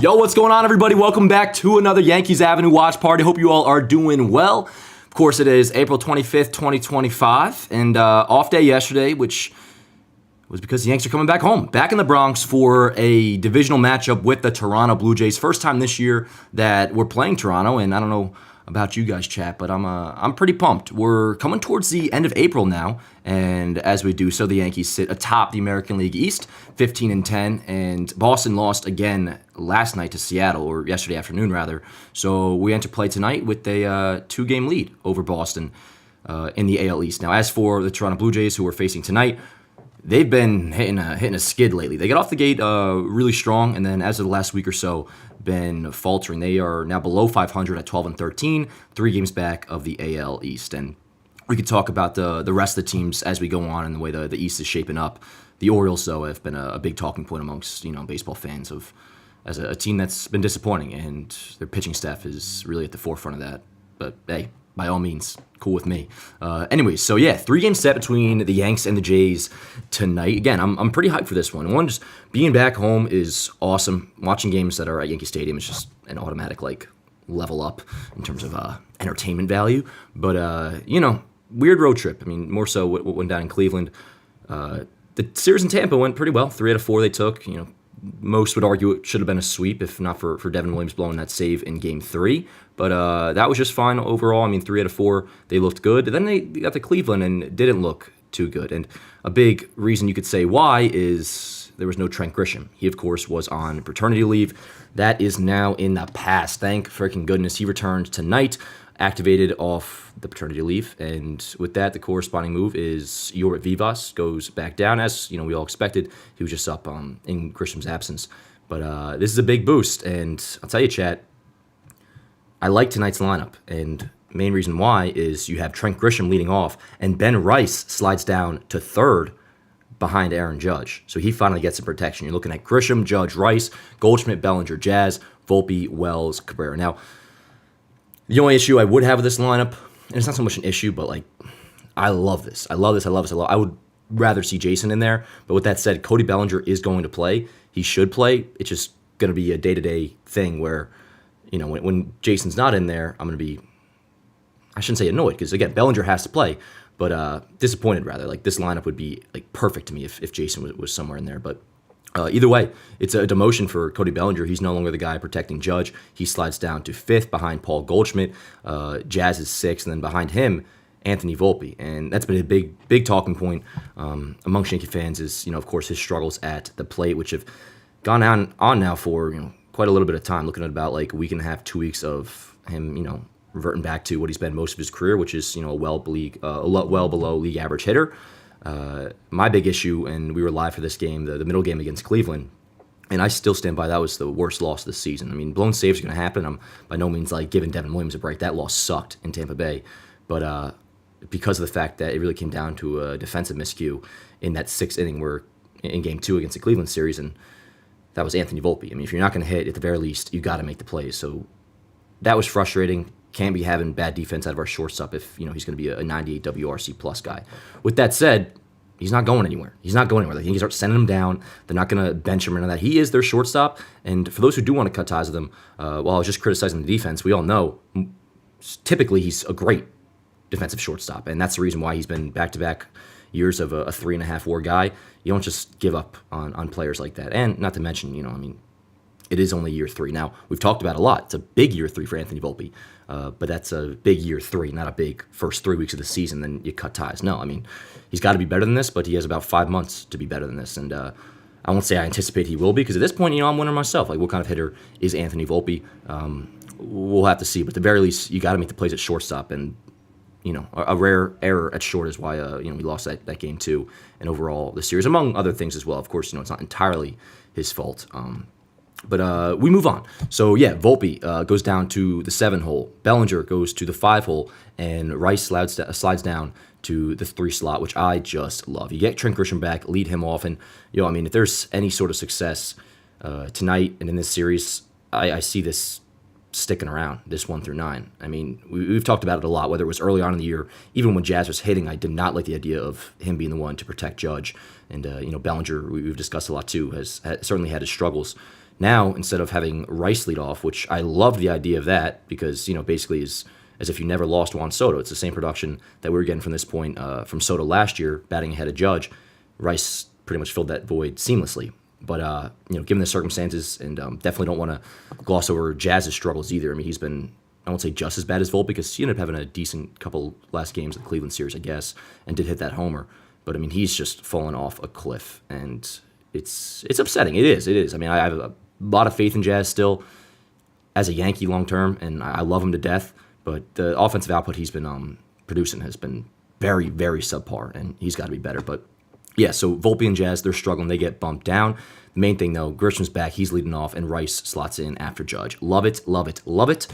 Yo, what's going on, everybody? Welcome back to another Yankees Avenue watch party. Hope you all are doing well. Of course, it is April 25th, 2025, and off day yesterday, which was because the Yankees are coming back home, back in the Bronx for a divisional matchup with the Toronto Blue Jays. First time this year that we're playing Toronto, and I don't know about you guys, chat, but I'm pretty pumped. We're coming towards the end of April now, and as we do so, the Yankees sit atop the American League East, 15-10, and Boston lost again last night to Seattle, or yesterday afternoon rather. So we enter play tonight with a 2-game lead over Boston in the AL East. Now, as for the Toronto Blue Jays, who we're facing tonight, they've been hitting a skid lately. They got off the gate really strong, and then as of the last week or so, been faltering. They are now below 500 at 12-13, 3 games back of the AL East. And we could talk about the rest of the teams as we go on and the way the East is shaping up. The Orioles, though, have been a big talking point amongst baseball fans as a team that's been disappointing, and their pitching staff is really at the forefront of that. But hey, by all means, cool with me. Anyways, so yeah, 3-game set between the Yanks and the Jays tonight. Again, I'm pretty hyped for this one. One, just being back home is awesome. Watching games that are at Yankee Stadium is just an automatic level up in terms of entertainment value. But weird road trip. I mean, more so what went down in Cleveland. The series in Tampa went pretty well. 3 out of 4 they took. Most would argue it should have been a sweep if not for Devin Williams blowing that save in Game 3. But that was just fine overall. I mean, 3 out of 4, they looked good. Then they got to Cleveland and didn't look too good. And a big reason you could say why is there was no Trent Grisham. He, of course, was on paternity leave. That is now in the past. Thank freaking goodness. He returns tonight, activated off the paternity leave. And with that, the corresponding move is Yorit Vivas goes back down, as we all expected. He was just up in Grisham's absence. But this is a big boost. And I'll tell you, chat, I like tonight's lineup, and main reason why is you have Trent Grisham leading off, and Ben Rice slides down to third behind Aaron Judge. So he finally gets some protection. You're looking at Grisham, Judge, Rice, Goldschmidt, Bellinger, Jazz, Volpe, Wells, Cabrera. Now, the only issue I would have with this lineup, and it's not so much an issue, but I love this. I would rather see Jason in there, but with that said, Cody Bellinger is going to play. He should play. It's just going to be a day-to-day thing where when Jason's not in there, I'm going to be, I shouldn't say annoyed, because, again, Bellinger has to play, but disappointed, rather. This lineup would be, perfect to me if Jason was somewhere in there. But either way, it's a demotion for Cody Bellinger. He's no longer the guy protecting Judge. He slides down to 5th behind Paul Goldschmidt. Jazz is 6th, and then behind him, Anthony Volpe. And that's been a big talking point amongst Yankee fans is, of course, his struggles at the plate, which have gone on now for, quite a little bit of time, looking at about a week and a half, 2 weeks of him, reverting back to what he's been most of his career, which is, well below league average hitter. My big issue, and we were live for this game, the middle game against Cleveland, and I still stand by that was the worst loss of the season. I mean, blown saves are going to happen. I'm by no means giving Devin Williams a break. That loss sucked in Tampa Bay, but because of the fact that it really came down to a defensive miscue in that 6th inning where in Game 2 against the Cleveland series, and that was Anthony Volpe. I mean, if you're not going to hit, at the very least, you got to make the plays. So that was frustrating. Can't be having bad defense out of our shortstop if he's going to be a 98 WRC plus guy. With that said, he's not going anywhere. The Yankees aren't sending him down. They're not going to bench him or none of that. He is their shortstop. And for those who do want to cut ties with him, while I was just criticizing the defense, we all know typically he's a great defensive shortstop, and that's the reason why he's been back-to-back years of a 3.5 WAR guy. You don't just give up on players like that. And not to mention, it is only year 3. Now, we've talked about a lot. It's a big year 3 for Anthony Volpe, but that's a big year 3, not a big first 3 weeks of the season, then you cut ties. No, I mean, he's got to be better than this, but he has about 5 months to be better than this. And I won't say I anticipate he will be, because at this point, I'm wondering myself, what kind of hitter is Anthony Volpe? We'll have to see, but at the very least, you got to make the plays at shortstop, and a rare error at short is why we lost that game 2, and overall the series, among other things as well. Of course, it's not entirely his fault. But we move on. So yeah, Volpe goes down to the 7 hole. Bellinger goes to the 5 hole, and Rice slides down to the 3 slot, which I just love. You get Trent Grisham back, lead him off, and if there's any sort of success tonight and in this series, I see this sticking around, this 1 through 9. I mean, we've talked about it a lot, whether it was early on in the year, even when Jazz was hitting, I did not like the idea of him being the one to protect Judge. And, Bellinger, we've discussed a lot too, has certainly had his struggles. Now, instead of having Rice lead off, which I love the idea of that because, basically is as if you never lost Juan Soto. It's the same production that we were getting from this point from Soto last year, batting ahead of Judge. Rice pretty much filled that void seamlessly. But, given the circumstances, and definitely don't want to gloss over Jazz's struggles either. I mean, he's been, I won't say just as bad as Volt because he ended up having a decent couple last games of the Cleveland series, I guess, and did hit that homer. But, I mean, he's just fallen off a cliff, and it's upsetting. It is. I mean, I have a lot of faith in Jazz still as a Yankee long term, and I love him to death. But the offensive output he's been producing has been very, very subpar, and he's got to be better. But yeah, so Volpe and Jazz, they're struggling. They get bumped down. The main thing, though, Grisham's back. He's leading off, and Rice slots in after Judge. Love it, love it, love it.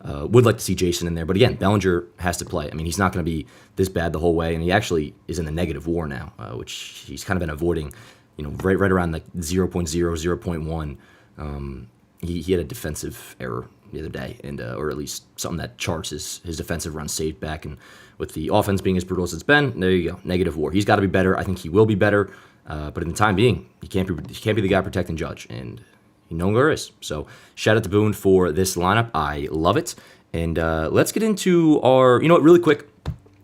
Would like to see Jason in there. But again, Bellinger has to play. I mean, he's not going to be this bad the whole way, and he actually is in the negative WAR now, which he's kind of been avoiding, right around like 0.0, 0.1. He had a defensive error the other day, and or at least something that charts his defensive run saved back. And with the offense being as brutal as it's been, there you go, negative WAR. He's got to be better. I think he will be better. But in the time being, he can't be the guy protecting Judge, and he no longer is. So shout out to Boone for this lineup. I love it. And let's get into our, really quick.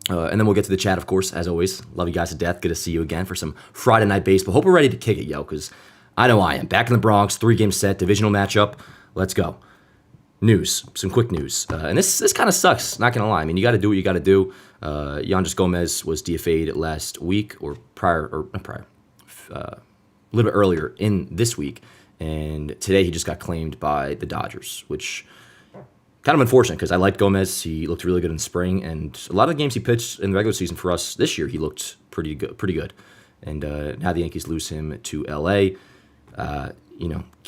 And then we'll get to the chat, of course, as always. Love you guys to death. Good to see you again for some Friday Night Baseball. Hope we're ready to kick it, because I know I am. Back in the Bronx, 3-game set, divisional matchup. Let's go. News, some quick news. And this kind of sucks, not going to lie. I mean, you got to do what you got to do. Yandres Gomez was DFA'd last week, or a little bit earlier in this week. And today he just got claimed by the Dodgers, which kind of unfortunate because I liked Gomez. He looked really good in spring, and a lot of the games he pitched in the regular season for us this year, he looked pretty good. And now the Yankees lose him to LA. Can't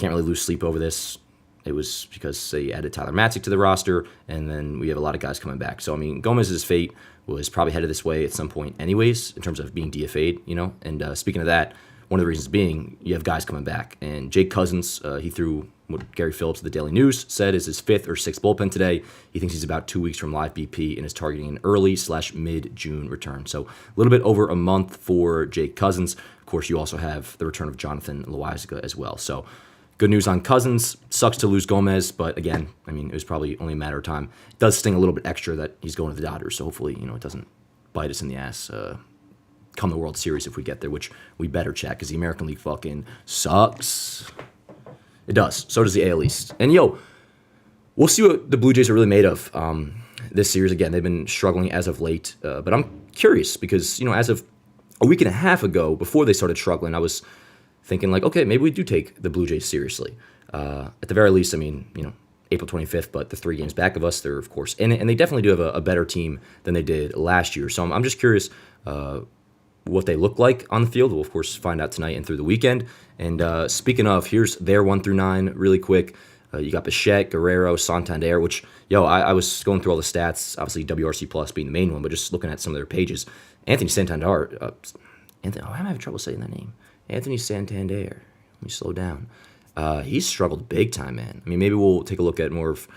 really lose sleep over this. It was because they added Tyler Matzik to the roster, and then we have a lot of guys coming back. So, I mean, Gomez's fate was probably headed this way at some point anyways, in terms of being DFA'd, And speaking of that, one of the reasons being you have guys coming back. And Jake Cousins, he threw what Gary Phillips of the Daily News said is his 5th or 6th bullpen today. He thinks he's about 2 weeks from live BP and is targeting an early/mid-June return. So a little bit over a month for Jake Cousins. Of course, you also have the return of Jonathan Loáisiga as well. So good news on Cousins. Sucks to lose Gomez, but again, I mean, it was probably only a matter of time. It does sting a little bit extra that he's going to the Dodgers, so hopefully, it doesn't bite us in the ass come the World Series if we get there, which we better check because the American League fucking sucks. It does. So does the AL East. And, we'll see what the Blue Jays are really made of this series. Again, they've been struggling as of late, but I'm curious because, as of a week and a half ago, before they started struggling, I was thinking like, okay, maybe we do take the Blue Jays seriously. At the very least, I mean, April 25th, but the 3 games back of us, they're, of course, in it, and they definitely do have a better team than they did last year. So I'm just curious what they look like on the field. We'll, of course, find out tonight and through the weekend. And speaking of, here's their 1 through 9 really quick. You got Bichette, Guerrero, Santander, which, I was going through all the stats, obviously WRC Plus being the main one, but just looking at some of their pages. Anthony Santander, I'm having trouble saying that name. Anthony Santander. Let me slow down. He's struggled big time, man. I mean, maybe we'll take a look at more of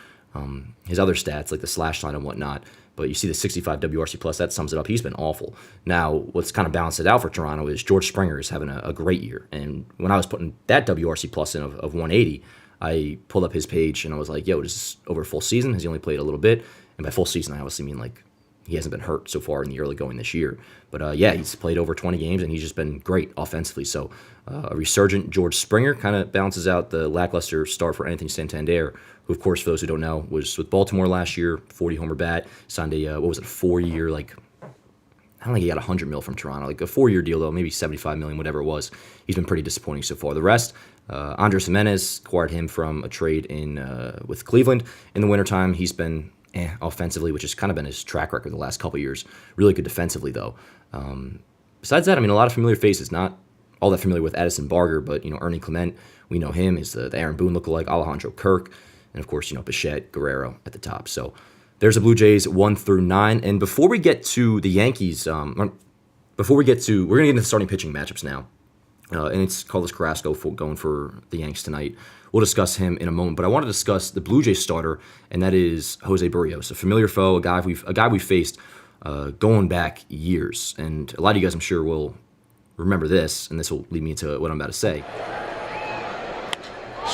his other stats, like the slash line and whatnot. But you see the 65 WRC plus, that sums it up. He's been awful. Now, what's kind of balanced it out for Toronto is George Springer is having a great year. And when I was putting that WRC plus in of 180, I pulled up his page and I was like, this is over a full season. Has he only played a little bit? And by full season, I obviously mean like he hasn't been hurt so far in the early going this year. But he's played over 20 games and he's just been great offensively. So a resurgent George Springer kind of balances out the lackluster start for Anthony Santander, who, of course, for those who don't know, was with Baltimore last year, 40-homer bat, signed a, 4-year, I don't think he got $100 million from Toronto, like a 4-year deal, though, maybe $75 million, whatever it was. He's been pretty disappointing so far. The rest, Andres Jimenez acquired him from a trade with Cleveland in the wintertime. He's been offensively, which has kind of been his track record the last couple years. Really good defensively, though. Besides that, I mean, a lot of familiar faces, not all that familiar with Addison Barger, but, Ernie Clement, we know him. He's the Aaron Boone lookalike, Alejandro Kirk, and, of course, Bichette, Guerrero at the top. So there's the Blue Jays 1 through 9. And before we get to the Yankees, we're going to get into the starting pitching matchups now. And it's Carlos Carrasco going for the Yanks tonight. We'll discuss him in a moment. But I want to discuss the Blue Jays starter, and that is Jose Barrios, a familiar foe, a guy we've faced going back years. And a lot of you guys, I'm sure, will remember this, and this will lead me into what I'm about to say.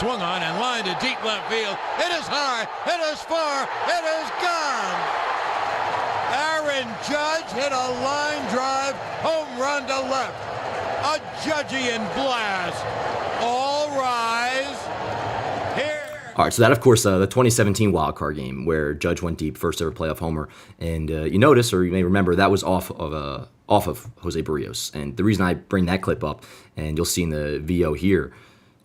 swung on and lined to deep left field. It is high, it is far, it is gone. Aaron Judge hit a line drive, home run to left. A Judgian blast. All rise. Here. All right, so that, of course, the 2017 wild card game where Judge went deep, first ever playoff homer, and you notice, or you may remember, that was off of Jose Barrios. And the reason I bring that clip up, and you'll see in the VO here,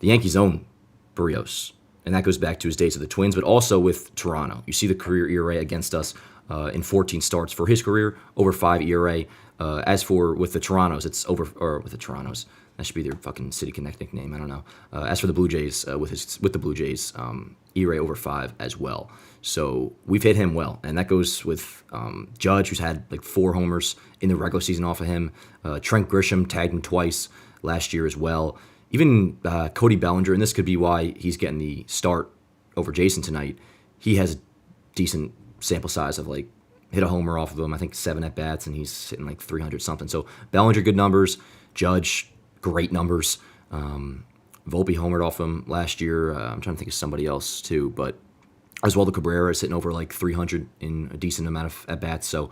the Yankees own Barrios, and that goes back to his days with the Twins, but also with Toronto. You see the career ERA against us in 14 starts for his career, over 5 ERA. As for with the Torontos, it's over, or with the Torontos. That should be their fucking City Connect nickname. I don't know. As for the Blue Jays, with the Blue Jays, ERA over 5 as well. So we've hit him well, and that goes with Judge, who's had like 4 homers in the regular season off of him. Trent Grisham tagged him twice last year as well. Even Cody Bellinger, and this could be why he's getting the start over Jason tonight. He has a decent sample size of like hit a homer off of him. I think 7 at bats, and he's hitting like 300 something. So Bellinger, good numbers. Judge, great numbers. Volpe homered off him last year. I'm trying to think of somebody else too, but as well, the Cabrera is hitting over like 300 in a decent amount of at bats. So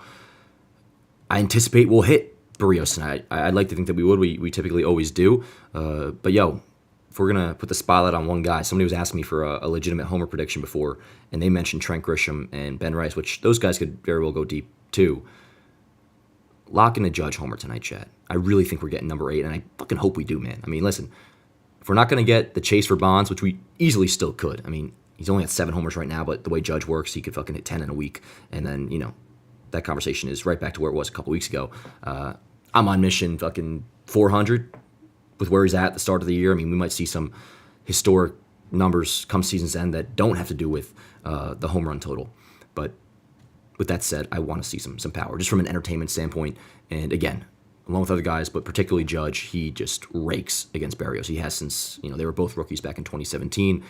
I anticipate we'll hit Barrios tonight. I'd like to think that we would. We typically always do. But yo, if we're gonna put the spotlight on one guy, somebody was asking me for a legitimate homer prediction before, and they mentioned Trent Grisham and Ben Rice, which those guys could very well go deep too. Lock in a Judge homer tonight, Chad. I really think we're getting number 8, and I fucking hope we do, man. I mean, listen, if we're not going to get the chase for Bonds, which we easily still could. I mean, he's only at 7 homers right now, but the way Judge works, he could fucking hit 10 in a week, and then, you know, that conversation is right back to where it was a couple weeks ago. I'm on mission fucking 400 with where he's at the start of the year. I mean, we might see some historic numbers come season's end that don't have to do with the home run total, but with that said, I want to see some power, just from an entertainment standpoint. And again, along with other guys, but particularly Judge, he just rakes against Barrios. He has since, you know, they were both rookies back in 2017.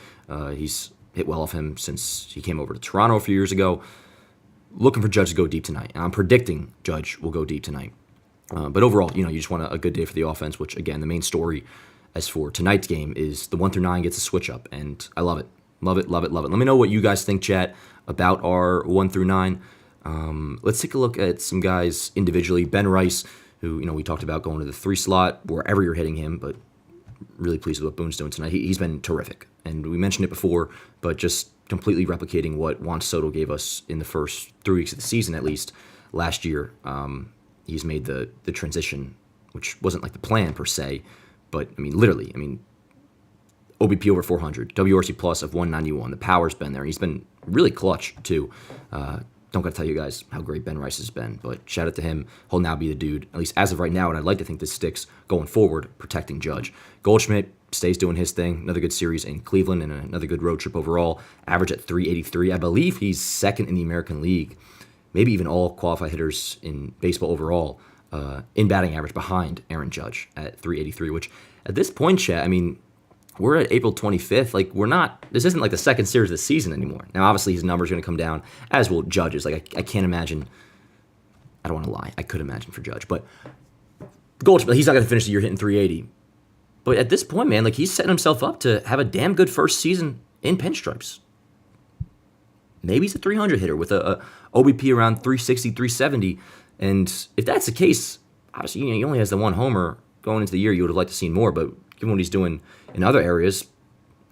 He's hit well off him since he came over to Toronto a few years ago. Looking for Judge to go deep tonight. And I'm predicting Judge will go deep tonight. But overall, you know, you just want a good day for the offense, which, again, the main story as for tonight's game is the 1 through 9 gets a switch up, and I love it. Love it, love it, love it. Let me know what you guys think, chat, about our 1 through 9. Let's take a look at some guys individually. Ben Rice, who, you know, we talked about going to the 3 slot wherever you're hitting him, but really pleased with what Boone's doing tonight. He's been terrific, and we mentioned it before, but just completely replicating what Juan Soto gave us in the first 3 weeks of the season, at least last year. He's made the transition, which wasn't like the plan per se, but I mean, literally, I mean, OBP over 400, WRC plus of 191. The power's been there, and he's been really clutch too. Don't got to tell you guys how great Ben Rice has been, but shout out to him. He'll now be the dude, at least as of right now, and I'd like to think this sticks going forward, protecting Judge. Goldschmidt stays doing his thing. Another good series in Cleveland and another good road trip overall. Average at 383. I believe he's second in the American League, maybe even all qualified hitters in baseball overall, in batting average behind Aaron Judge at 383, which at this point, chat, I mean, we're at April 25th. Like, this isn't like the second series of the season anymore. Now, obviously, his number's going to come down, as will Judge's. Like, I can't imagine. I don't want to lie. I could imagine for Judge. But Goldschmidt, he's not going to finish the year hitting 380. But at this point, man, like, he's setting himself up to have a damn good first season in pinstripes. Maybe he's a 300 hitter with a OBP around 360, 370. And if that's the case, obviously, you know, he only has the 1 homer going into the year. You would have liked to see more, but given what he's doing in other areas,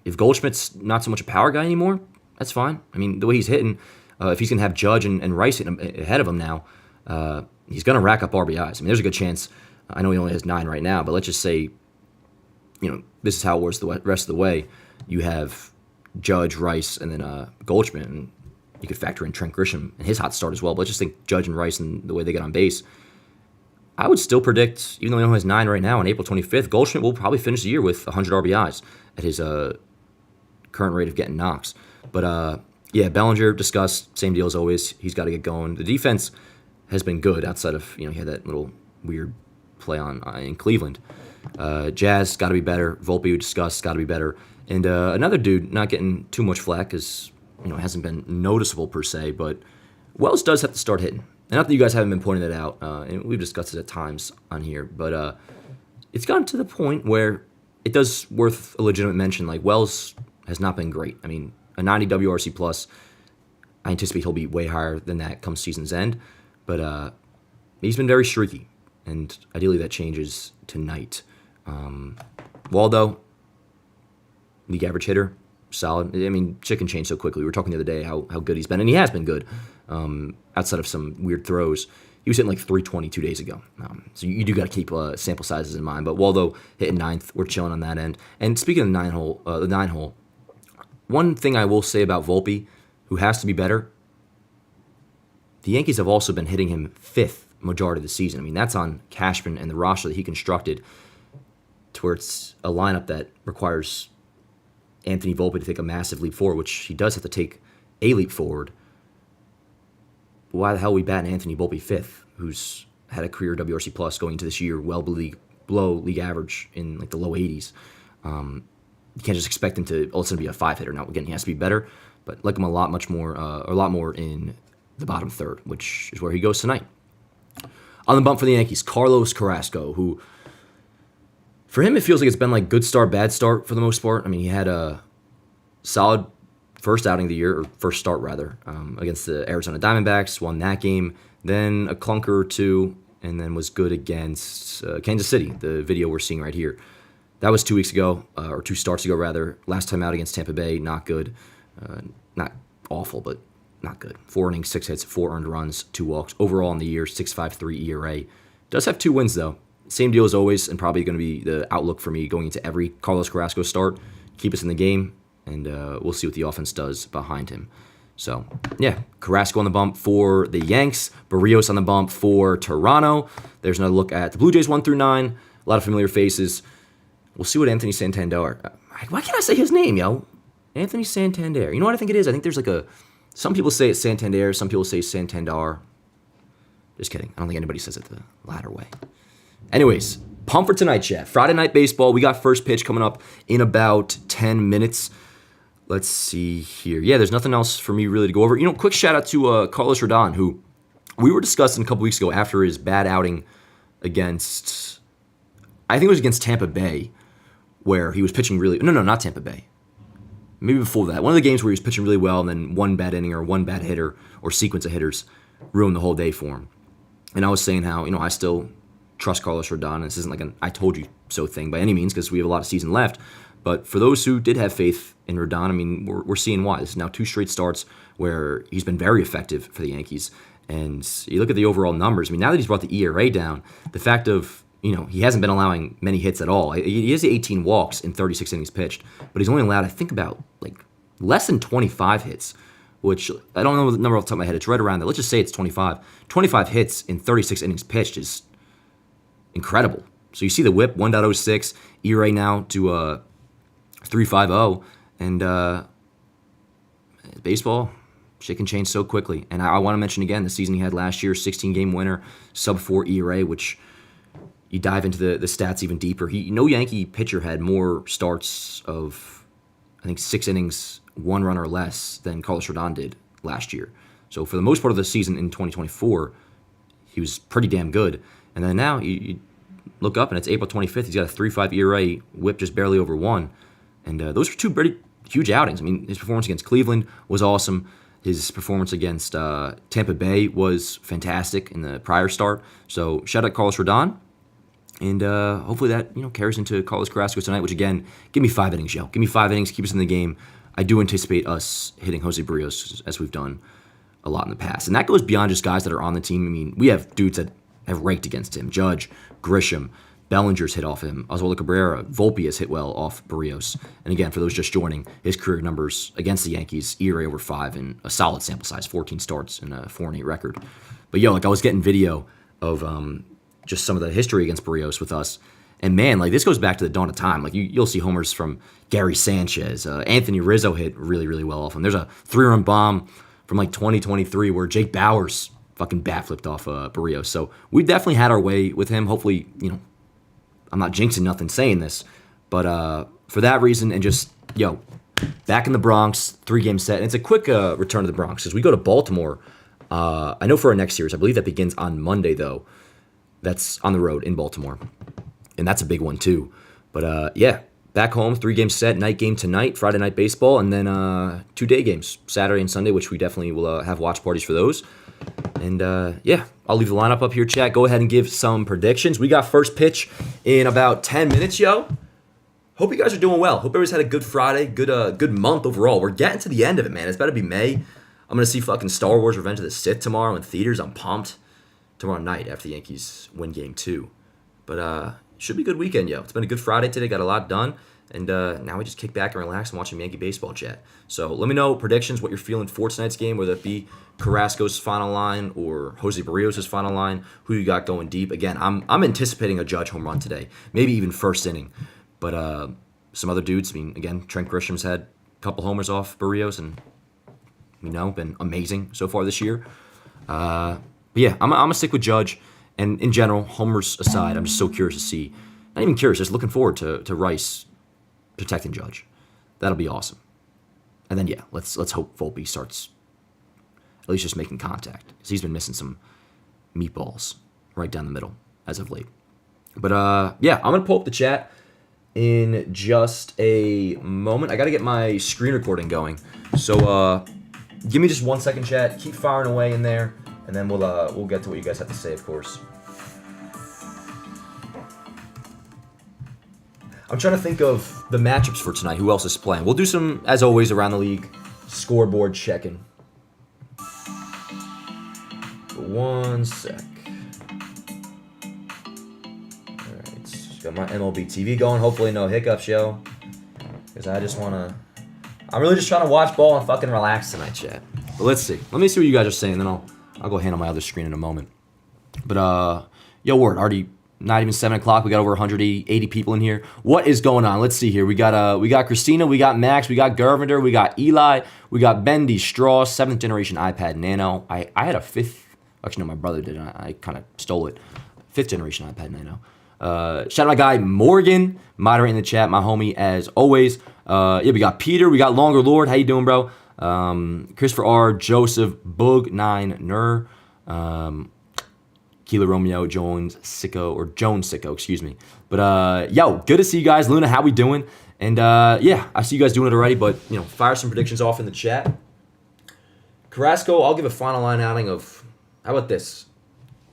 if Goldschmidt's not so much a power guy anymore, that's fine. I mean, the way he's hitting, if he's going to have Judge and Rice ahead of him now, he's going to rack up RBIs. I mean, there's a good chance. I know he only has 9 right now, but let's just say, you know, this is how it works the rest of the way. You have Judge, Rice, and then Goldschmidt, and you could factor in Trent Grisham and his hot start as well. But let's just think Judge and Rice and the way they get on base. I would still predict, even though he only has 9 right now on April 25th, Goldschmidt will probably finish the year with 100 RBIs at his current rate of getting knocks. But, yeah, Bellinger, discussed, same deal as always. He's got to get going. The defense has been good outside of, you know, he had that little weird play on in Cleveland. Jazz, got to be better. Volpe, we discussed, got to be better. And another dude, not getting too much flack because, you know, it hasn't been noticeable per se, but Wells does have to start hitting. And not that you guys haven't been pointing it out, and we've discussed it at times on here, but it's gotten to the point where it does worth a legitimate mention. Like, Wells has not been great. I mean, a 90 WRC plus, I anticipate he'll be way higher than that come season's end, but he's been very streaky, and ideally that changes tonight. Waldo, league average hitter, solid. I mean, shit can change so quickly. We were talking the other day how good he's been, and he has been good outside of some weird throws. He was hitting like 320 2 days ago. So you do got to keep sample sizes in mind. But Waldo hitting ninth, we're chilling on that end. And speaking of the nine hole, one thing I will say about Volpe, who has to be better, the Yankees have also been hitting him fifth majority of the season. I mean, that's on Cashman and the roster that he constructed to where it's a lineup that requires Anthony Volpe to take a massive leap forward, which he does have to take a leap forward. Why the hell are we batting Anthony Volpe fifth, who's had a career WRC plus going into this year well below league average in like the low 80s? You can't just expect him to all of a sudden be a five hitter. Now again, he has to be better, but like him a lot more in the bottom third, which is where he goes tonight. On the bump for the Yankees, Carlos Carrasco, who for him it feels like it's been like good start, bad start for the most part. I mean, he had a solid first outing of the year, or first start rather, against the Arizona Diamondbacks, won that game, then a clunker or two, and then was good against Kansas City, the video we're seeing right here. That was 2 weeks ago, or 2 starts ago rather. Last time out against Tampa Bay, not good. Not awful, but not good. 4 innings, 6 hits, 4 earned runs, 2 walks. Overall in the year, 6.53 ERA. Does have 2 wins though. Same deal as always, and probably going to be the outlook for me going into every Carlos Carrasco start. Keep us in the game, and we'll see what the offense does behind him. So, yeah, Carrasco on the bump for the Yanks. Barrios on the bump for Toronto. There's another look at the Blue Jays 1 through 9. A lot of familiar faces. We'll see what Anthony Santander. Why can't I say his name, yo? Anthony Santander. You know what I think it is? I think there's like some people say it's Santander, some people say Santander. Just kidding. I don't think anybody says it the latter way. Anyways, pump for tonight, chat. Friday night baseball. We got first pitch coming up in about 10 minutes. Let's see here. Yeah, there's nothing else for me really to go over. You know, quick shout out to Carlos Rodon, who we were discussing a couple weeks ago after his bad outing against, I think it was against Tampa Bay, where he was pitching really, no, not Tampa Bay. Maybe before that. One of the games where he was pitching really well and then one bad inning or one bad hitter or sequence of hitters ruined the whole day for him. And I was saying how, I still trust Carlos Rodon. This isn't like an I told you so thing by any means because we have a lot of season left. But for those who did have faith in Rodon, I mean, we're seeing why. This is now 2 straight starts where he's been very effective for the Yankees. And you look at the overall numbers. I mean, now that he's brought the ERA down, the fact of, he hasn't been allowing many hits at all. He has 18 walks in 36 innings pitched, but he's only allowed, I think, about like less than 25 hits, which I don't know the number off the top of my head. It's right around there. Let's just say it's 25. 25 hits in 36 innings pitched is incredible. So you see the whip, 1.06, ERA now to 3.50, and baseball, shit can change so quickly. And I want to mention again the season he had last year, 16-game winner, sub-4 ERA, which you dive into the stats even deeper. No Yankee pitcher had more starts of, I think, 6 innings, 1 run or less than Carlos Rodon did last year. So for the most part of the season in 2024, he was pretty damn good. And then now you look up and it's April 25th. He's got a 3.5 ERA, whip just barely over 1. And those were 2 pretty huge outings. I mean, his performance against Cleveland was awesome. His performance against Tampa Bay was fantastic in the prior start. So shout out Carlos Rodon. And hopefully that carries into Carlos Carrasco tonight, which again, give me 5 innings, yo. Give me 5 innings, keep us in the game. I do anticipate us hitting Jose Barrios as we've done a lot in the past. And that goes beyond just guys that are on the team. I mean, we have dudes that have raked against him. Judge, Grisham, Bellinger's hit off him. Oswaldo Cabrera, Volpe has hit well off Barrios. And again, for those just joining, his career numbers against the Yankees, ERA over 5 and a solid sample size, 14 starts and a 4-8 record. But yo, I was getting video of just some of the history against Barrios with us. And man, this goes back to the dawn of time. You'll see homers from Gary Sanchez. Anthony Rizzo hit really, really well off him. There's a 3-run bomb from 2023 where Jake Bauers fucking bat flipped off Barrios. So we definitely had our way with him. Hopefully, I'm not jinxing nothing saying this, but for that reason and just, back in the Bronx, 3-game set. And it's a quick return to the Bronx because we go to Baltimore. I know for our next series, I believe that begins on Monday, though. That's on the road in Baltimore. And that's a big one, too. But, back home, 3-game set, night game tonight, Friday night baseball, and then 2 day games, Saturday and Sunday, which we definitely will have watch parties for those. And yeah, I'll leave the lineup up here, chat. Go ahead and give some predictions. We got first pitch in about 10 minutes, yo. Hope you guys are doing well. Hope everybody's had a good Friday, good month overall. We're getting to the end of it, man. It's about to be May. I'm going to see fucking Star Wars Revenge of the Sith tomorrow in theaters. I'm pumped. Tomorrow night after the Yankees win Game 2. But should be a good weekend, yo. It's been a good Friday today. Got a lot done. And now we just kick back and relax and watch some Yankee baseball, chat. So let me know predictions, what you're feeling for tonight's game, whether it be Carrasco's final line or Jose Barrios' final line. Who you got going deep? Again, I'm anticipating a Judge home run today. Maybe even first inning. But some other dudes, I mean, again, Trent Grisham's had a couple homers off Barrios and, been amazing so far this year. But yeah, I'm going to stick with Judge. And in general, homers aside, I'm just so curious to see. Not even curious, just looking forward to Rice protecting Judge. That'll be awesome. And then, yeah, let's hope Volpe starts at least just making contact. Because he's been missing some meatballs right down the middle as of late. But yeah, I'm going to pull up the chat in just a moment. I got to get my screen recording going. So give me just 1 second, chat. Keep firing away in there. And then we'll get to what you guys have to say, of course. I'm trying to think of the matchups for tonight. Who else is playing? We'll do some, as always, around the league scoreboard checking. 1 sec. All right, just got my MLB TV going. Hopefully no hiccups, yo. Because I'm really just trying to watch ball and fucking relax tonight, chat. But let's see. Let me see what you guys are saying, then I'll go handle my other screen in a moment. But, yo, word, already not even 7 o'clock. We got over 180 people in here. What is going on? Let's see here. We got Christina, we got Max, we got Gervinder, we got Eli, we got Bendy, Strauss, 7th generation iPad Nano. I had a 5th, actually no, my brother did, I kind of stole it. 5th generation iPad Nano. Shout out my guy Morgan, moderating the chat, my homie as always. Yeah, we got Peter, we got Longer Lord. How you doing, bro? Christopher R, Joseph, Boog 9 Nur, Kilo Romeo, Jones Sicko, excuse me. But yo, good to see you guys. Luna, how we doing? And yeah, I see you guys doing it already, but fire some predictions off in the chat. Carrasco, I'll give a final line outing of, how about this?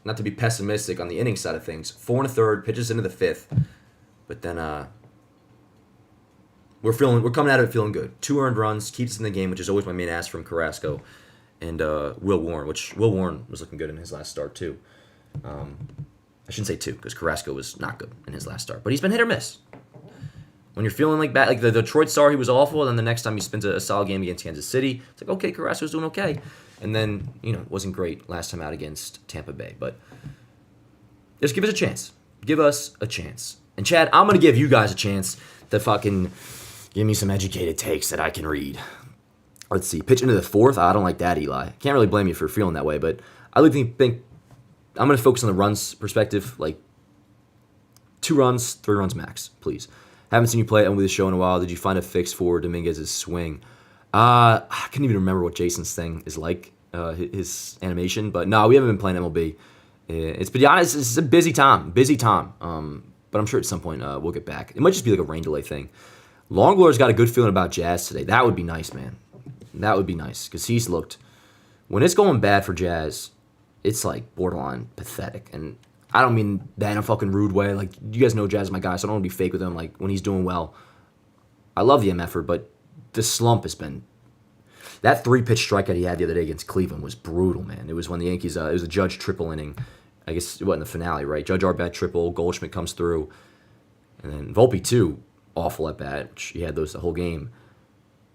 Not to be pessimistic on the inning side of things. 4 1/3, pitches into the 5th. But then we're coming out of it feeling good. 2 earned runs, keeps us in the game, which is always my main ask from Carrasco. And Will Warren, which Will Warren was looking good in his last start too. I shouldn't say 2, because Carrasco was not good in his last start. But he's been hit or miss. When you're feeling like bad, like the Detroit Star, he was awful, and then the next time he spends a solid game against Kansas City, it's like, okay, Carrasco's doing okay. And then, it wasn't great last time out against Tampa Bay. But just give us a chance. Give us a chance. And Chad, I'm going to give you guys a chance to fucking give me some educated takes that I can read. Let's see. Pitch into the 4th. I don't like that, Eli. Can't really blame you for feeling that way, but I really think I'm going to focus on the runs perspective. Like 2 runs, 3 runs max, please. Haven't seen you play MLB The Show in a while. Did you find a fix for Dominguez's swing? I couldn't even remember what Jason's thing is like, his animation. But no, we haven't been playing MLB. To be honest, it's a busy time. But I'm sure at some point we'll get back. It might just be like a rain delay thing. Longlore's got a good feeling about Jazz today. That would be nice, man. That would be nice. Because he's looked, when it's going bad for Jazz, it's like borderline pathetic. And I don't mean that in a fucking rude way. Like, you guys know Jazz is my guy, so I don't want to be fake with him. Like, when he's doing well, I love the MFer, but the slump has been... That 3-pitch strikeout he had the other day against Cleveland was brutal, man. It was when the Yankees... it was a Judge triple inning. I guess it wasn't the finale, right? Judge R-bat triple, Goldschmidt comes through. And then Volpe, too, awful at bat, which he had those the whole game.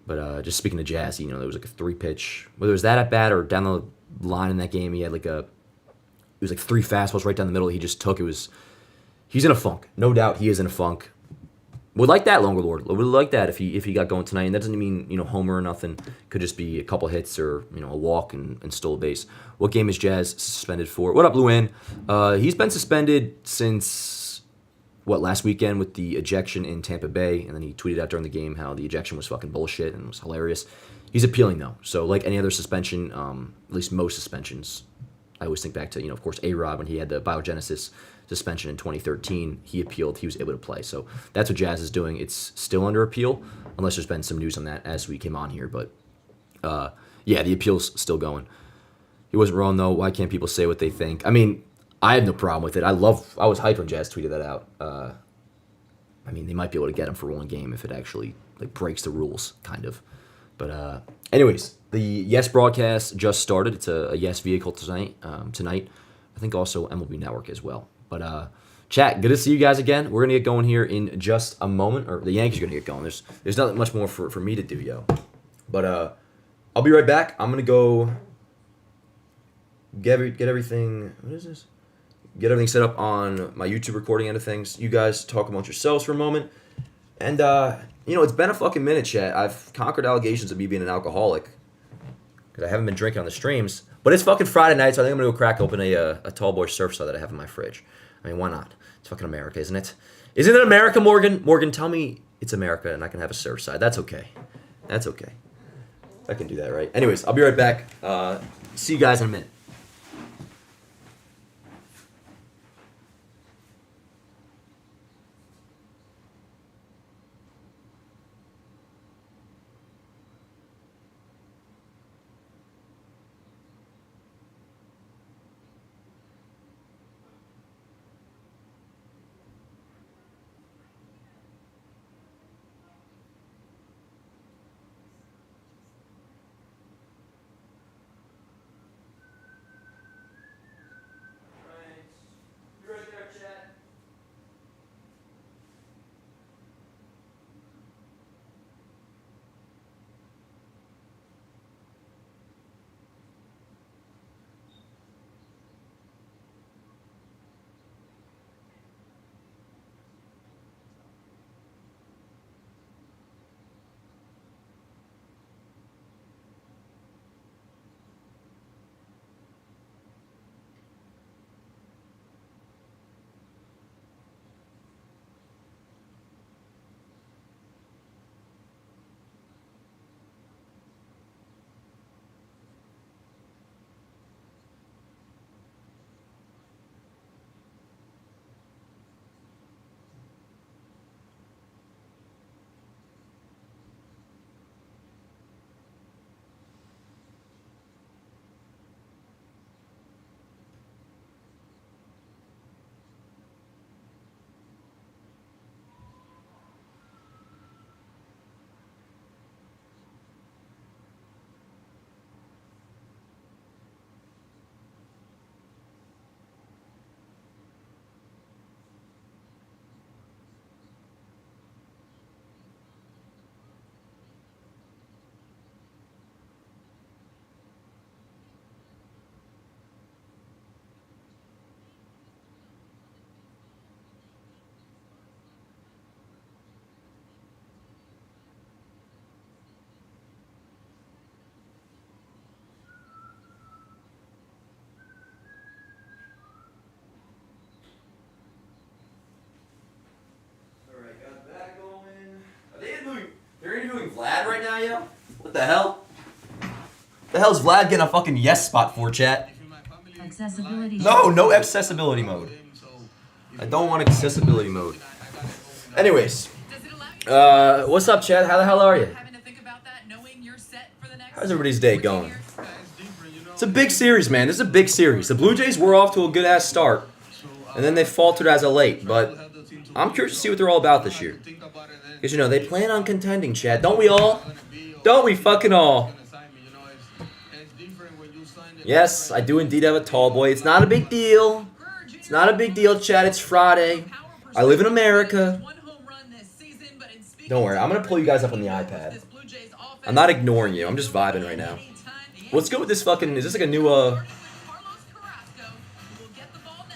But just speaking of Jazz, there was like a 3-pitch... Whether it was that at bat or down the line in that game, he had like a... It was like 3 fastballs right down the middle he just took. He's in a funk. No doubt he is in a funk. Would like that, Longer Lord. Would like that if he got going tonight. And that doesn't mean, homer or nothing. Could just be a couple hits or, a walk and stole a base. What game is Jazz suspended for? What up, Luann? He's been suspended since, last weekend with the ejection in Tampa Bay. And then he tweeted out during the game how the ejection was fucking bullshit and was hilarious. He's appealing, though. So, like any other suspension, at least most suspensions, I always think back to, of course, A-Rod when he had the biogenesis suspension in 2013. He appealed. He was able to play. So that's what Jazz is doing. It's still under appeal, unless there's been some news on that as we came on here. But, yeah, the appeal's still going. He wasn't wrong, though. Why can't people say what they think? I mean, I had no problem with it. I was hyped when Jazz tweeted that out. I mean, they might be able to get him for one game if it actually breaks the rules, kind of. But anyways, the Yes broadcast just started. It's a Yes vehicle tonight. I think also MLB Network as well. But chat, good to see you guys again. We're gonna get going here in just a moment, or the Yankees are gonna get going. There's not much more for me to do, yo. But I'll be right back. I'm gonna go get everything. What is this? Get everything set up on my YouTube recording end of things. You guys talk amongst yourselves for a moment. And, it's been a fucking minute, chat. I've conquered allegations of me being an alcoholic because I haven't been drinking on the streams. But it's fucking Friday night, so I think I'm going to go crack open a Tall Boy Surfside that I have in my fridge. I mean, why not? It's fucking America, isn't it? Isn't it America, Morgan? Morgan, tell me it's America and I can have a Surfside. That's okay. That's okay. I can do that, right? Anyways, I'll be right back. See you guys in a minute. They're interviewing Vlad right now, yo? What the hell? The hell's Vlad getting a fucking yes spot for, chat? Accessibility. No accessibility mode. I don't want accessibility mode. Anyways, what's up, chat? How the hell are you? How's everybody's day going? It's a big series, man. This is a big series. The Blue Jays were off to a good-ass start, and then they faltered as of late, but I'm curious to see what they're all about this year. Because, they plan on contending, Chad. Don't we all? Don't we fucking all? Yes, I do indeed have a tall boy. It's not a big deal. It's not a big deal, Chad. It's Friday. I live in America. Don't worry. I'm going to pull you guys up on the iPad. I'm not ignoring you. I'm just vibing right now. What's good with this fucking... Is this like a new...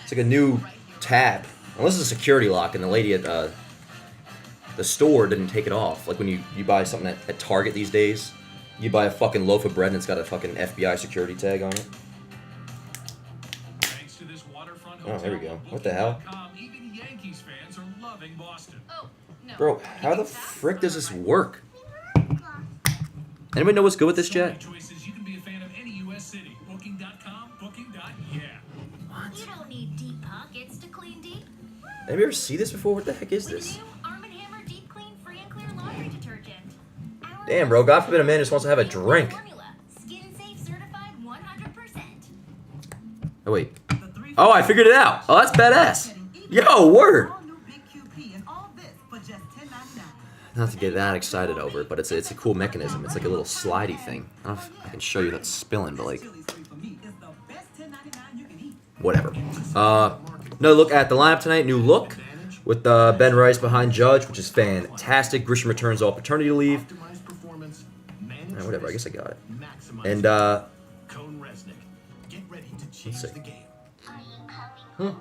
It's like a new tab. Unless it's a security lock and the lady at... the store didn't take it off. Like when you buy something at Target these days, you buy a fucking loaf of bread and it's got a fucking FBI security tag on it. Oh, there we go. What the hell? Bro, how the frick does this work? Anybody know what's good with this, chat? You don't need deep pockets to clean deep. Have you ever seen this before? What the heck is With this? new Arm & Hammer Deep Clean Free and Clear Laundry Detergent. Our Damn, bro. God forbid a man just wants to have a drink. formula. Skin safe certified 100%. Oh, wait. Oh, I figured it out. Oh, that's badass. Yo, word. Not to get that excited over it, but it's a cool mechanism. It's like a little slidey thing. I don't know if I can show you that spilling, but like, whatever. Another look at the lineup tonight. New look with Ben Rice behind Judge, which is fantastic. Grisham returns off paternity leave. Whatever, I guess I got it. And let's see. I'll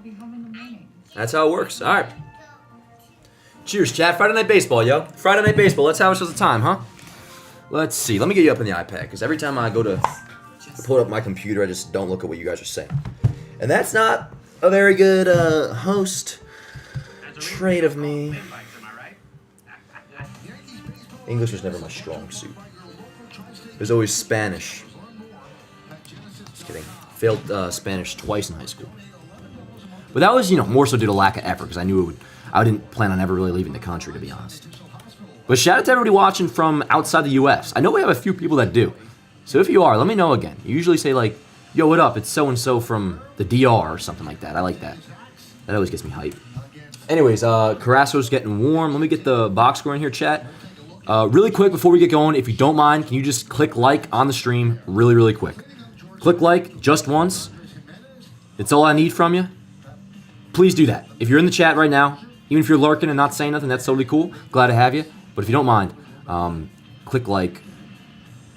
be home in the morning. That's how it works. All right. Cheers, chat. Friday Night Baseball, yo. Friday Night Baseball. Let's have ourselves a time, huh? Let's see. Let me get you up on the iPad, because every time I go to pull up my computer, I just don't look at what you guys are saying. And that's not a very good host trait of me. English was never my strong suit. It was always Spanish. Just kidding. Failed Spanish twice in high school. But that was, more so due to lack of effort, because I didn't plan on ever really leaving the country, to be honest. But shout out to everybody watching from outside the U.S. I know we have a few people that do. So if you are, let me know again. You usually say like, yo, what up? It's so-and-so from the DR or something like that. I like that. That always gets me hyped. Anyways, Carrasco's getting warm. Let me get the box score in here, chat. Really quick before we get going, if you don't mind, can you just click like on the stream really, really quick? Click like just once. It's all I need from you. Please do that. If you're in the chat right now, even if you're lurking and not saying nothing, that's totally cool. Glad to have you. But if you don't mind, click like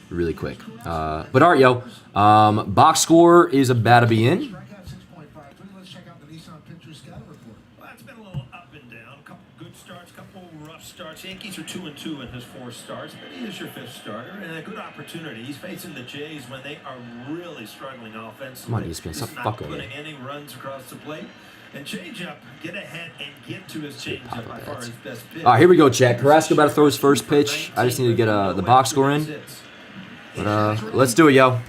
really quick. But all right, yo. Box score is about to be in. Well, it's been a little up and down. A couple good starts, a couple rough starts. Yankees are 2-2 in his 4 starts, but he is your 5th starter and a good opportunity. He's facing the Jays when they are really struggling offensively. Come on, ESPN, stop He's not fucking putting with any runs across the plate. And changeup, get ahead and get to his changeup by far his best pitch. All right, here we go, chat. Carrasco about to throw his first pitch. I just need to get the box score in. But let's do it, yo.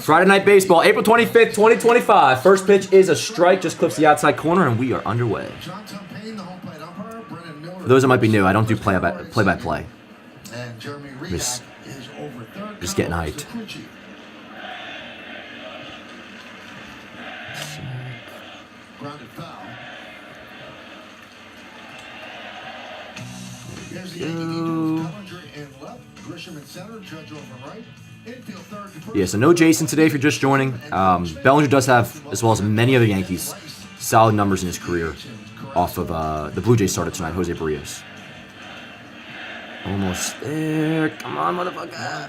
Friday Night Baseball, April 25th, 2025. First pitch is a strike, just clips the outside corner, and we are underway. For those that might be new, I don't do play-by-play. Just getting hyped. Grounded foul. Yeah, so no Jason today if you're just joining. Bellinger does have, as well as many other Yankees, solid numbers in his career off of the Blue Jays started tonight, Jose Barrios. Almost there. Come on, motherfucker.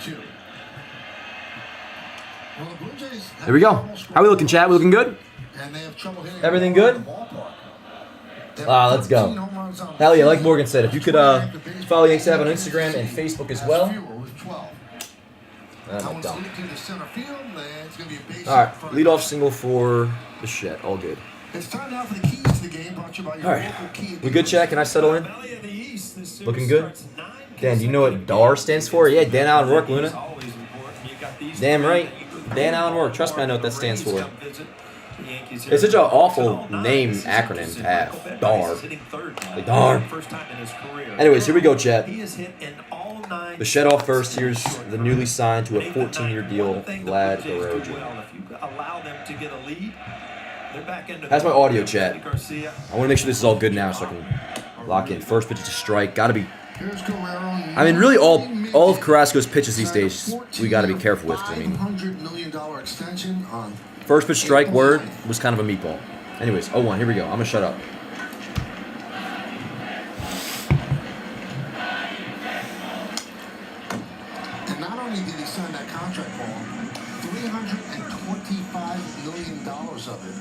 There we go. How we looking, chat? We looking good? Everything good? Let's go. Hell yeah, like Morgan said, if you could follow Yanks Av on Instagram and Facebook as well. I'm dumb. Alright, leadoff single for the shed. All good. Alright, we good, chat? Can I settle in? Looking good? Dan, do you know what DAR stands for? Yeah, Dan Allen Rourke, Luna. Damn right. Dan Allen Rourke. Trust me, I know what that stands for. It's such an awful name acronym to have. DAR. Like DAR. Anyways, here we go, chat. The shed off first. Here's the newly signed to a 14-year deal, Vlad Guerrero Jr. That's my audio, chat. I want to make sure this is all good now so I can lock in. First pitch is a strike. Gotta be. I mean, really, all of Carrasco's pitches these days, we got to be careful with. I mean, first pitch strike word was kind of a meatball. Anyways, 0-1. Here we go. I'm gonna shut up. And not only did he sign that contract for him, $325 million of it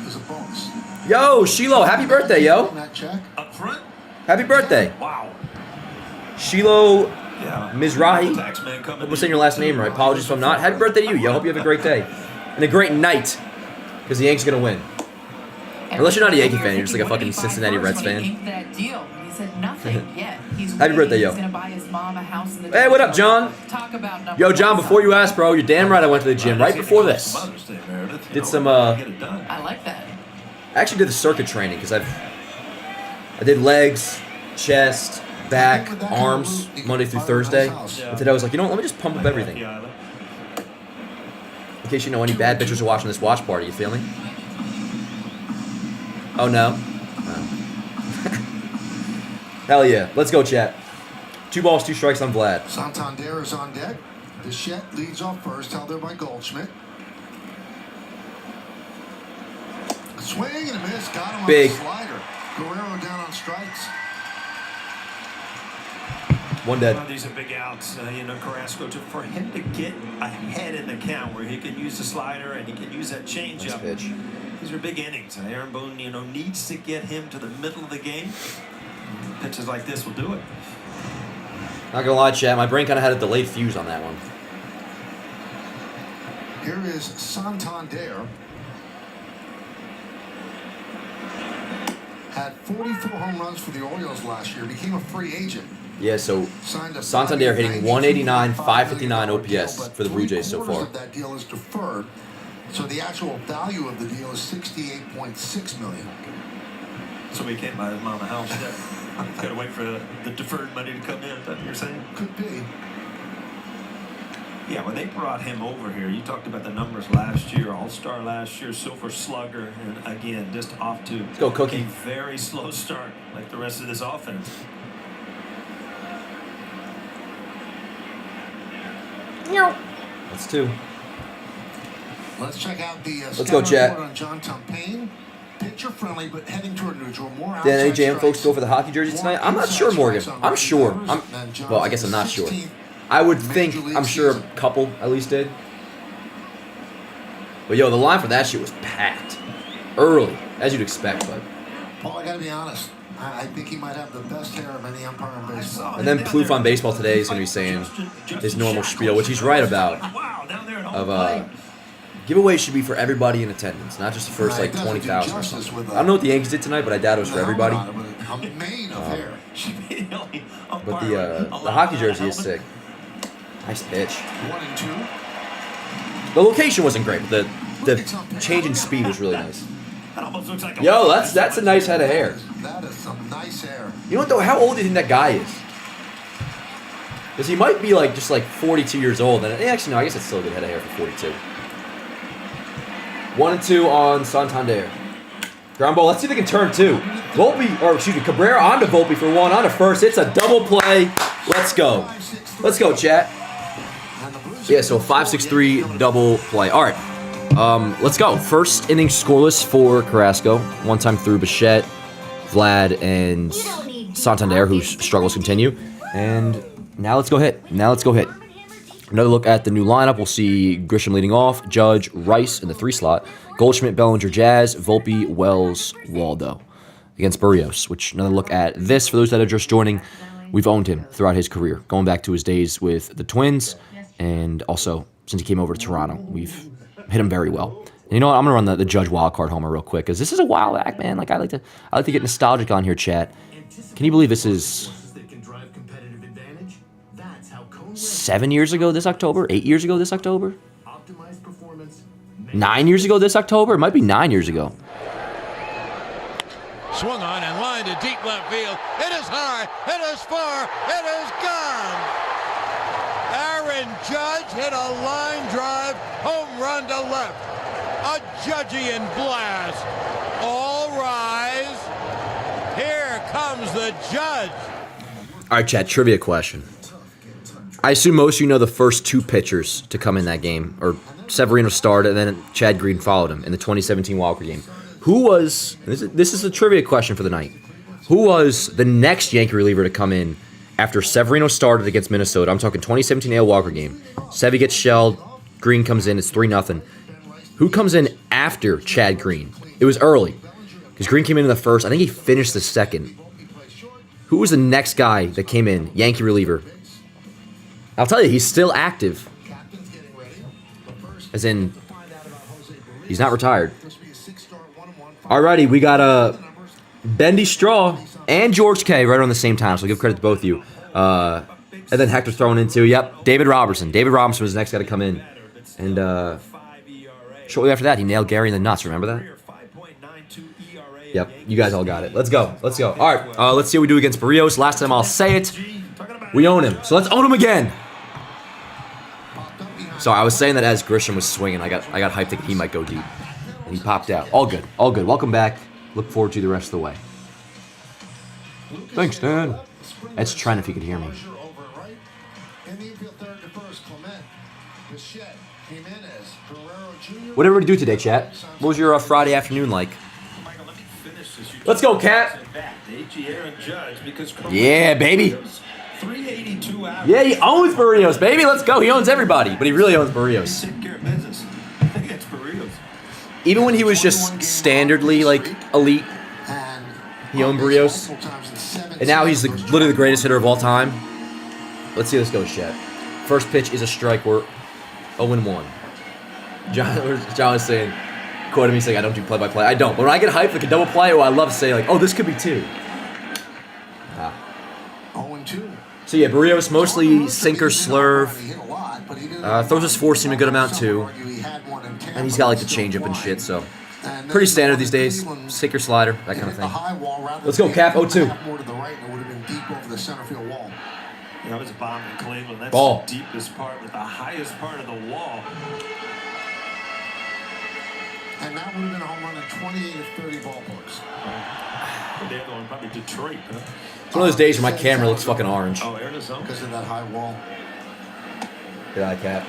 is a bonus. Yo, Shiloh, happy birthday, yo. That check. Up front? Happy birthday. Wow. Shiloh Yeah. Mizrahi. Taxman coming Hope I'm saying your last name right. Apologies if I'm not. Happy birthday to you, yo. Hope you have a great day. And a great night. Because the Yankees are going to win. Unless you're not a Yankee fan, you're just like a fucking Cincinnati Reds fan. said nothing yet. Happy birthday, yo. He's gonna buy his mom a house in the Hey, what up, John? Talk about number Yo, John, one before you son. ask, bro, you're damn right I went to the gym right before this. Mother's Day, Meredith. Did some, I I like that. actually did the circuit training because I did legs, chest, back, arms, Monday through Thursday. But today I was like, you know what, let me just pump up everything. In case you know any bad bitches are watching this watch party, you feel me? Oh, no? Hell yeah. Let's go, chat. 2 balls, 2 strikes on Vlad. Santander is on deck. Bichette leads off first, held there by Goldschmidt. Swing and a miss. Got him Big. on the slider. Guerrero down on strikes. 1 dead. Well, these are big outs, Carrasco, for him to get ahead in the count where he can use the slider and he can use that Nice changeup. pitch. These are big innings. Aaron Boone, needs to get him to the middle of the game. Pitches like this will do it. Not gonna lie, chat, my brain kind of had a delayed fuse on that one. Here is Santander. Had 44 home runs for the Orioles last year. Became a free agent. Yeah, so Signed a Santander hitting 189, 559 deal, OPS but for the Blue Jays so 3/4 far. of that deal is deferred. So the actual value of the deal is $68.6 million. So he can't buy his mom a house yet. Got to wait for the deferred money to come in, is that what you're saying? Could be. Yeah, when they brought him over here, you talked about the numbers last year, All-Star last year, Silver Slugger, and again, just off to Let's go, Cookie. a very slow start, like the rest of this offense. That's 2. Let's check out the Let's go, scout chat. report on John Tumpain. Pitcher friendly, but heading toward neutral. More Did any outside jam folks strikes, go for the hockey jersey more tonight? I'm not inside sure, Morgan. strikes on I'm right sure. numbers, and John's Well, I guess I'm not sure. 16th I would Major think, League I'm sure a season. couple at least did. But yo, the line for that shit was packed. Early, as you'd expect, but. Paul, I gotta be honest. I think he might have the best hair of any umpire in baseball. And then Plouffe on Baseball Today is going to be saying his normal spiel, which he's right about. Wow, down there at home Of plate. giveaways should be for everybody in attendance, not just the first like 20,000 or something. I don't know what the Yankees did tonight, but I doubt it was for everybody. A mane of hair. Should be the only But umpire the allowed hockey without a jersey is helmet. sick. Nice pitch. 1-2. The location wasn't great, but the change in speed was really nice. That almost looks like a Yo, that's a nice head of hair. That is some nice hair. You know what though? How old do you think that guy is? Because he might be like just like 42 years old. And actually, no, I guess it's still a good head of hair for 42. 1-2 on Santander. Ground ball. Let's see if they can turn 2. Cabrera onto Volpe for 1 onto first. It's a double play. Let's go. Let's go, chat. Yeah, so 5-6-3 double play. All right. Let's go. First inning scoreless for Carrasco. 1 time through Bichette, Vlad, and Santander, whose struggles continue. And now let's go hit. Another look at the new lineup. We'll see Grisham leading off, Judge, Rice in the 3 slot, Goldschmidt, Bellinger, Jazz, Volpe, Wells, Waldo against Barrios. Which another look at this for those that are just joining. We've owned him throughout his career, going back to his days with the Twins, and also since he came over to Toronto, we've hit him very well. And you know what? I'm gonna run the Judge wildcard homer real quick because this is a wild act, man. Like I like to get nostalgic on here, chat. Can you believe this is 7 years ago this October? 8 years ago this October? 9 years ago this October? It might be 9 years ago. Swung on and lined to deep left field. It is high. It is far. It is gone. Aaron Judge hit a line drive, home run to left. A Judgian blast. All rise. Here comes the Judge. All right, chat, trivia question. I assume most of you know the first 2 pitchers to come in that game, or Severino started, and then Chad Green followed him in the 2017 Walker game. Who was, this is a trivia question for the night, who was the next Yankee reliever to come in after Severino started against Minnesota? I'm talking 2017 AL Walker game. Sevy gets shelled, Green comes in, it's 3-0. Who comes in after Chad Green? It was early, because Green came in the first. I think he finished the second. Who was the next guy that came in, Yankee reliever? I'll tell you, he's still active. As in, he's not retired. Alrighty, we got a Bendy Straw and George K. right on the same time, so I'll give credit to both of you. And then Hector thrown in too. Yep, David Robertson. David Robertson was the next guy to come in. And shortly after that, he nailed Gary in the nuts. Remember that? Yep, you guys all got it. Let's go. Let's go. All right, let's see what we do against Barrios. Last time I'll say it. We own him. So let's own him again. So I was saying that as Grisham was swinging, I got hyped thinking he might go deep. And he popped out. All good. All good. Welcome back. Look forward to you the rest of the way. Thanks, Dan. That's Trent if you could hear me. What did everybody do today, chat? What was your Friday afternoon like? Let's go, Cat. Yeah, baby. Yeah, he owns Barrios, baby. Let's go. He owns everybody, but he really owns Barrios. Even when he was just standardly, like, elite, he owned Barrios. And now he's literally the greatest hitter of all time. Let's see how this goes, chat. First pitch is a strike. We're 0-1. John is saying, quoting me saying, I don't do play-by-play. I don't. But when I get hyped like a double play, I love to say, like, oh, this could be 2. 0-2. So, yeah, Barrios mostly sinker, slurve. Throws his four-seam a good amount, too. And he's got, like, the changeup and shit, so. Pretty standard these days. Sinker, slider, that kind of thing. Let's go, Cap, 0-2. That was a bomb in Cleveland. That's Ball. the deepest part with the highest part of the wall. And that would have been a home run in 28 of 30 ballparks. The other one, probably Detroit. Huh? It's one of those days where my camera looks fucking orange. Oh, Arizona. Because of that high wall. Good eye, Cap.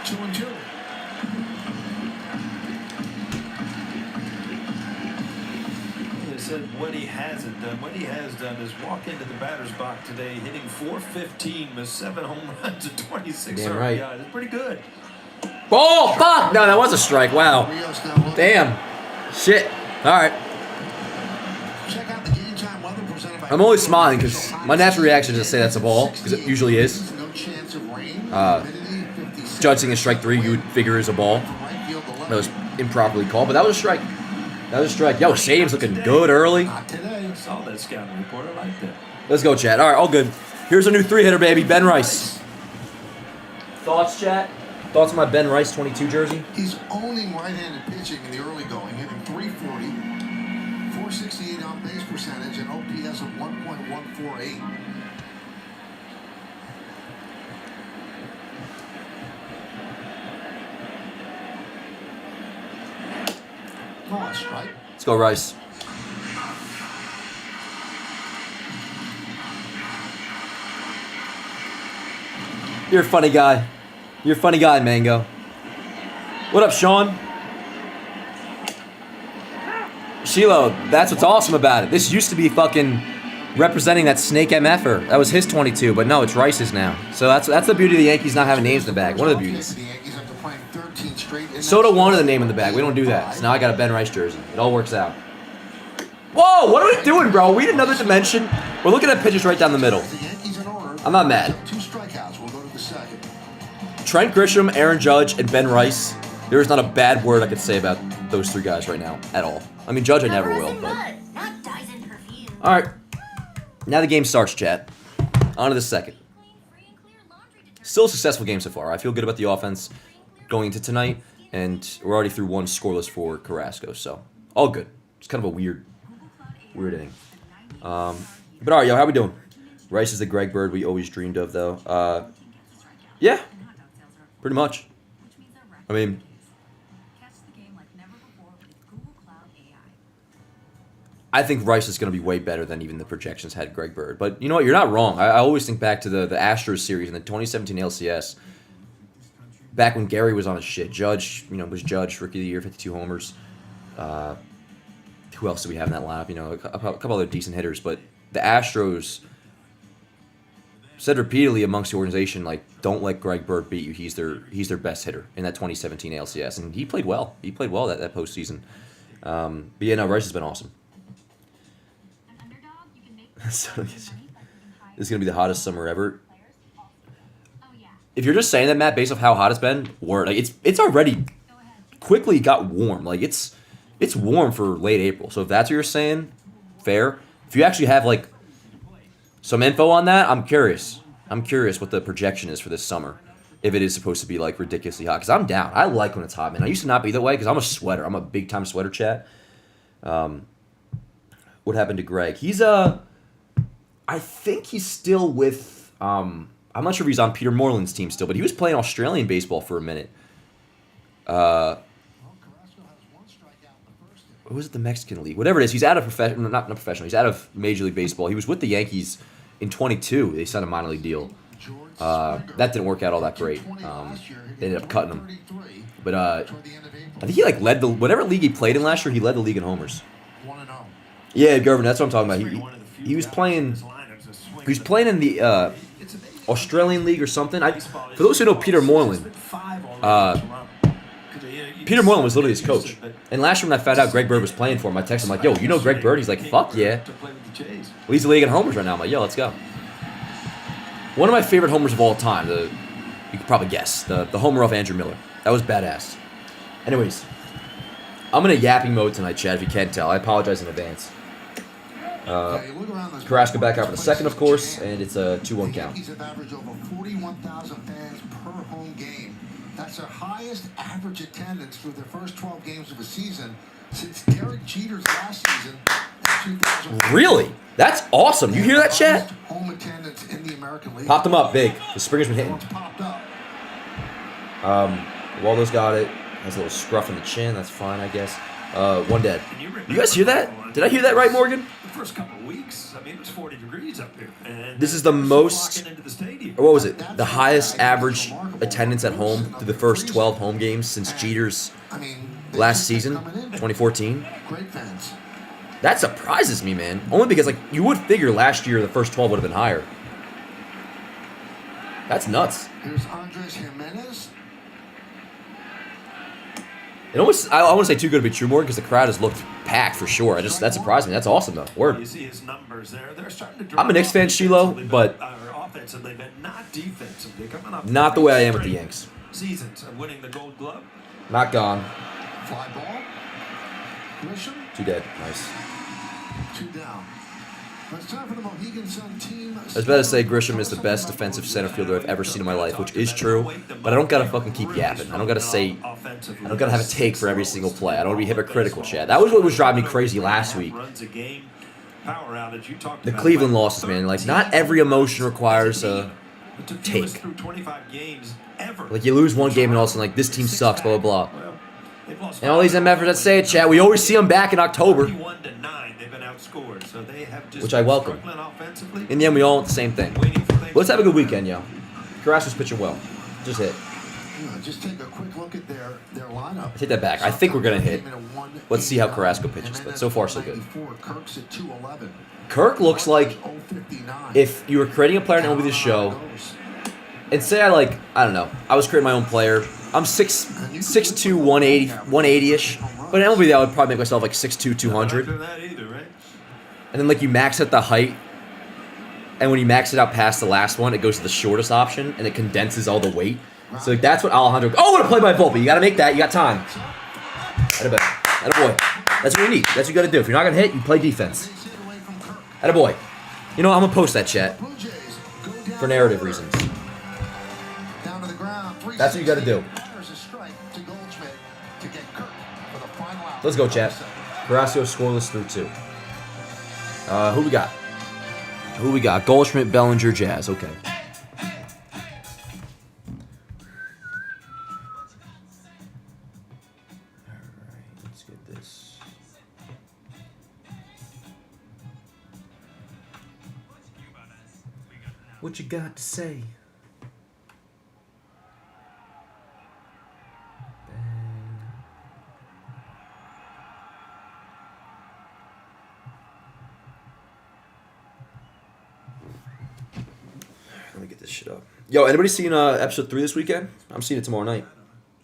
2-2. They said what he hasn't done. What he has done is walk into the batter's box today, hitting .415 with 7 home runs and 26 Damn right. RBIs. It's pretty good. Ball! Fuck! No, that was a strike. Wow. Damn. Shit. All right. Check out the game time weather presented by I'm only smiling because my natural reaction is to say that's a ball, because it usually is. No chance of rain. Judging a strike 3, you would figure is a ball. That was improperly called, but that was a strike. That was a strike. Yo, Shade's looking good early. Not today. I saw that scouting report. I like that. Let's go, chat. All right, all good. Here's a new 3-hitter, baby, Ben Rice. Thoughts, chat? Thoughts on my Ben Rice 22 jersey? He's owning right-handed pitching in the early going, hitting .340, .468 on base percentage, and OPS of 1.148. Oh, strike. Let's go, Rice. You're a funny guy. You're a funny guy, Mango. What up, Sean? Shiloh, that's what's awesome about it. This used to be fucking representing that Snake MFer. That was his 22, but no, it's Rice's now. So that's the beauty of the Yankees not having names in the bag. One of the beauties. Soda wanted the name in the bag. We don't do that. So now I got a Ben Rice jersey. It all works out. Whoa, what are we doing, bro? Are we in another dimension? We're looking at pitches right down the middle. I'm not mad. 2 strikeouts. We'll go to the second. Trent Grisham, Aaron Judge, and Ben Rice. There is not a bad word I could say about those 3 guys right now at all. I mean, Judge I never will, but. Not Dyson perfume. All right. Now the game starts, chat. On to the second. Still a successful game so far. I feel good about the offense going into tonight, and we're already through 1 scoreless for Carrasco, so all good. It's kind of a weird inning. But all right, yo, how we doing? Rice is the Greg Bird we always dreamed of, though. Yeah, pretty much. I mean, I think Rice is going to be way better than even the projections had Greg Bird. But you know what? You're not wrong. I always think back to the Astros series in the 2017 LCS. Back when Gary was on his shit. Judge, was Judge, Rookie of the Year, 52 homers. Who else do we have in that lineup? A couple other decent hitters. But the Astros said repeatedly amongst the organization, like, don't let Greg Bird beat you. He's their best hitter in that 2017 LCS. And he played well. He played well that postseason. But yeah, no, Rice has been awesome. So this is going to be the hottest summer ever. If you're just saying that, Matt, based off how hot it's been, word. Like, it's already quickly got warm. Like, it's warm for late April. So if that's what you're saying, fair. If you actually have like some info on that, I'm curious. I'm curious what the projection is for this summer. If it is supposed to be like ridiculously hot, because I'm down. I like when it's hot, man. I used to not be that way because I'm a sweater. I'm a big time sweater chat. What happened to Greg? He's I think he's still with. I'm not sure if he's on Peter Moreland's team still, but he was playing Australian baseball for a minute. What was it, the Mexican League? Whatever it is, he's out of professional. Not professional. He's out of Major League Baseball. He was with the Yankees in 22. They signed a minor league deal. That didn't work out all that great. They ended up cutting him. But I think he like led the whatever league he played in last year. He led the league in homers. Yeah, Gervin, that's what I'm talking about. He was playing. He was playing in the Australian League or something. For those who know Peter Moreland, Peter Moreland was literally his coach. And last year when I found out Greg Bird was playing for him, I texted him like, "Yo, you know Greg Bird?" He's like, "Fuck yeah." Leads the league in homers right now. I'm like, "Yo, let's go." One of my favorite homers of all time. You could probably guess the homer off Andrew Miller. That was badass. Anyways, I'm in a yapping mode tonight, Chad. If you can't tell, I apologize in advance. Carrasco back out for the second, of course, and it's a 2-1 count. Yankees have averaged over 41,000 fans per home game. That's their highest average attendance through their first 12 games of a season since Derek Jeter's last season in 2000. Really? That's awesome. You hear that, chat? Home attendance in the American League. Popped them up big. The Springer's been hitting. Popped up. Waldo's got it. Has a little scruff in the chin. That's fine, I guess. One dead. You guys hear that? Did I hear that right, Morgan? The first couple of weeks, I mean, it was 40 degrees up here. And This is the most, walking into the stadium. or what was it? The highest average attendance at home through the first 12 home games since Jeter's last season, 2014. Great fans. That surprises me, man. Only because, like, you would figure last year the first 12 would have been higher. That's nuts. Here's Andres Jimenez. It almost, I want to say too good to be true, Morgan, because the crowd has looked packed for sure. That surprised me. That's awesome, though. You Word. see his numbers there. They're starting to I'm a Knicks fan, Shiloh, but offensively, but not defensively. Coming up not the way I am with the Yanks. Seasons of winning the Gold Glove. Not gone. Fly ball. Grisham. 2 dead. Nice. 2 down. It's time for the Mohegan Sun team. I was about to say Grisham is the best defensive center fielder I've ever seen in my life, which is true, but I don't gotta fucking keep yapping. I don't gotta have a take for every single play. I don't want to be hypocritical, Chad. That was what was driving me crazy last week. The Cleveland losses, man. Like, not every emotion requires a take. Like, you lose one game and all of a sudden, like, this team sucks, blah, blah, blah. And all these MFers that say it, Chad, we always see them back in October, which I welcome. In the end, we all want the same thing. Let's have a good weekend, yo. Carrasco's pitching well. Just hit. Just take a quick look at their lineup. I take that back. I think we're going to hit. Let's see how Carrasco pitches, but so far so good. Kirk's at 211. Kirk looks like if you were creating a player in MLB The Show, and say I don't know, I was creating my own player. I'm 6'2", 180, 180-ish. But in MLB, I would probably make myself like 6'2", 200. And then like you max out the height, and when you max it out past the last one, it goes to the shortest option, and it condenses all the weight. So like, that's what Alejandro... Oh, what a play by Volpe. You got to make that. You got time. Attaboy. That's what we need. That's what you got to do. If you're not going to hit, you play defense. Attaboy. You know, I'm going to post that, chat. For narrative reasons. That's what you got to do. Let's go, chat. Carrasco scoreless through 2. Who we got? Goldschmidt, Bellinger, Jazz. Okay. Let's get this. What you got to say? Let me get this shit up. Yo, anybody seen episode 3 this weekend? I'm seeing it tomorrow night.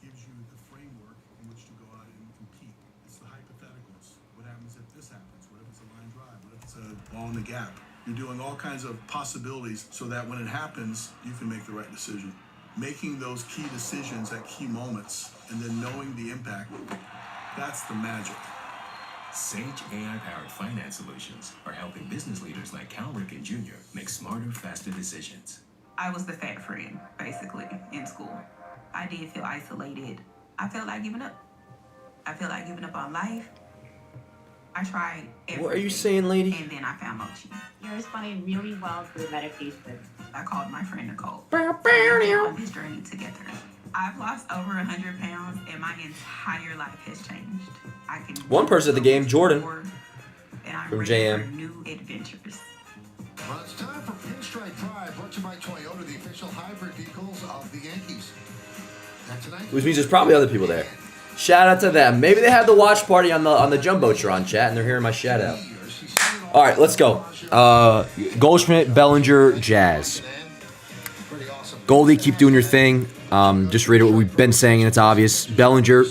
Gives you the framework in which to go out and compete. It's the hypotheticals. What happens if this happens? What if it's a line drive? What if it's a ball in the gap? You're doing all kinds of possibilities so that when it happens, you can make the right decision. Making those key decisions at key moments and then knowing the impact, that's the magic. Sage AI-powered finance solutions are helping business leaders like Cal Ripken Jr. make smarter, faster decisions. I was the fat friend, basically, in school. I did feel isolated. I felt like giving up. I felt like giving up on life. I tried everything. What are you saying, lady? And then I found Mochi. You're responding really well through medication. I called my friend Nicole. On this journey together. I've lost over 100 pounds and my entire life has changed. I can One person at the game, Jordan, and I'm from ready JM. for new adventures. Well, it's time for Pinstripe Pride, brought to you by Toyota, the official hybrid vehicles of the Yankees. And tonight, Which means there's probably other people there. Shout out to them. Maybe they had the watch party on the Jumbotron chat, and they're hearing my shout out. All right, let's go. Goldschmidt, Bellinger, Jazz. Goldie, keep doing your thing. Just reiterate what we've been saying, and it's obvious. Bellinger,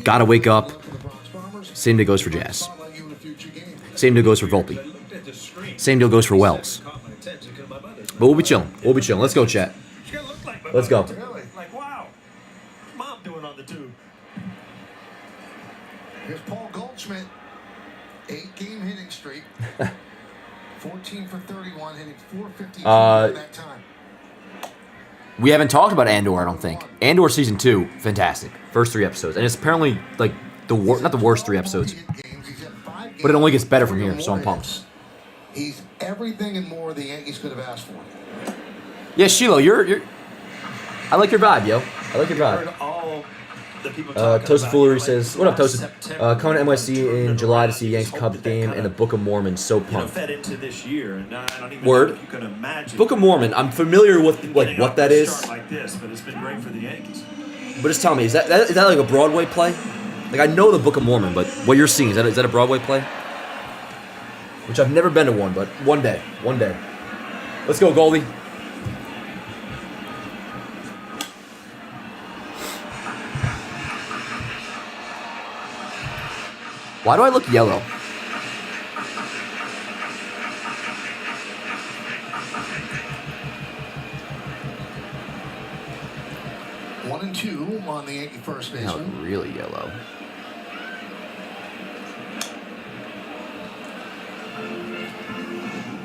gotta wake up. Same deal goes for Jazz. Same deal goes for Volpe. Same deal goes for Wells. But we'll be chilling. We'll be chilling. Let's go, chat. Let's go. Like, wow. What's Mom doing on the tube? here's Paul Goldschmidt, 8-game hitting streak. 14 for 31, hitting 452 at that time. We haven't talked about Andor, I don't think. Andor season 2, fantastic. First 3 episodes, and it's apparently like not the worst 3 episodes, but it only gets better from here. So I'm pumped. He's everything and more the Yankees could have asked for. Yeah, Shiloh, you're. I like your vibe, yo. I like your vibe. Toast Foolery says, "What up, Toast? Coming to NYC in July to see Yankees Cubs game and the Book of Mormon. So pumped." Word. Book of Mormon. I'm familiar with like what that is. But just tell me, is that like a Broadway play? Like I know the Book of Mormon, but what you're seeing is that a Broadway play? Which I've never been to one, but one day. Let's go, Goldie. Why do I look yellow? One and two on the Yankee first I look baseman. really yellow.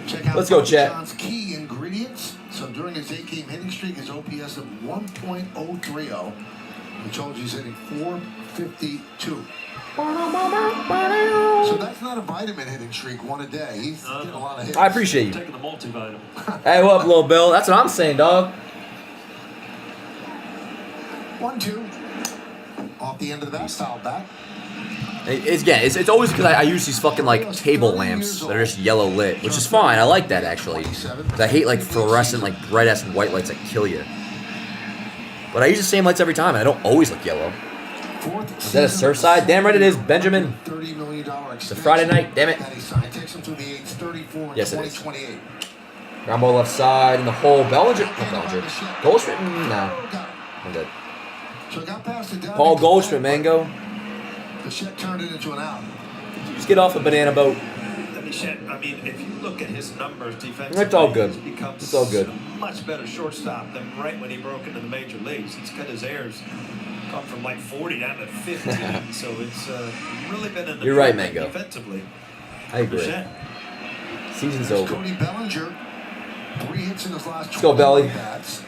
Check out Let's go, Bobby chat. John's key ingredients. So during his 8-game hitting streak, his OPS of 1.030, which told you he's hitting 452. So that's not a vitamin hitting streak, one a day. He's getting a lot of hits. I appreciate you. Taking the multivitamin. Hey, what up, little Bill? That's what I'm saying, dog. 1-2. Off the end of the bat, foul back. It's always because I use these fucking like table lamps that are just yellow lit, which is fine. I like that actually. 'Cause I hate like fluorescent, like bright ass white lights that kill you. But I use the same lights every time, and I don't always look yellow. Is that a Surfside? Damn right it is, Benjamin. It's a Friday night, damn it. Yes, it is. Ground ball left side in the hole. Bellinger. Goldschmidt? No. I'm good. Paul Goldschmidt, Mango. The shot turned it into an out. Just get off the banana boat. I mean, if you look at his numbers defensively, It's all good. he's become It's all good. a much better shortstop than right when he broke into the major leagues. He's cut his errors come from like 40 down to 15, so it's really been in the You're right, Mango. defensively. I agree. Season's over. Cody Bellinger, 3 hits in his last 12 Let's go, Belly. bats.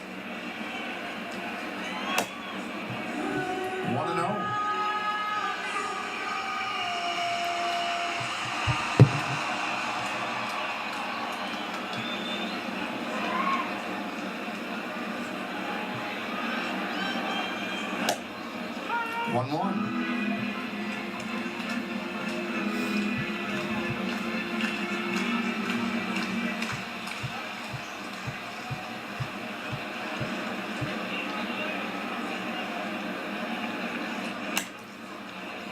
1-0.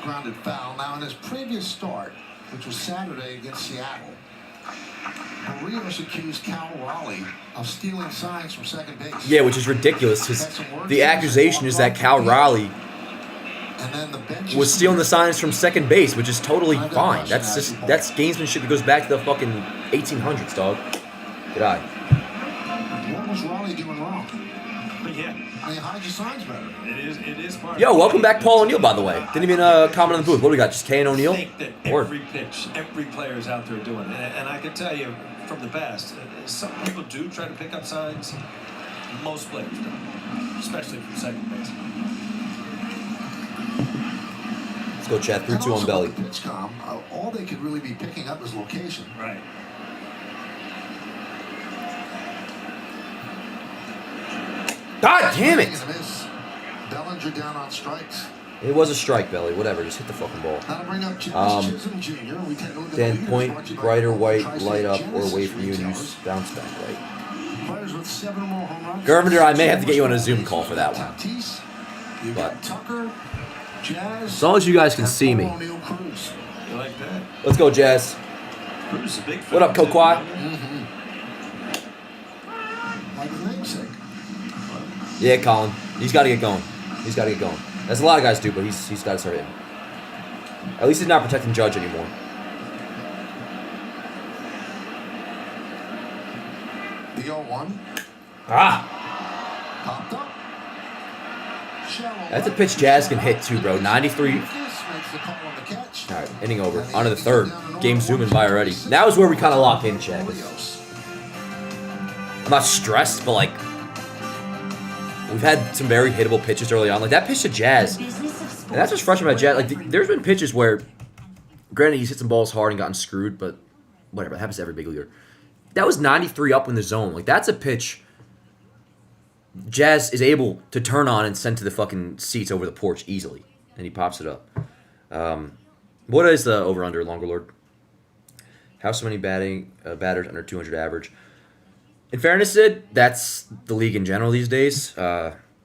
Grounded foul. Now in his previous start, which was Saturday against Seattle, Barrios accused Cal Raleigh of stealing signs from second base. Yeah, which is ridiculous because the accusation is that Cal Raleigh was stealing the signs from second base, which is totally fine. That's gamesmanship that goes back to the fucking 1800s, dog. Good eye. What was Raleigh doing wrong? But Yeah, I mean, hide your signs better. it is part. Yo, welcome back, Paul O'Neill, by the way. Didn't even comment on the booth. What do we got? Just K and O'Neill? I think that every pitch, every player's out there doing it. And I can tell you from the past, some people do try to pick up signs. Most players don't, especially from second base. Let's go, Chad. 3-2 And on also belly. with the PitchCom, all they could really be picking up is location. Right. God damn it! Swing and a miss. Bellinger down on strikes. It was a strike, Belly. Whatever. Just hit the fucking ball. That'll bring up Jazz Chisholm Jr. We take a look at the Then leaders point brought to you by right or Golden white, Tri-State light up or Genesis away from you and retailers. use bounce back right. Players with 7 or more home runs. Gervinder, I may have to get you on a Zoom call for that one. Tatis, you But- got Tucker, Jazz, As long as you guys can and see me. Paul O'Neill Cruz. You like that? Let's go, Jazz. Cruz is a big What up, fan, too. Kokwai? Like his namesake. Yeah, Colin. He's got to get going. He's got to get going. As a lot of guys do, but he's got to start hitting. At least he's not protecting Judge anymore. The 0-1. Ah! Popped up. Shallow That's a left. pitch Jazz can hit too, bro. 93. Makes the call on the catch. All right, inning over. On to the third. Game zooming by already. That was where we kind of locked in, Chad. I'm not stressed, but like, we've had some very hittable pitches early on. Like that pitch to Jazz. And that's what's frustrating about Jazz. Like, there's been pitches where, granted, he's hit some balls hard and gotten screwed, but whatever. It happens to every big leaguer. That was 93 up in the zone. Like, that's a pitch Jazz is able to turn on and send to the fucking seats over the porch easily. And he pops it up. What is the over-under, Longer Lord? How so many batters under 200 average? In fairness, Sid, that's the league in general these days,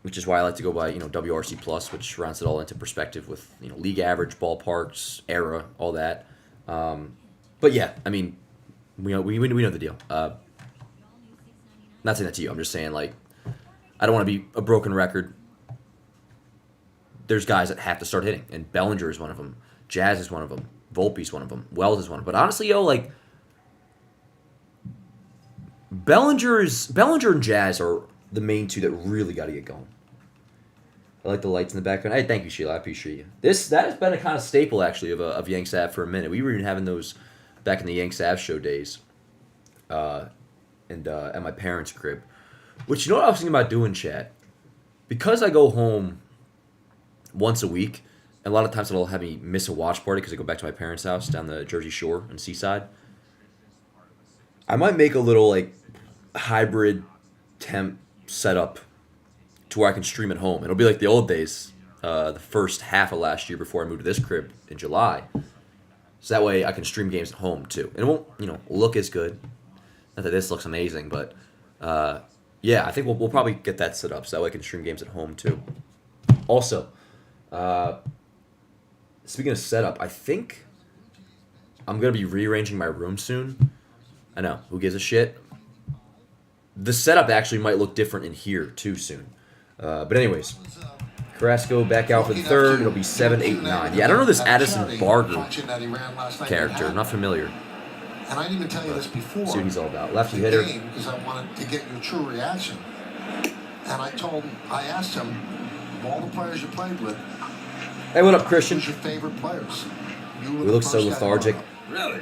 which is why I like to go by, WRC Plus, which rounds it all into perspective with, league average, ballparks, era, all that. But yeah, I mean, we know the deal. Not saying that to you. I'm just saying, like, I don't want to be a broken record. There's guys that have to start hitting, and Bellinger is one of them. Jazz is one of them. Volpe's one of them. Wells is one of them. But honestly, like, Bellinger and Jazz are the main two that really got to get going. I like the lights in the background. Hey, thank you, Sheila. I appreciate you. That has been a kind of staple, actually, of Yanks Ave for a minute. We were even having those back in the Yanks Ave show days, and at my parents' crib. Which, what I was thinking about doing, chat? Because I go home once a week, and a lot of times it'll have me miss a watch party because I go back to my parents' house down the Jersey Shore in Seaside. I might make a little, like, hybrid temp setup to where I can stream at home. It'll be like the old days, the first half of last year before I moved to this crib in July. So that way I can stream games at home too. And it won't, look as good. Not that this looks amazing, but yeah, I think we'll probably get that set up so that way I can stream games at home too. Also, speaking of setup, I think I'm going to be rearranging my room soon. I know, who gives a shit? The setup actually might look different in here too soon. But anyways, Carrasco back out for the third. It'll be 7, 8, 9. Yeah, I don't know this Addison Barger character. I'm not familiar. And I didn't even tell you this before. See what he's all about. Lefty hitter. Because I wanted to get your true reaction. And I asked him, of all the players you played with, Hey, what up, Christian? who's your favorite players? We look so lethargic. Really?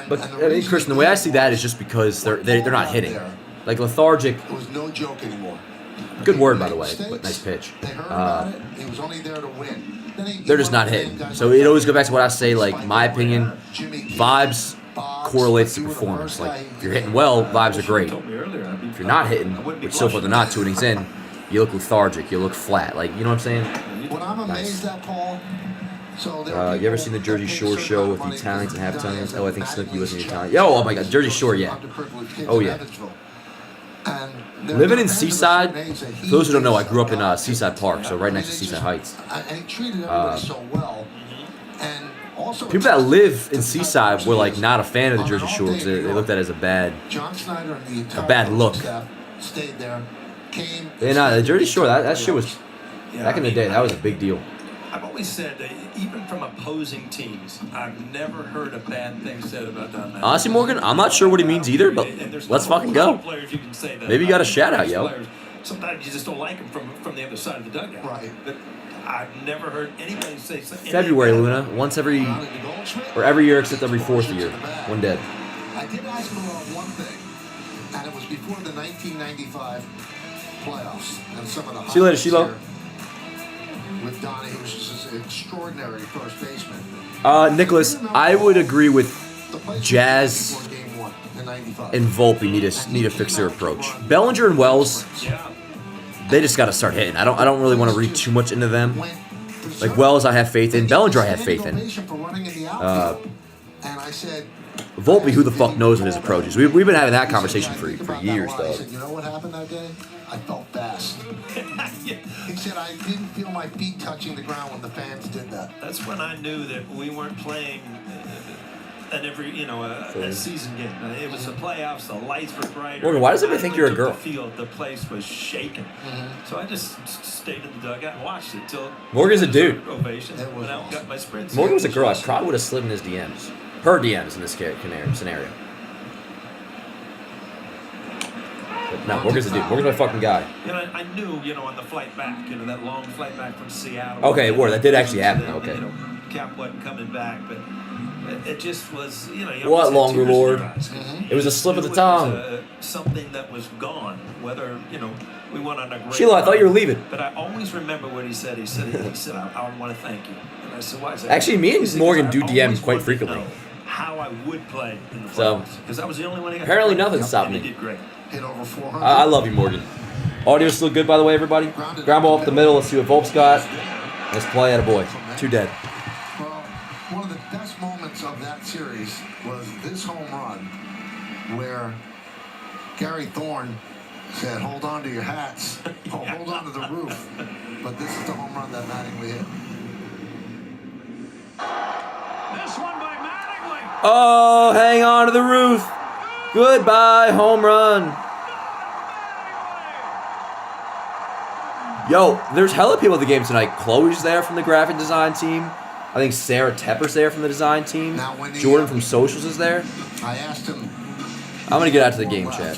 But I mean, Christian, the way I see that is just because they're not hitting. Like lethargic. It was no joke anymore. Good word, by the way, but nice pitch. They heard about it. He was only there to win. They're just not hitting. So it always goes back to what I say. Like my opinion, vibes correlates to performance. Like if you're hitting well, vibes are great. If you're not hitting, which so far they're not 2 innings in, you look lethargic. You look flat. Like, you know what I'm saying? What I'm amazed at, Paul. So You ever seen the Jersey Shore show with the Italians and half Italians? Oh, I think Snooki was an Italian. Oh my God, Jersey Shore, yeah. Oh yeah. Living in Seaside, for those who don't know, I grew up in Seaside Park, so right next to Seaside Heights. And he treated everybody so well. And also People that live in Seaside were like not a fan of the Jersey Shore because they looked at it as a bad. John Snyder and the entire bad look. staff stayed there. The Jersey Shore, that shit was back in the day. That was a big deal. I've always said that even from opposing teams, I've never heard a bad thing said about Don Mattingly. Honestly, Morgan, I'm not sure what he means either, but let's fucking go. Maybe you got a shout out, yo. sometimes you just don't like him from the other side of the dugout. Right. But I've never heard anybody say something. February, Luna. Once every year except every fourth year. One dead. I did ask him about one thing, and it was before the 1995 playoffs and some of the See you later, highlights Shiloh. here with Donnie, who was just an extraordinary first baseman. Nicholas, I would agree with The place Jazz before Game 1 in 95. and Volpe need to fix their approach. Bellinger and Wells, they just got to start hitting. I don't really want to read too much into them. Like Wells, I have faith in. Bellinger, I have faith in. And I said, Volpe, who the fuck knows what his approach is? We've been having that conversation for years, He though. said, you know what happened that day? I felt fast. He said, I didn't feel my feet touching the ground when the fans did that. That's when I knew that we weren't playing a season game. It was the playoffs. The lights were brighter. Morgan, why does everybody think you're a The girl? field, the place was shaking. So I just stayed in the dugout and watched it till Morgan's a dude. ovation. It was Went out and awesome. got my sprints. Morgan was a girl. I probably would have slid in his DMs. Her DMs in this scenario. But no, Morgan's a dude. Morgan's my fucking guy. I knew, on the flight back, that long flight back from Seattle. Okay, word, that did actually happen, okay. Cap wasn't coming back, but it just was, you What, almost had longer tears in lord? your eyes. It was a slip of the It was, tongue. something that was gone. Whether we went on a great. Sheila, I thought you were run. leaving. But I always remember what he said. He said, I want to thank you. And I said, why is that? Actually, me and He said, Morgan 'Cause do I DMs always quite wanted to frequently. know how I would play in the So, playoffs. Because I was the only one. apparently nothing stopped and me. He did great. Hit over 400. I love you, Morgan. Audio's still good, by the way, everybody. Ground ball up the middle. Let's see what Volpe's got. Let's play at a boy. 2 dead. Well, one of the best moments of that series was this home run where Gary Thorne said, hold on to your hats. Oh, hold on to the roof. But this is the home run that Mattingly hit. This one by Mattingly. Oh, hang on to the roof. Goodbye, home run. Yo, there's hella people at the game tonight. Chloe's there from the graphic design team. I think Sarah Tepper's there from the design team. Now, when Jordan from Socials is there. I asked him. I'm going to get out to the game chat.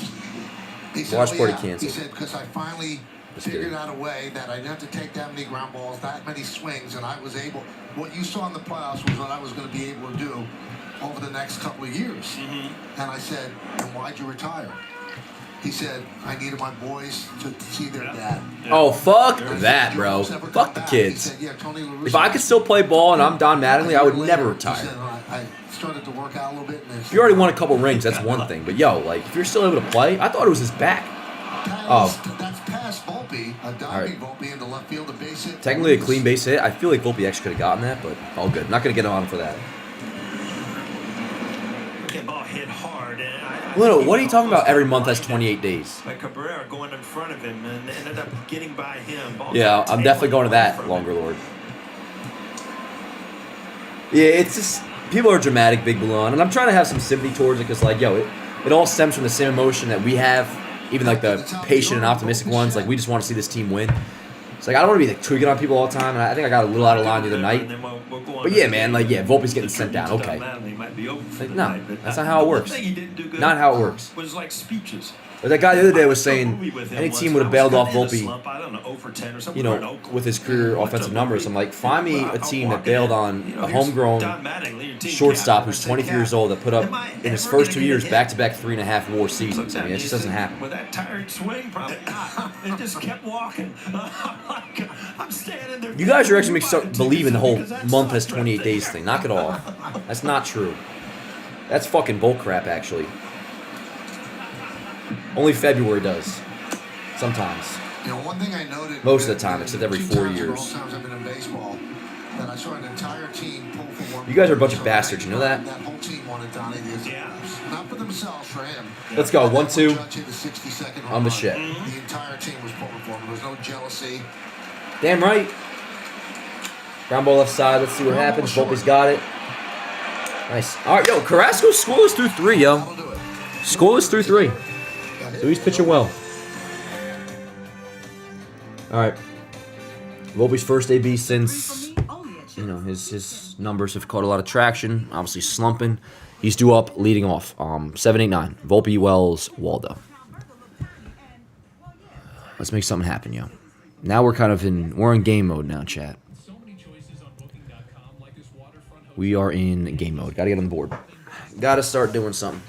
He said, Watch oh, party yeah. canceled. He said, because I finally Just figured kidding. out a way that I didn't have to take that many ground balls, that many swings, and I was able. What you saw in the playoffs was what I was going to be able to do over the next couple of years. And I said, and why'd you retire? He said, I needed my boys to see their dad. Oh, fuck that, bro. Fuck the kids. If I could still play ball and I'm Don Mattingly, I would never retire. I started to work out a little bit. If you already won a couple rings, that's one thing. But yo, like, if you're still able to play, I thought it was his back. That's past Volpe, a diving Volpe into left field, a base hit. Technically a clean base hit. I feel like Volpe actually could have gotten that, but all good. Not going to get on for that. That ball hit hard. And Lino, what are you talking about? Every month has 28 days. Like Cabrera going in front of him and ended up getting by him. Ball Yeah, got I'm definitely going to that, from Longer him. Lord. Yeah, it's just, people are dramatic, Big Balloon, and I'm trying to have some sympathy towards it because, like, yo, it all stems from the same emotion that we have, even, like, the patient and optimistic ones. Like, we just want to see this team win. It's like, I don't want to be, like, tweaking on people all the time, and I think I got a little out of line the other night. But yeah, man, like, yeah, Volpe's getting sent down, okay. Like, no, that's not how it works. Not how it works. Was like speeches. But that guy the other day was saying any team would have bailed off Volpe, you know, with his career offensive numbers. I'm like, find me a team that bailed on a homegrown shortstop who's 23 years old that put up in his first 2 years back-to-back 3.5 WAR seasons. I mean, it just doesn't happen. With that tired swing, probably not. It just kept walking. I'm standing there. You guys are actually making me believe in the whole month has 28 days thing. Knock it off. That's not true. That's fucking bullcrap, actually. Only February does. Sometimes. You know, one thing I noted Most of the time, except every 4 years. All times I've been in baseball, that I saw an entire team pull for one. You guys are a bunch of bastards, you know that? That whole team wanted Donnie to get not for themselves, for him. Let's go. 1-2. Judge hit the 62nd home On the run. shit. The entire team was pulling for him. There was no jealousy. Damn right. Ground ball left side. Let's see what happens. Volpe's got it. Nice. All right, yo, Carrasco's scoreless through 3, yo. That'll do it. Scoreless through 3. So he's pitching well. All right. Volpe's first AB since, you know, his numbers have caught a lot of traction. Obviously slumping. He's due up, leading off. 7-8-9. Volpe, Wells, Waldo. Let's make something happen, yo. Now we're in game mode now, chat. We are in game mode. Gotta get on the board. Gotta start doing something.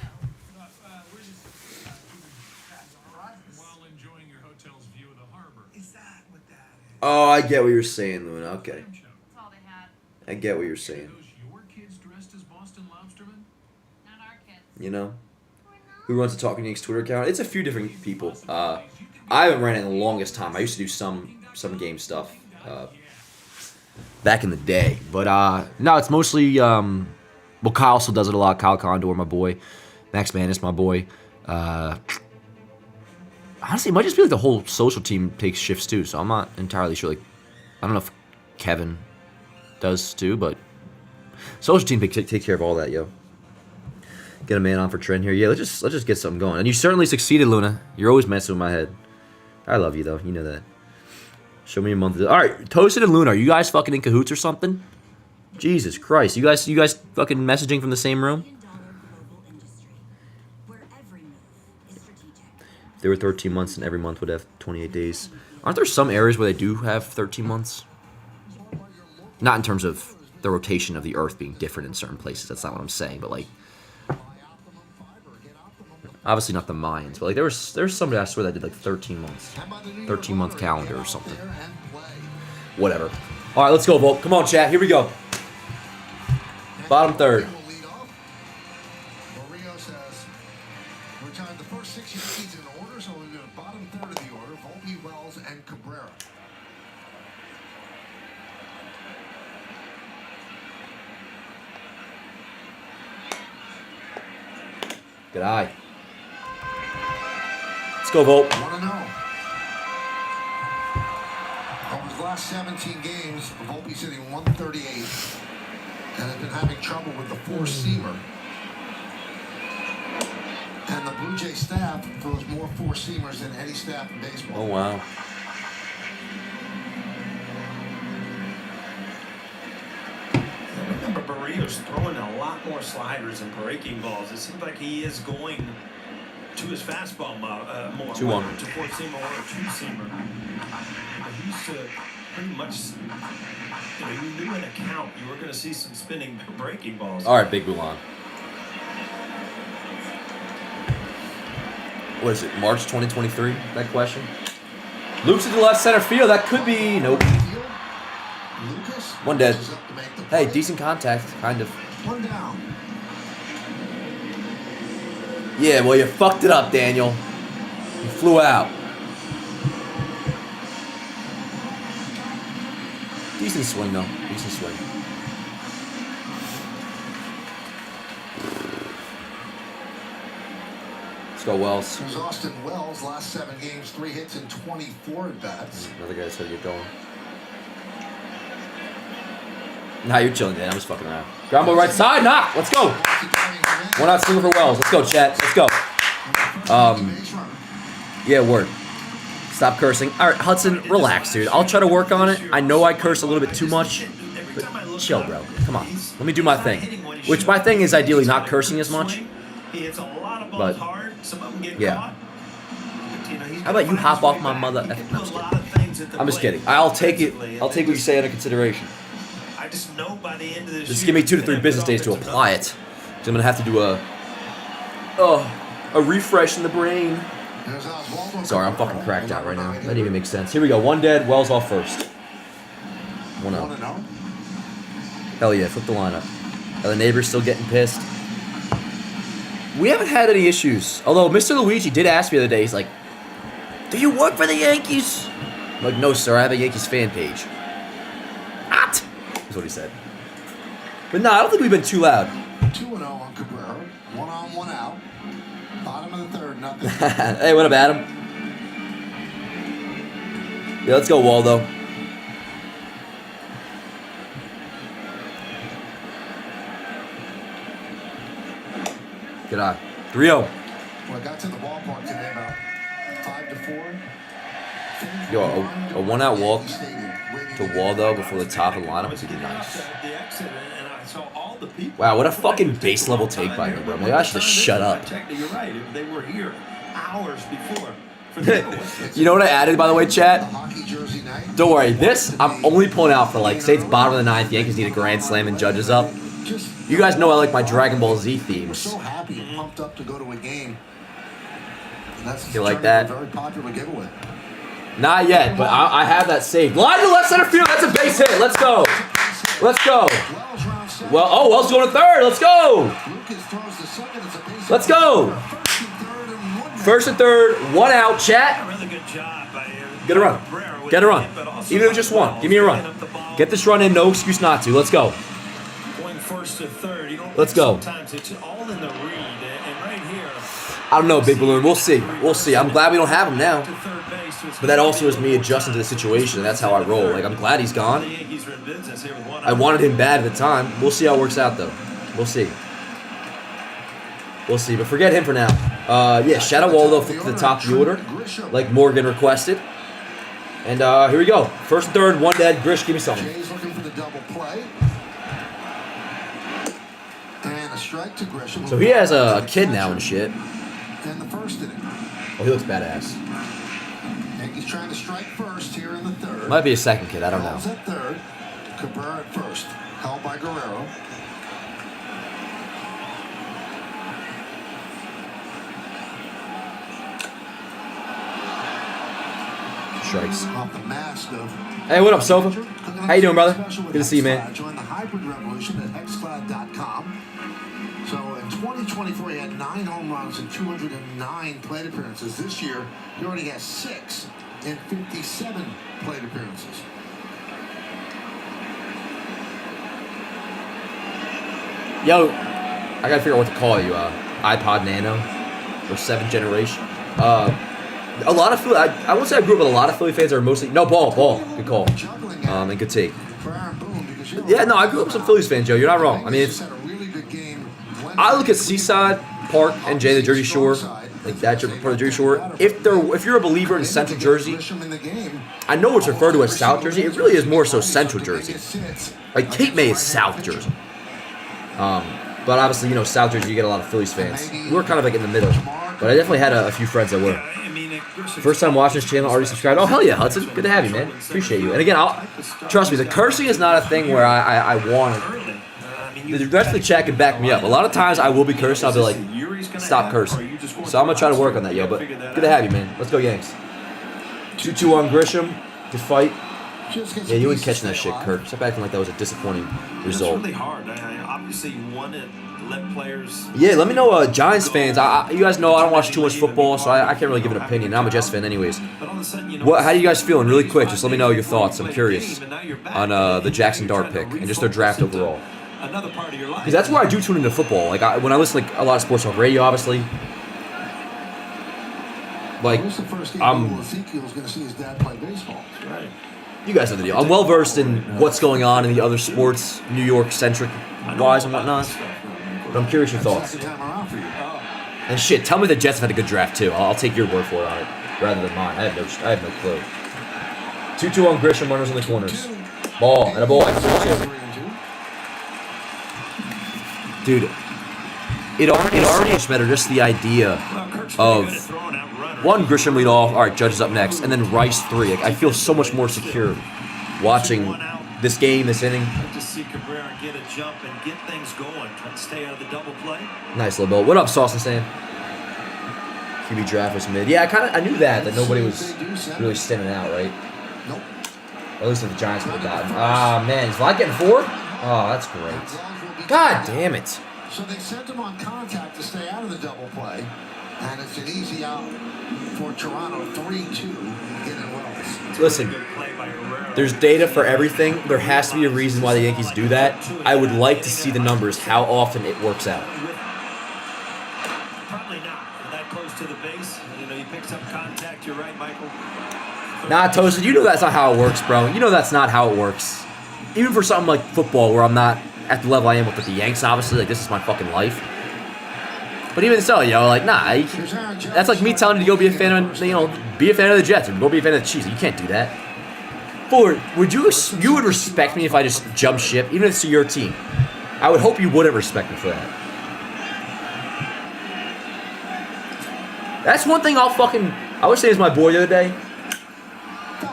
Oh, I get what you're saying, Luna. Okay. I get what you're saying. You know? Who runs the Talking Yanks Twitter account? It's a few different people. I haven't ran it in the longest time. I used to do some game stuff back in the day. But no, it's mostly well, Kyle still does it a lot. Kyle Condor, my boy. Max Manis, my boy. Honestly, it might just be like the whole social team takes shifts too, so I'm not entirely sure. Like, I don't know if Kevin does too, but social team take care of all that, yo. Get a man on for Trent here. Yeah, let's just get something going. And you certainly succeeded, Luna. You're always messing with my head. I love you though. You know that. Show me a month. All right, Toasted and Luna, are you guys fucking in cahoots or something? Jesus Christ, you guys fucking messaging from the same room? If there were 13 months and every month would have 28 days. Aren't there some areas where they do have 13 months? Not in terms of the rotation of the Earth being different in certain places. That's not what I'm saying. But like, obviously not the Mayans. But like, there's somebody I swear that did like 13 months, 13-month calendar or something. Whatever. All right, let's go, Volt. Come on, chat. Here we go. Bottom third. Good eye. Let's go, Volt. 1-0. Over his last 17 games, Volpe's hitting 138 and has been having trouble with the four-seamer. And the Blue Jay staff throws more four-seamers than any staff in baseball. Oh, wow. Remember, Barrios throwing a lot more sliders and breaking balls. It seems like he is going to his fastball more. 2-1. To four-seamer or a two-seamer. He used to pretty much, you knew in a count you were going to see some spinning breaking balls. All right, Big Bulan. What is it, March 2023? That question? Luke's in the left center field. That could be... Nope. One dead. Hey, decent contact, kind of. One down. Yeah, well, you fucked it up, Daniel. You flew out. Decent swing, though. Decent swing. Let's go, Wells. There's Austin Wells, last 7 games, 3 hits and 24 at-bats. Another guy that's got to get going. Nah, you're chilling, Dan. I'm just fucking around. Ground ball right side. Nah, let's go. One out single for Wells. Let's go, chat. Let's go. Yeah, word. Stop cursing. All right, Hudson, relax, dude. I'll try to work on it. I know I curse a little bit too much, but chill, bro. Come on. Let me do my thing. Which my thing is ideally not cursing as much. But, yeah. How about you hop off my mother? No, I'm just kidding. I'll take it. I'll take what you say under consideration. I just know by the end of this Just give me 2 to 3 business days to apply it. So I'm gonna have to do a refresh in the brain. Sorry, I'm fucking cracked out right now. That didn't even make sense. Here we go. One dead. Wells off first. 1-0. Hell yeah, flip the lineup. Are the neighbors still getting pissed? We haven't had any issues. Although Mr. Luigi did ask me the other day, he's like, "Do you work for the Yankees?" I'm like, "No, sir, I have a Yankees fan page." What? That's what he said. But no, I don't think we've been too loud. 2-0 on Cabrera. 1 on, 1 out. Bottom of the third, nothing. Hey, what up, Adam? Yeah, let's go, Waldo. Good eye. 3-0. Well, I got to the ballpark today about 5 to 4. Yo, a one-out walk to Waldo before the top of the lineup would be nice. Wow, what a fucking base level take by me, bro. Maybe I should just shut up. You're right. They were here hours before. You know what I added, by the way, chat? Hockey jersey night. Don't worry. This, I'm only pulling out for, like, say it's bottom of the ninth. Yankees need a grand slam and Judge is up. You guys know I like my Dragon Ball Z We're themes. so happy and pumped up to go to a game. And that's You like that? a very popular giveaway. Not yet, but I have that saved. Line to left center field. That's a base hit. Let's go. Let's go. Well, oh, Wells going to third. Let's go. Let's go. First and third, one out. Chat. Really good job by Get a run. Get a run. Even if it's just one. Give me a run. Get this run in. No excuse not to. Let's go. Going first to third. You don't Let's go. Sometimes it's all in the read, and right here. I don't know, Big Balloon. We'll see. We'll see. I'm glad we don't have him now. To third base, so it's But that also is me adjusting to the situation, and that's how I roll. Like, I'm glad he's the gone. Yankees are in business here with one I wanted him bad at the time. We'll see how it works out, though. We'll see. We'll see. But forget him for now. Yeah, Shadow Waldo flipped to the top of the order, like Morgan requested. And here we go. First and third, one dead. Grish, give me something. Jay's looking for the double play. And a strike to Grisham. So he has a kid now and shit. In the first inning. Oh, he looks badass. Yankees trying to strike first here in the third. Might be a second kid. I don't know. Ball's at third. Cabrera at first. Held by Guerrero. Strikes. Off the mask of Hey, what up, Sofa? How you doing, brother? Good to see you, man. Join the hybrid revolution at hexclad.com. So in 2024, he had 9 home runs and 209 plate appearances. This year, he already has 6 in 57 plate appearances. Yo, I gotta figure out what to call you. iPod Nano or 7th generation. A lot of Philly. I won't say I grew up with a lot of Philly fans. Are mostly ball. Good call. And good take. Yeah, no, I grew up with some Phillies fans, Joe. You're not wrong. I mean, it's. I look at Seaside Park and Jay, the Jersey Shore, like that part of the Jersey Shore. If you're a believer in Central Jersey, I know it's referred to as South Jersey. It really is more so Central Jersey. Like Cape May is South Jersey. But obviously, South Jersey, you get a lot of Phillies fans. We're kind of like in the middle. But I definitely had a few friends that were. First time watching this channel, already subscribed. Oh, hell yeah, Hudson. Good to have you, man. Appreciate you. And again, trust me, the cursing is not a thing where I want it. The rest of the chat can back me up. A lot of times I will be cursing. I'll be like, stop cursing. So I'm going to try to work on that, yo. But good to have you, man. Let's go, Yanks. 2-2 on Grisham. Good fight. Yeah, you ain't catching that shit, Kurt. Stop acting like that was a disappointing result. It's really hard. Obviously, you want to let players. Yeah, let me know, Giants fans. You guys know I don't watch too much football, so I can't really give an opinion. I'm a Jets fan, anyways. How do you guys feeling? Really quick, just let me know your thoughts. I'm curious on the Jackson Dart pick and just their draft overall. Because that's where I do tune into football. Like when I listen to a lot of sports talk radio, obviously. Like Ezekiel's going to see his dad play baseball. Right. You guys know the deal. I'm well versed in what's going on in the other sports, New York centric wise and whatnot. But I'm curious your thoughts. And shit, tell me the Jets have had a good draft too. I'll take your word for it on it, rather than mine. I have no clue. 2-2 on Grisham, runners in the corners. Ball and a ball. Dude, it already is better. Just the idea of one Grisham lead off. All right, Judge is up next, and then Rice 3. Like, I feel so much more secure watching this game, this inning. To see Cabrera get a jump and get things going, try to stay out of the double play. Nice little ball. What up, Sauce and Sam? QB draft was mid. Yeah, I knew that nobody was really standing out, right? Nope. At least if the Giants would have gotten. Ah, man, is Vlad getting 4? Oh, that's great. God damn it. So they sent him on contact to stay out of the double play, and it's an easy out for Toronto. 3-2 getting Wells. Listen, there's data for everything. There has to be a reason why the Yankees do that. I would like to see the numbers, how often it works out. Probably not. That close to the base. He picks up contact. You're right, Michael. Nah, Toasted, you know that's not how it works, bro. You know that's not how it works. Even for something like football, where I'm not at the level I am with the Yanks, obviously, like, this is my fucking life. But even so, like, nah, that's like me telling you to go be a fan of, be a fan of the Jets, or go be a fan of the Chiefs. You can't do that. Fuller, you would respect me if I just jump ship, even if it's to your team. I would hope you wouldn't respect me for that. That's one thing I'll fucking I was saying to my boy the other day,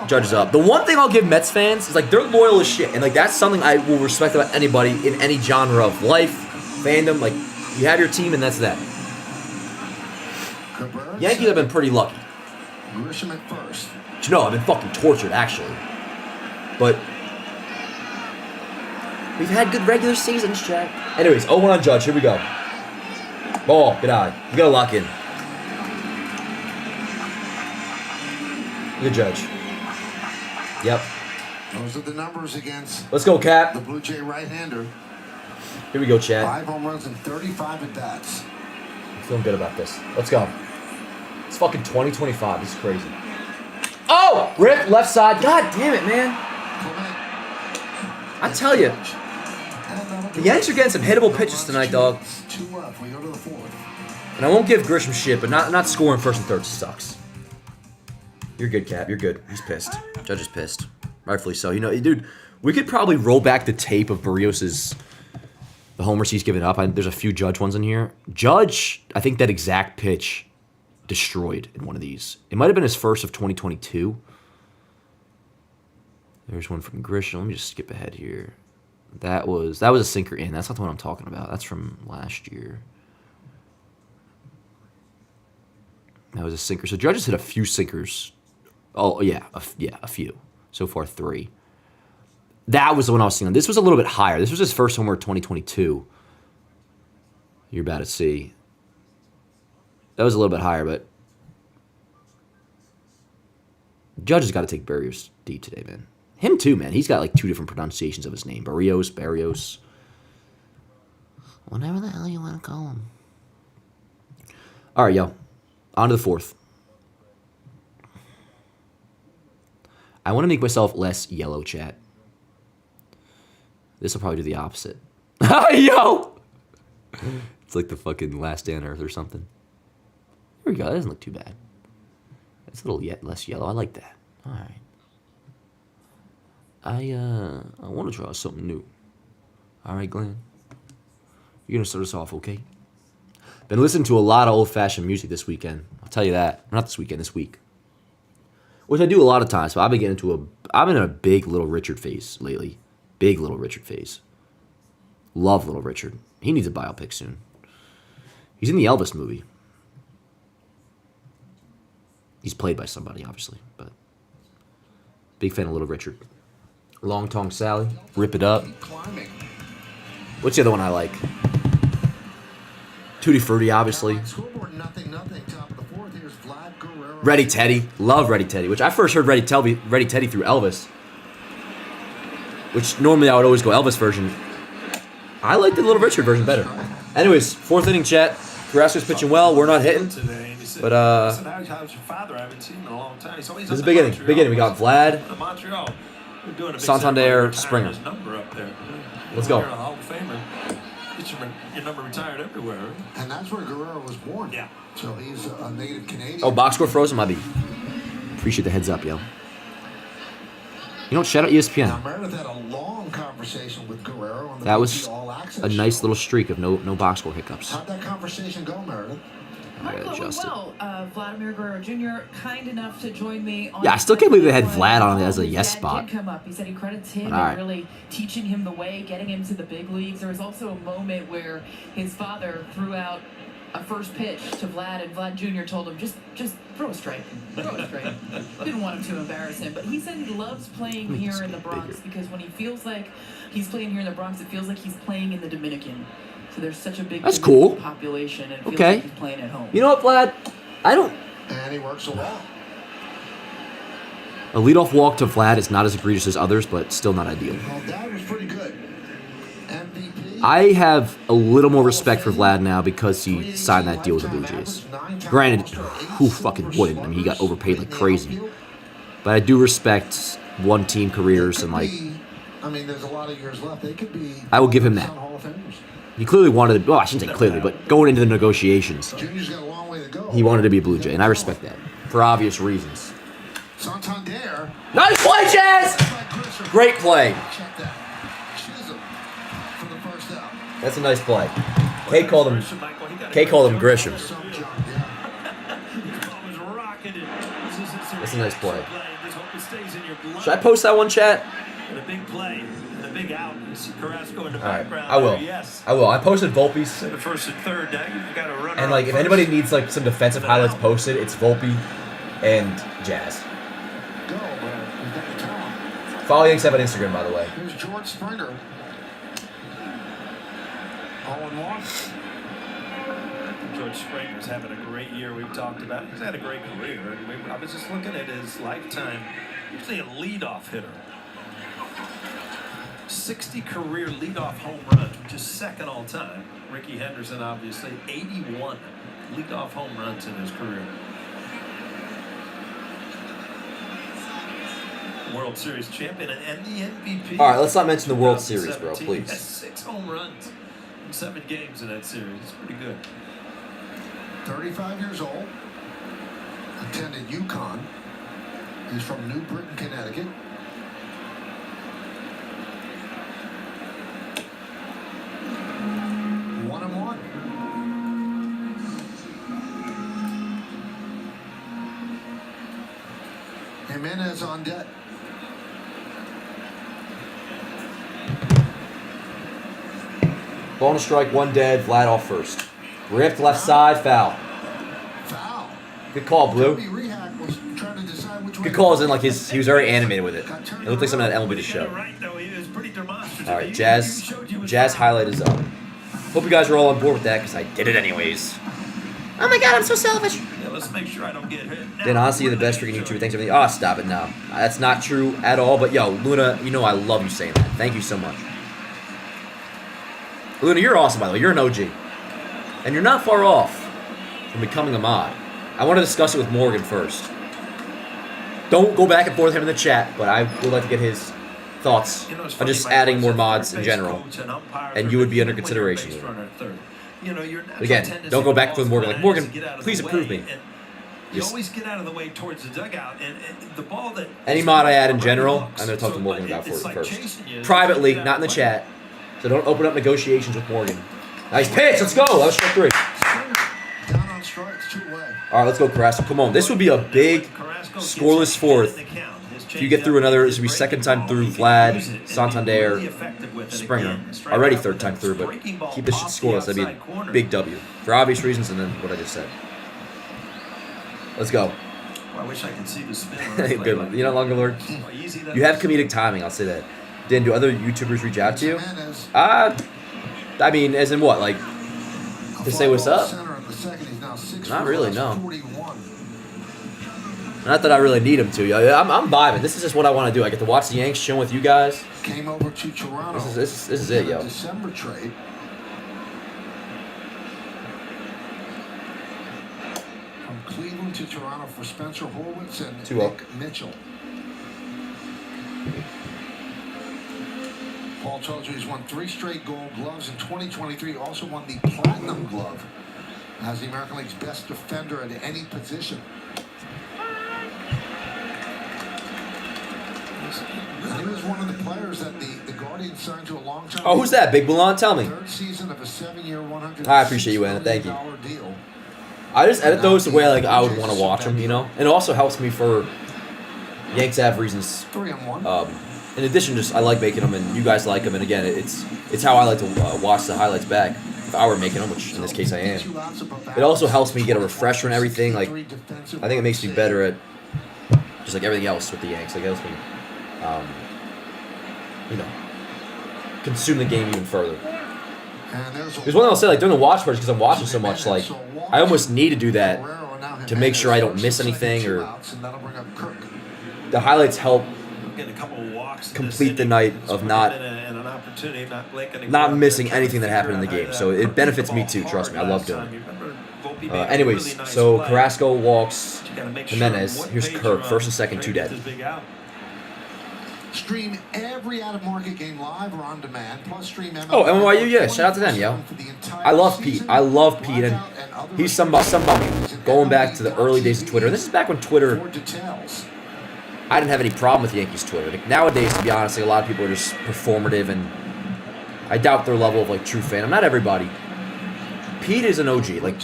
Judge is up. The one thing I'll give Mets fans is, like, they're loyal as shit. And, like, that's something I will respect about anybody in any genre of life, fandom. Like, you have your team, and that's that. Yankees have been pretty lucky. Grisham at first. But you know, I've been fucking tortured, actually. But we've had good regular seasons, Jack. Anyways, 0-1 on Judge. Here we go. Ball, good eye. We gotta lock in. Good Judge. Yep. Those are the numbers against Let's go, Cap. the Blue Jay right-hander. Here we go, Chad. 5 home runs and 35 at-bats. I'm feeling good about this. Let's go. It's fucking 2025. This is crazy. Oh! Rip, left side. God damn it, man. I tell you. The Yankees are getting some hittable pitches tonight, dog. 2 up. We go to the 4th. And I won't give Grisham shit, but not scoring first and third sucks. You're good, Cap. You're good. He's pissed. Judge is pissed. Rightfully so. You know, dude, we could probably roll back the tape of Barrios's the homers he's given up. There's a few Judge ones in here. Judge, I think that exact pitch destroyed in one of these. It might have been his first of 2022. There's one from Grisham. Let me just skip ahead here. That was a sinker in. That's not the one I'm talking about. That's from last year. That was a sinker. So Judge has hit a few sinkers. Oh, yeah, a few. So far, 3. That was the one I was seeing. This was a little bit higher. This was his first homer of 2022. You're about to see. That was a little bit higher, but Judge has got to take Barrios deep today, man. Him too, man. He's got like 2 different pronunciations of his name. Barrios. Whatever the hell you want to call him. All right, yo. On to the 4th. I want to make myself less yellow, chat. This will probably do the opposite. Yo! It's like the fucking Last Day on Earth or something. There we go. That doesn't look too bad. It's a little less yellow. I like that. All right. I want to try something new. All right, Glenn. You're going to start us off, okay? Been listening to a lot of old-fashioned music this weekend. I'll tell you that. Not this weekend, this week. Which I do a lot of times, but I've been in a big Little Richard phase lately. Big Little Richard phase. Love Little Richard. He needs a biopic soon. He's in the Elvis movie. He's played by somebody, obviously, but big fan of Little Richard. Long Tongue Sally, Rip It Up. What's the other one I like? Tutti Frutti, obviously. Ready Teddy. Love Ready Teddy, which I first heard Ready Teddy through Elvis. Which normally I would always go Elvis version. I like the Little Richard version better. Anyways, 4th inning, chat. Carrasco's pitching well. We're not hitting. But, how's your father? I haven't seen him in a long time. He's always this is the beginning. Beginning. We got Vlad, Montreal. We're doing a big Santander, ceremony Springer. retiring his number up there. Let's go. You're a Hall of Famer. Get your number retired everywhere. Right? And that's where Guerrero was born. Yeah. So he's a native Canadian. Oh, box score frozen, might be. Appreciate the heads up, yo. You know, shout out Now, ESPN. Meredith had a long conversation with Guerrero on the That was BT All Access a nice show. little streak of no box score hiccups. How'd that conversation go, Meredith? I gotta adjust it. Vladimir Guerrero Jr. kind enough to join me on. Yeah, I still can't believe they had Vlad on it as a yes His dad spot. did come up. He said he credits him All right. and really teaching him the way, getting him to the big leagues. There was also a moment where his father threw out a first pitch to Vlad, and Vlad Jr. told him, just throw a strike. Throw a strike. Didn't want him to embarrass him, but he said he loves playing here in the Bronx because when he feels like he's playing here in the Bronx, it feels like he's playing in the Dominican. So there's such a big That's cool. population, and it feels Okay. like he's playing at home. You know what, Vlad? I don't. And he works a lot. A leadoff walk to Vlad is not as egregious as others, but still not ideal. Well, that was pretty good. MVP. I have a little more respect for Vlad now because he signed that deal with the Blue Jays. Granted, who fucking wouldn't? I mean, he got overpaid like crazy. But I do respect one-team careers and, like, I mean, there's a lot of years left. They could be. I will give him that. Hall of Famers. He clearly wanted to, well, I shouldn't say clearly, but going into the negotiations, Junior's got a long way to go. he wanted to be a Blue Jay, and I respect that for obvious reasons. Santander. Nice play, Jazz! Great play. Check that. Chisholm for the first out. That's a nice play. Kay called him Grisham. Some junk, yeah. That's a nice play. Just hope it stays in your blood. Should I post that one, chat? And a big play, and a big out. You see Carrasco in the All right, background. I will. There, yes. I will. I posted Volpe's. Instead of first and third, now you've got to run. And like, if anybody needs like some defensive highlights posted, it's Volpe and Jazz. Go, we've got the talent. Follow Yanks have on Instagram, by the way. Here's George Springer. 0-1. George Springer's having a great year. We've talked about it. He's had a great career. And I was just looking at his lifetime. Usually a leadoff hitter. 60 career leadoff home runs, which is second all time. Ricky Henderson, obviously, 81 leadoff home runs in his career. World Series champion and the MVP. All right, let's not mention the World Series, bro, please. Has 6 home runs in 7 games in that series. It's pretty good. 35 years old. Attended UConn. He's from New Britain, Connecticut. One and one. Jimenez on deck. Ball and a strike, 1 dead. Vlad off first. Ripped left side, foul. Foul. Good call, Blue. Toby Rehak was trying to decide which way Good call as in like he was very animated with it. It looked like something that MLB to show. Right, though, he was pretty demonstrative. All right, Jazz highlight is up. Hope you guys are all on board with that because I did it anyways. Oh my god, I'm so selfish. Yeah, let's make sure I don't get hit. Dan, honestly, you're the best freaking YouTuber. Thanks for everything. Oh, stop it now. That's not true at all. But yo, Luna, you know I love you saying that. Thank you so much. Luna, you're awesome, by the way. You're an OG. And you're not far off from becoming a mod. I want to discuss it with Morgan first. Don't go back and forth with him in the chat, but I would like to get his thoughts on just adding more mods in general. And you would be under consideration. Again, don't go back and forth with Morgan. Like, Morgan, please approve me. You always get out of the way towards the dugout, and the ball that any mod I add in general, I'm going to talk to Morgan about for it first. Privately, not in the chat. So don't open up negotiations with Morgan. Nice pitch. Let's go. That was strike 3. Down on strikes, 2 away. All right, let's go, Carrasco. Come on. This would be a big scoreless fourth. If you get through another, this would be second time through Vlad, Santander, Springer. Already third time through, but keep this shit scoreless. That'd be a big W. For obvious reasons, and then what I just said. Let's go. I wish I could see the spin. Good one. You know, Longer Lord? You have comedic timing, I'll say that. Dan, do other YouTubers reach out to you? I mean, as in what? Like, to say what's up? Not really, no. Not that I really need them to. I'm vibing. This is just what I want to do. I get to watch the Yanks chilling with you guys. Came over to Toronto. This is it, yo. December trade. From Cleveland to Toronto for Spencer Horwitz and Nick Mitchell. Paul told you he's won 3 straight Gold Gloves in 2023. Also won the Platinum Glove as the American League's best defender at any position. And he was one of the players that the Guardians signed to a long-term. Oh, who's that? Big Bulan? Tell me. Third season of a 7-year, $100. I appreciate you, Anna. Thank you. Deal. I just edit those the way like I would want to watch them, you know. And it also helps me for Yanks have reasons. 3-1. In addition, just I like making them, and you guys like them. And again, it's how I like to watch the highlights back. If I were making them, which in this case I am, it also helps me get a refresher and everything. Like, I think it makes me better at just like everything else with the Yanks. Like, it helps me, you know, consume the game even further. There's one thing I'll say, like during the watch parties, because I'm watching so much, like I almost need to do that to make sure I don't miss anything, or the highlights help complete the night of not missing anything that happened in the game. So it benefits me too, trust me. I love doing it. Anyways, so Carrasco walks Jimenez. Here's Kirk, first and second, 2 dead. Stream every out-of-market game live or on demand. Plus stream MLB. Oh, NYU, yeah. Shout out to them, yo. I love Pete. I love Pete, and he's somebody going back to the early days of Twitter. And this is back when Twitter, I didn't have any problem with Yankees Twitter. Like, nowadays, to be honest, like, a lot of people are just performative, and I doubt their level of like true fan. I'm not everybody. Pete is an OG. Like,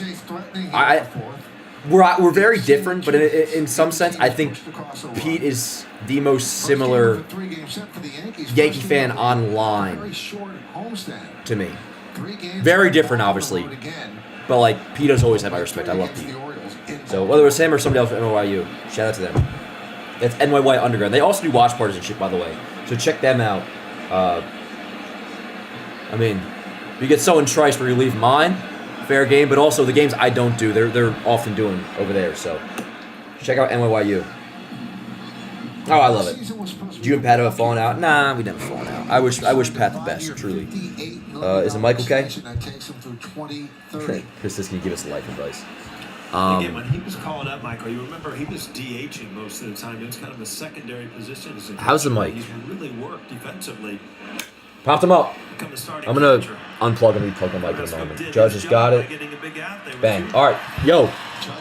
we're very different, but in some sense, I think Pete is the most similar Yankee fan online to me. Very different, obviously, but like Pete has always had my respect. I love Pete. So whether it's him or somebody else from NYU, shout out to them. It's NYY Underground. They also do watch parties and shit, by the way. So check them out. I mean, you get so enticed where you leave mine, fair game, but also the games I don't do, they're often doing over there. So check out NYYU. Oh, I love it. Did you and Pat have fallen out? Nah, we never fallen out. I wish Pat the best, truly. Is it Mike okay? Chris is going to give us life advice. Again, when he was called up, Michael, you remember he was DHing most of the time. It was kind of a secondary position. How's the mic? He's really worked defensively. Popped him up. I'm going to unplug and replug the mic in a moment. Judge has got it. Bang. All right. Yo,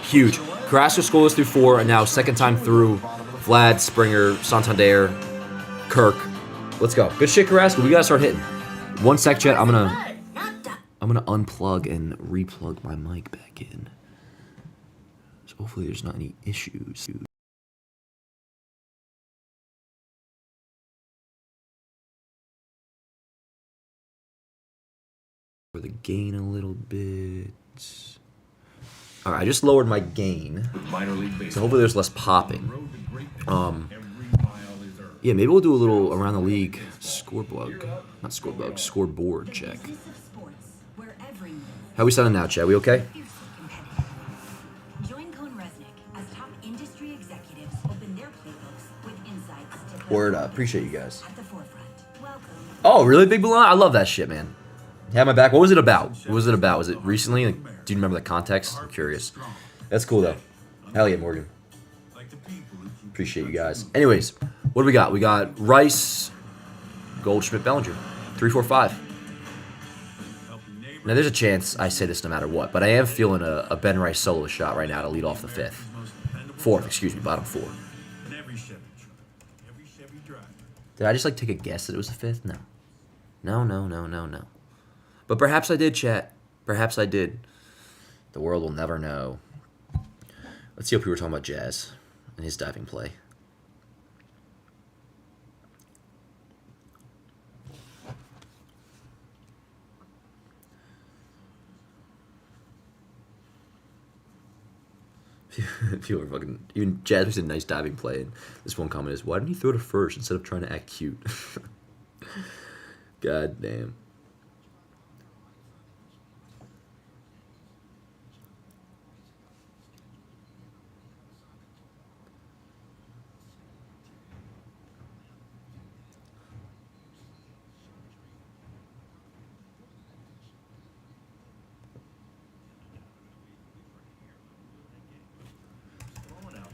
huge. Carrasco scoreless through 4, and now second time through. Vlad, Springer, Santander, Kirk. Let's go. Good shit, Carrasco. We got to start hitting. 1 sec, chat. I'm gonna unplug and replug my mic back in. So hopefully there's not any issues. For the gain a little bit. All right, I just lowered my gain, so hopefully there's less popping. Yeah, maybe we'll do a little around the league scoreboard check. How we sounding now, Chad? We okay? Word up. Appreciate you guys. Oh, really, Big Balloon? I love that shit, man. You have my back. What was it about? What was it about? Was it recently? Like, do you remember the context? I'm curious. That's cool, though. Hell yeah, Morgan. Appreciate you guys. Anyways, what do we got? We got Rice, Goldschmidt, Bellinger. 3, 4, 5. Now, there's a chance I say this no matter what, but I am feeling a Ben Rice solo shot right now to lead off the 5th. 4th, excuse me, bottom 4. Did I just, like, take a guess that it was the 5th? No. No. But perhaps I did, chat. Perhaps I did. The world will never know. Let's see what people were talking about Jazz and his diving play. People are fucking... Even Jazz was a nice diving play, and this one comment is, why didn't he throw to first instead of trying to act cute? God damn.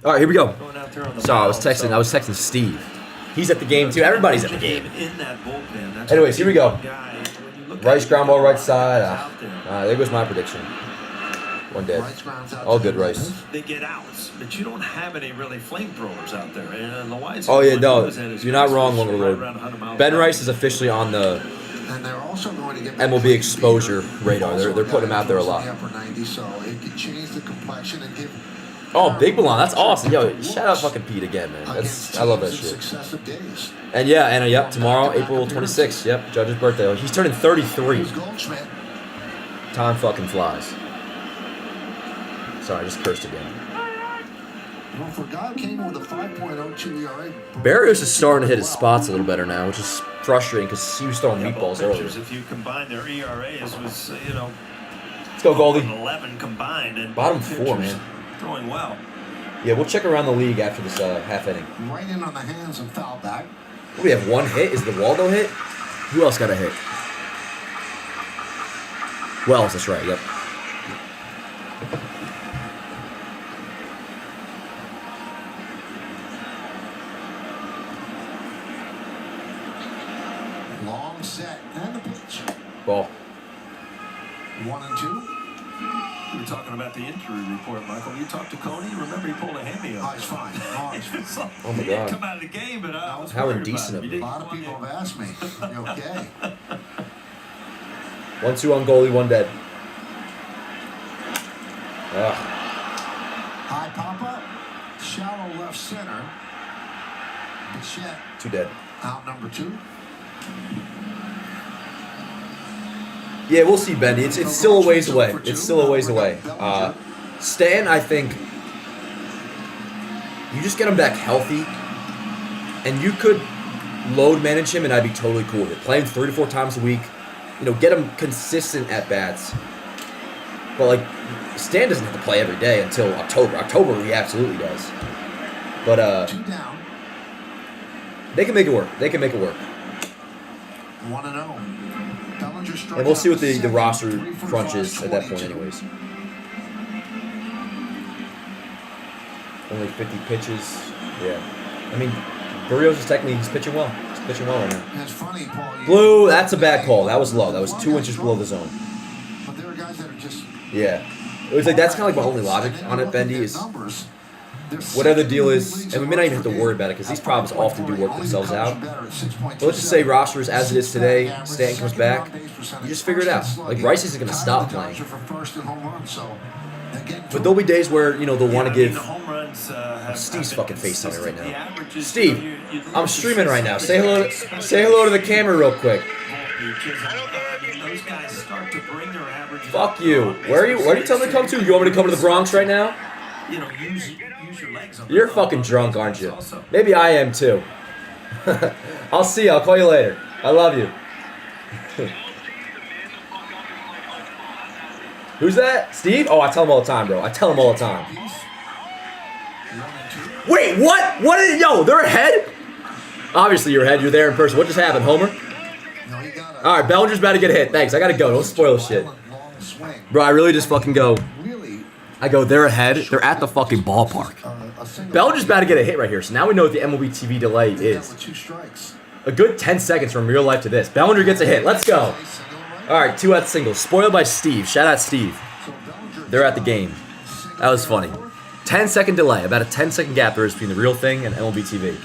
All right, here we go. Sorry, I was texting Steve. He's at the game too. Everybody's at the game. Anyways, here we go. Rice ground ball right side. There goes my prediction. One dead. All good, Rice. They get outs, but you don't have any really flamethrowers out there. And the Whites. Oh yeah, no, you're not wrong, Longer Road. Ben Rice is officially on the MLB exposure radar. They're putting him out there a lot. Oh, Big Balloon, that's awesome. Yo, shout out fucking Pete again, man. I love that shit. And yeah, and yep, tomorrow, April 26th, yep, Judge's birthday. He's turning 33. Time fucking flies. Sorry, I just cursed again. Barrios is starting to hit his spots a little better now, which is frustrating because he was throwing meatballs earlier. If you combine their ERAs, was let's go, Goldie. 11 combined and bottom 4, man. Throwing well. Yeah, we'll check around the league after this half inning. Right in on the hands and foul back. We have one hit. Is the Waldo hit? Who else got a hit? Wells, that's right. Yep. Long set and the pitch. Ball. 1 and 2. We were talking about the injury report, Michael. You talked to Coney. Remember, he pulled a hammy up. Oh, he's fine. Oh my God. Come out of the game, but I was how indecent of me. A lot of people have asked me. You okay? 1-2 on goalie, 1 dead. High pop-up. Shallow left center. Bichette. Too dead. Out number 2. Yeah, we'll see, Bendy. It's still a ways away. It's still a ways away. Stan, I think you just get him back healthy, and you could load manage him, and I'd be totally cool with it. Play him 3 to 4 times a week. You know, get him consistent at bats. But like, Stan doesn't have to play every day until October. October, he absolutely does. But 2 down. they can make it work. They can make it work. 1-0. And we'll see what the roster crunch is at that point anyways. Only 50 pitches. Yeah. I mean, Barrios is technically, he's pitching well. He's pitching well right now. It's funny, Paul. Blue, that's a bad call. That was low. That was 2 inches below the zone. But there are guys that are just... Yeah. It was like, that's kind of like my only logic on it, Bendy, is whatever the deal is, and we may not even have to worry about it because these problems often do work themselves out. But let's just say roster is as it is today, Stanton comes back, you just figure it out. Like, Rice isn't going to stop playing. But there'll be days where, you know, they'll want to give... Steve's fucking face on it right now. Steve, I'm streaming right now. Say hello to the camera real quick. Fuck you. Where are you telling me to come to? You want me to come to the Bronx right now? Use your legs. You're fucking drunk, aren't you? Maybe I am too. I'll see you. I'll call you later. I love you. Who's that? Steve? Oh, I tell him all the time, bro. I tell him all the time. Wait, what? Yo, they're ahead? Obviously you're ahead. You're there in person. What just happened, Homer? All right, Bellinger's about to get hit. Thanks. I got to go. Don't spoil shit. Bro, I really just fucking go. I go, they're ahead. They're at the fucking ballpark. Bellinger's about to get a hit right here. So now we know what the MLB TV delay is. A good 10 seconds from real life to this. Bellinger gets a hit. Let's go. All right, 2-out singles. Spoiled by Steve. Shout out Steve. They're at the game. That was funny. 10-second delay. About a 10-second gap there is between the real thing and MLB TV.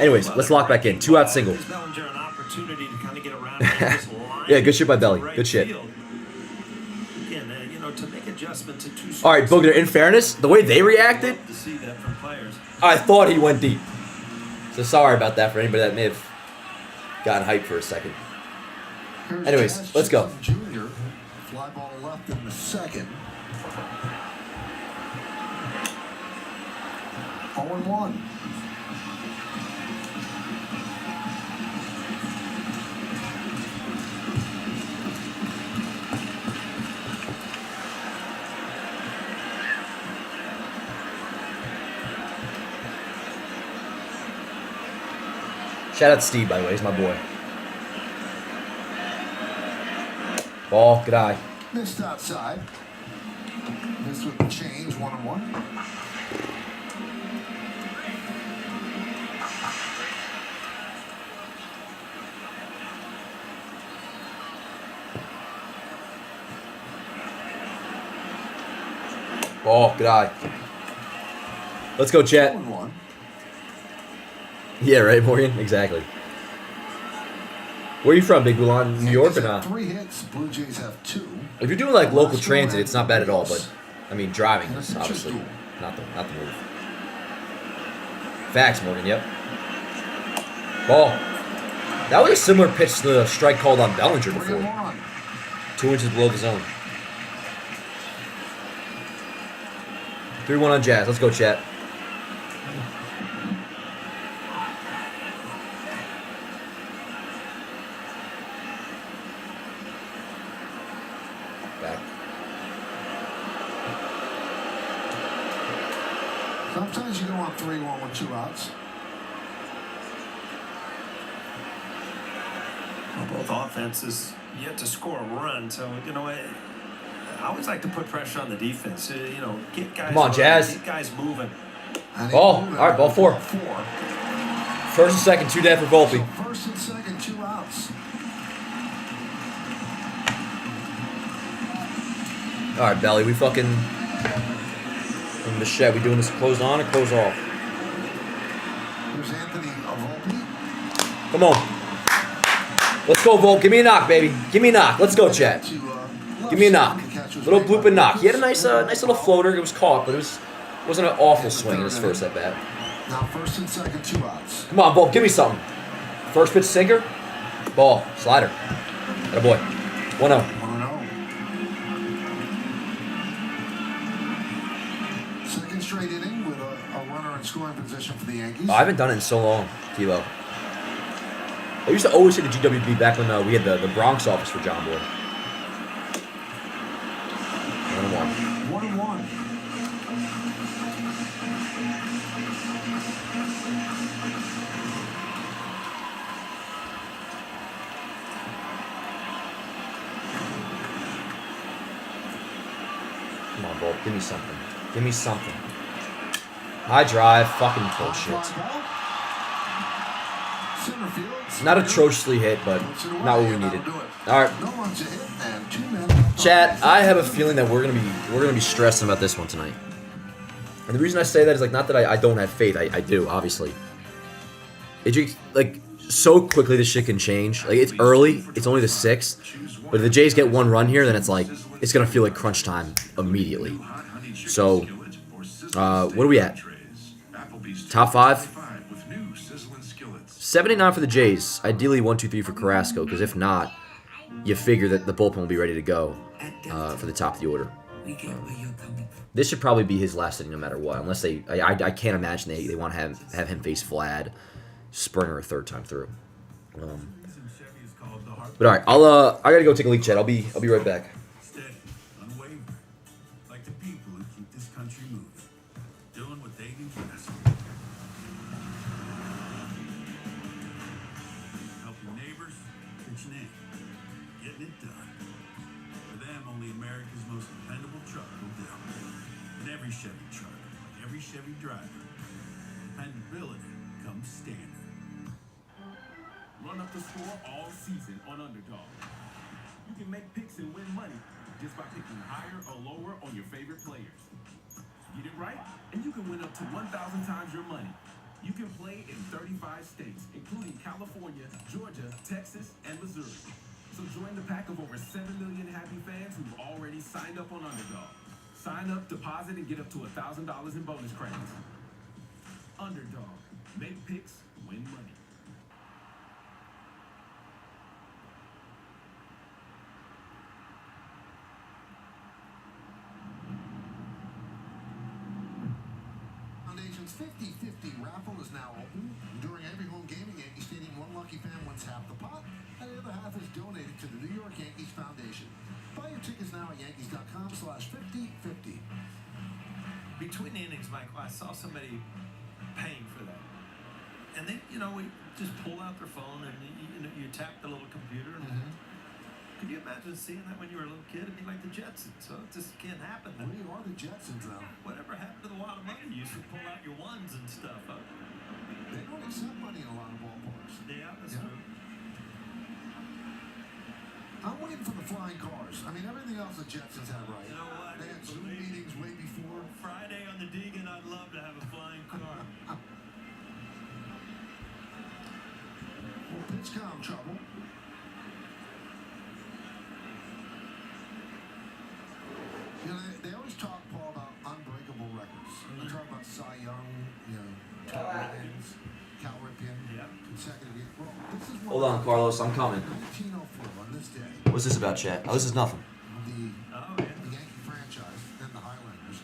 Anyways, let's lock back in. 2-out single. Yeah, good shit by Belly. Good shit. All right, Booger, in fairness, the way they reacted, I thought he went deep. So sorry about that for anybody that may have gotten hyped for a second. Anyways, let's go. Junior, fly ball left in the second. 0-1. Shout out to Steve, by the way. He's my boy. Ball, good eye. Missed outside. Missed with the change, 1-1. Ball, good eye. Let's go, Chet. 1-1. Yeah, right, Morgan? Exactly. Where are you from, Big Bulan? New York or not? 3 hits, Blue Jays have 2. If you're doing like local transit, it's not bad at all, but I mean driving is obviously not the move. Facts, Morgan, yep. Ball. That was a similar pitch to the strike called on Bellinger before. 2 inches below the zone. 3-1 on Jazz. Let's go, chat. Sometimes you go on 3-1 with 2 outs. Well, both offenses yet to score a run, so you know I always like to put pressure on the defense. You know, get guys. Come on, Jazz. Get guys moving. Ball. All right, ball 4. First and second, 2 dead for Volpe. So first and second, 2 outs. All right, Belly, we fucking in the shed. We doing this closed on or closed off? Here's Anthony Volpe. Come on. Let's go, Volpe. Give me a knock, baby. Give me a knock. Let's go, chat. Give me a knock. Little bloop and knock. He had a nice little floater. It was caught, but it was Wasn't an awful swing in his first at bat. Now first and second, 2 outs. Come on, ball, give me something. First pitch sinker, ball, slider. Attaboy. 1-0. 1-0. Second straight inning with a runner in scoring position for the Yankees. I haven't done it in so long, Kilo. I used to always hit the GWB back when we had the Bronx office for John Boy. 1-1. 1-1. Come on, ball. Give me something. Give me something. High drive. Fucking bullshit. Not atrociously hit, but not what we needed. All right. Chat, I have a feeling that we're gonna be stressing about this one tonight. And the reason I say that is like not that I don't have faith. I do, obviously. It just, like so quickly this shit can change. Like it's early. It's only the 6th. But if the Jays get 1 run here, then it's like it's gonna feel like crunch time immediately. So, what are we at? Top 5. 79 for the Jays. Ideally 1, 2, 3 for Carrasco, because if not, you figure that the bullpen will be ready to go for the top of the order. This should probably be his last inning no matter what, unless they. I can't imagine they want to have him face Vlad, Springer a 3rd time through. But all right, I gotta go take a leak, chat. I'll be right back. Like the people who keep this country moving, doing what they do best. Helping neighbors, pitching in, getting it done. For them, only America's most dependable truck will do. And every Chevy truck, like every Chevy driver, dependability comes standard. Run up the score all season on Underdog. You can make picks and win money just by picking higher or lower on your favorite players. Get it right, and you can win up to 1,000 times your money. You can play in 35 states, including California, Georgia, Texas, and Missouri. So join the pack of over 7 million happy fans who've already signed up on Underdog. Sign up, deposit, and get up to $1,000 in bonus credits. Underdog. Make picks, win money. Foundation's 50-50 raffle is now open. During every home game at Yankee Stadium, one lucky fan wins half the pot, and the other half is donated to the New York Yankees Foundation. Buy your tickets now at yankees.com/50-50. Between innings, Michael, I saw somebody paying for that. And they, we just pull out their phone and you tap the little computer. And Could you imagine seeing that when you were a little kid? It'd be like the Jetsons. So it just can't happen. We are the Jetsons, though. Whatever happened to the lot of money? You used to pull out your ones and stuff. Huh? They don't accept money in a lot of ballparks. Yeah, that's true. I'm waiting for the flying cars. I mean, everything else the Jetsons had right. You know what? They had Zoom meetings way before. Friday on the Deegan, I'd love to have a flying car. Well, pitch count trouble. They always talk, Paul, about unbreakable records. They talk about Cy Young, 12 innings, Cal Ripken, consecutive years. Well, this is Hold on, Carlos, I'm coming. 1904 on this day. What's this about, chat? Oh, this is nothing. The Yankee franchise and the Highlanders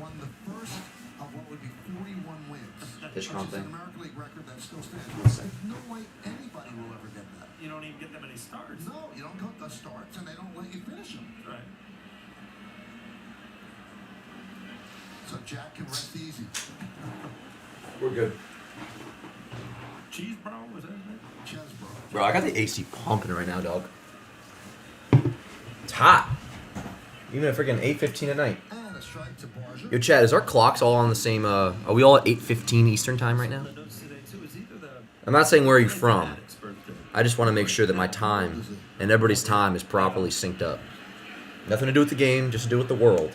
won the first of what would be 41 wins. Pitch which count is an thing. American League record that still stands. There's no way anybody will ever get that. You don't even get that many starts. No, you don't get the starts, and they don't let you finish them. Right. So Jack can rest easy. We're good. Cheesebro, was that his name? Chesbro. Bro, I got the AC pumping right now, dog. It's hot. Even at freaking 8:15 at night. And a strike to Barger. Yo, Chad, is our clocks all on the same, are we all at 8:15 Eastern time right now? I'm not saying where are you from. I just want to make sure that my time and everybody's time is properly synced up. Nothing to do with the game, just to do with the world.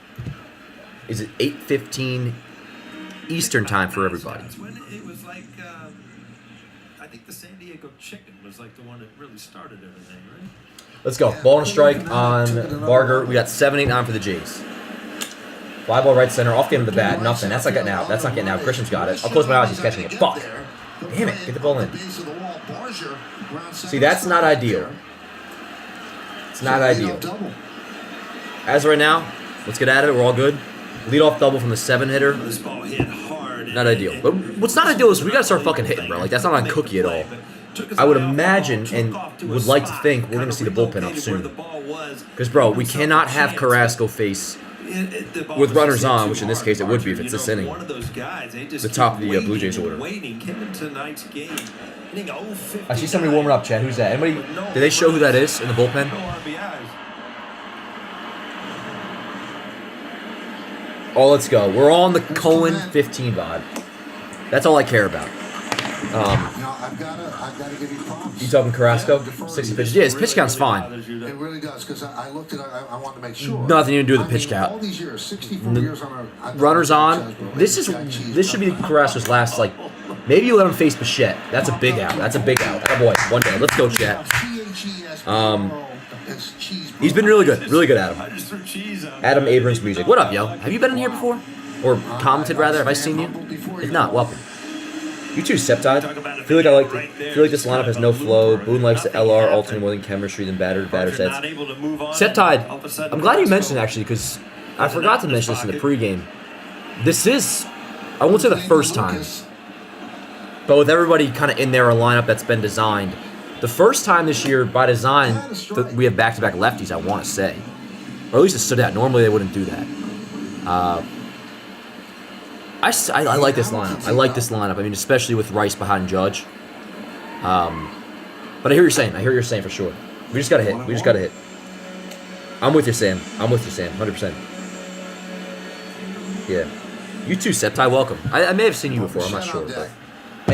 Is it 8:15 Eastern time for everybody? When it was like, I think the San Diego Chicken was like the one that really started everything, right? Let's go. Ball and a strike on Barger. We got 7-8-9 for the Jays. Fly ball right center, off the end of the bat, nothing. That's not getting out. That's not getting out. Christian's got it. I'll close my eyes. He's catching it. Fuck. Damn it. Get the ball in. See, that's not ideal. It's not ideal. As of right now, let's get at it. We're all good. Lead off double from the 7-hitter. This ball hit hard. Not ideal. But what's not ideal is we got to start fucking hitting, bro. Like, that's not on Cookie at all. I would imagine and would like to think we're going to see the bullpen up soon. Because, bro, we cannot have Carrasco face with runners on, which in this case it would be if it's this inning, the top of the Blue Jays order. I see somebody warming up, Chad. Who's that? Anybody? Did they show who that is in the bullpen? Oh, let's go. We're all on the Cohen 15 vibe. That's all I care about. I've got to give you props. You talking Carrasco? 60 pitches. Yeah, his pitch count's fine. It really does, because I looked at it, I wanted to make sure. Nothing to do with the pitch count. All these years, 64 years on a... Runners on. This should be Carrasco's last, like, maybe you let him face Bichette. That's a big out. That's a big out. Oh boy, one day. Let's go, Chet. He's been really good. Really good, Adam. Adam Abrams music. What up, yo? Have you been in here before? Or commented, rather? Have I seen you? If not, welcome. You too, Septide. Feel like this lineup has no flow. Boone likes the LR alternate more than chemistry than batter sets. Septide, I'm glad you mentioned it, actually, because I forgot to mention this in the pregame. This is, I won't say the first time, but with everybody kind of in there, a lineup that's been designed. The first time this year, by design, that we have back-to-back lefties, I want to say. Or at least it stood out. Normally they wouldn't do that. I like this lineup. I like this lineup. I mean, especially with Rice behind Judge. But I hear what you're saying. I hear what you're saying for sure. We just got to hit. We just got to hit. I'm with you, Sam. 100%. Yeah. You too, Septai. Welcome. I may have seen you before. I'm not sure. But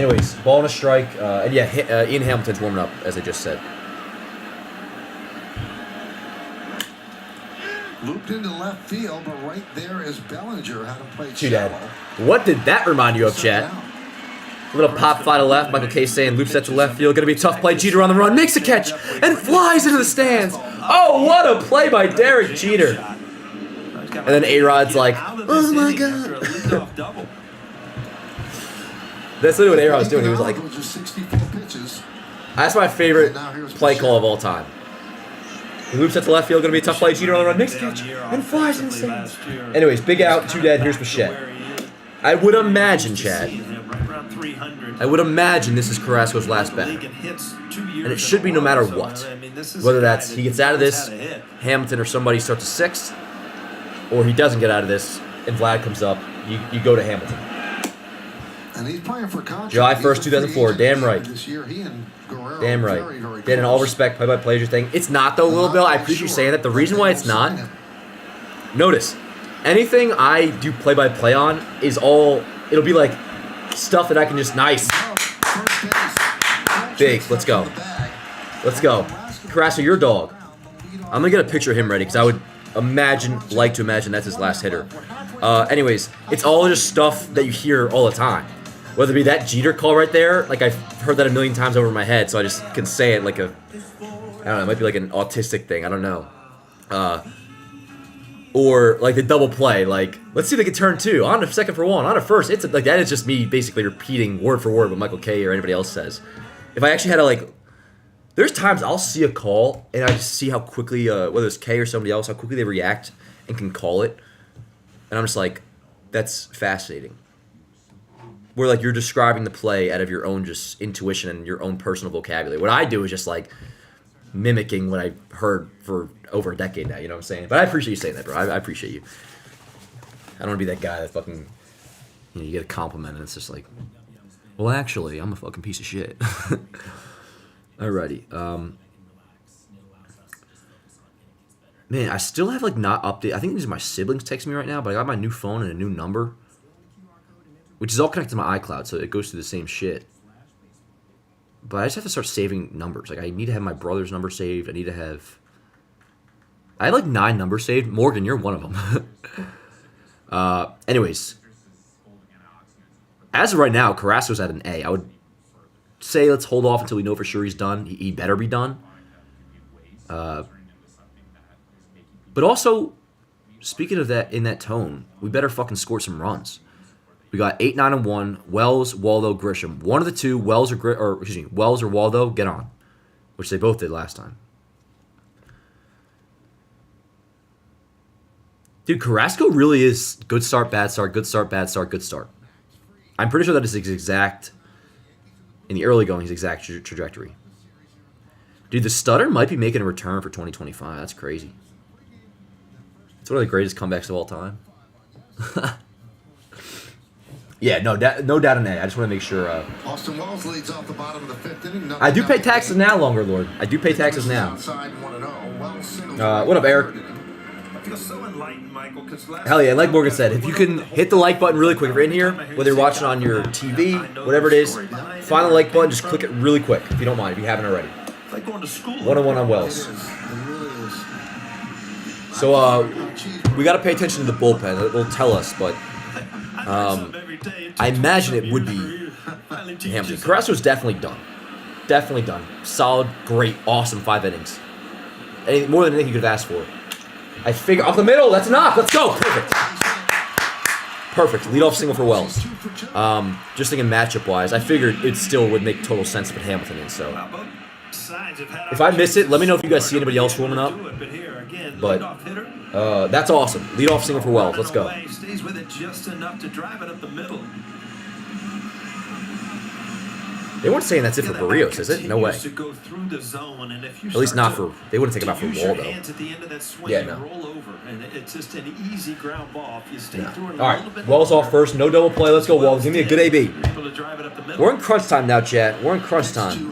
anyways, ball and a strike. And yeah, Ian Hamilton's warming up, as I just said. Looped into left field, but right there is Bellinger. Had him play Too bad. What did that remind you of, Chad? A little pop fly to left. Michael K saying loops that to left field. Going to be a tough play. Jeter on the run. Makes a catch and flies into the stands. Oh, what a play by Derek Jeter. And then A-Rod's like, oh my God. That's literally what A-Rod was doing. He was like, that's my favorite play call of all time. He loops at the left field, going to be a tough play. Jeter on the run, makes a catch, and flies in the stands. Anyways, big out, 2 dead. Here's Bichette. I would imagine, Chad, I would imagine this is Carrasco's last batter. And it should be no matter what. Whether that's he gets out of this, Hamilton or somebody starts a 6th, or he doesn't get out of this, and Vlad comes up, you go to Hamilton. And he's playing for July 1st, 2004. Damn right. Damn right. Dan, in all respect, play-by-play is your thing. It's not, though, Lil Bill. I appreciate you saying that. The reason why it's not, notice, anything I do play-by-play on is all, it'll be like stuff that I can just, nice. Big. Let's go. Let's go. Carrasco, your dog. I'm going to get a picture of him ready because I would like to imagine that's his last hitter. Anyways, it's all just stuff that you hear all the time. Whether it be that Jeter call right there, like I've heard that a million times over my head, so I just can say it like a, I don't know, it might be like an autistic thing, I don't know. Or like the double play, like, let's see if they can turn 2, on to second for 1, on to first. It's like, that is just me basically repeating word for word what Michael K or anybody else says. If I actually had to like, there's times I'll see a call and I just see how quickly, whether it's K or somebody else, how quickly they react and can call it. And I'm just like, that's fascinating. Where like you're describing the play out of your own just intuition and your own personal vocabulary. What I do is just like mimicking what I've heard for over a decade now, you know what I'm saying? But I appreciate you saying that, bro. I appreciate you. I don't want to be that guy that fucking, you know, you get a compliment and it's just like, well, actually, I'm a fucking piece of shit. Alrighty. Man, I still have like not updated. I think these are my siblings texting me right now, but I got my new phone and a new number, which is all connected to my iCloud, so it goes through the same shit. But I just have to start saving numbers. Like, I need to have my brother's number saved. I have like 9 numbers saved. Morgan, you're one of them. Anyways, as of right now, Carrasco's at an A. I would say let's hold off until we know for sure he's done. He better be done. But also, speaking of that, in that tone, we better fucking score some runs. We got 8, 9, and 1. Wells, Waldo, Grisham. One of the two, Wells or Waldo, get on, which they both did last time. Dude, Carrasco really is good start, bad start, good start, bad start, good start. I'm pretty sure that is his exact, in the early going, his exact trajectory. Dude, the stutter might be making a return for 2025. That's crazy. It's one of the greatest comebacks of all time. Yeah, no doubt in that. I just want to make sure. Austin Wells leads off the bottom of the 5th inning. I do pay taxes now, Longer Lord. I do pay taxes now. What up, Eric? Hell yeah, like Morgan said, if you can hit the like button really quick. If you're in here, whether you're watching on your TV, whatever it is, find the like button, just click it really quick if you don't mind, if you haven't already. One-on-one on Wells. So, we got to pay attention to the bullpen. It'll tell us, but I imagine it would be Hamilton. Carrasco's definitely done. Definitely done. Solid, great, awesome 5 innings. More than anything you could have asked for. I figure off the middle. That's enough. Let's go. Perfect. Perfect. Leadoff single for Wells. Just thinking matchup-wise, I figured it still would make total sense to put Hamilton in. So, if I miss it, let me know if you guys see anybody else warming up. But that's awesome. Leadoff single for Wells. Let's go. Stays with it just enough to drive it up the middle. They weren't saying that's it for Barrios, is it? No way. At least not for. They wouldn't take him out for Waldo. Yeah, no. It's just an easy ground ball. If you stay through it all right, Wells off first. No double play. Let's go, Wells. Give me a good AB. We're in crunch time now, chat. We're in crunch time.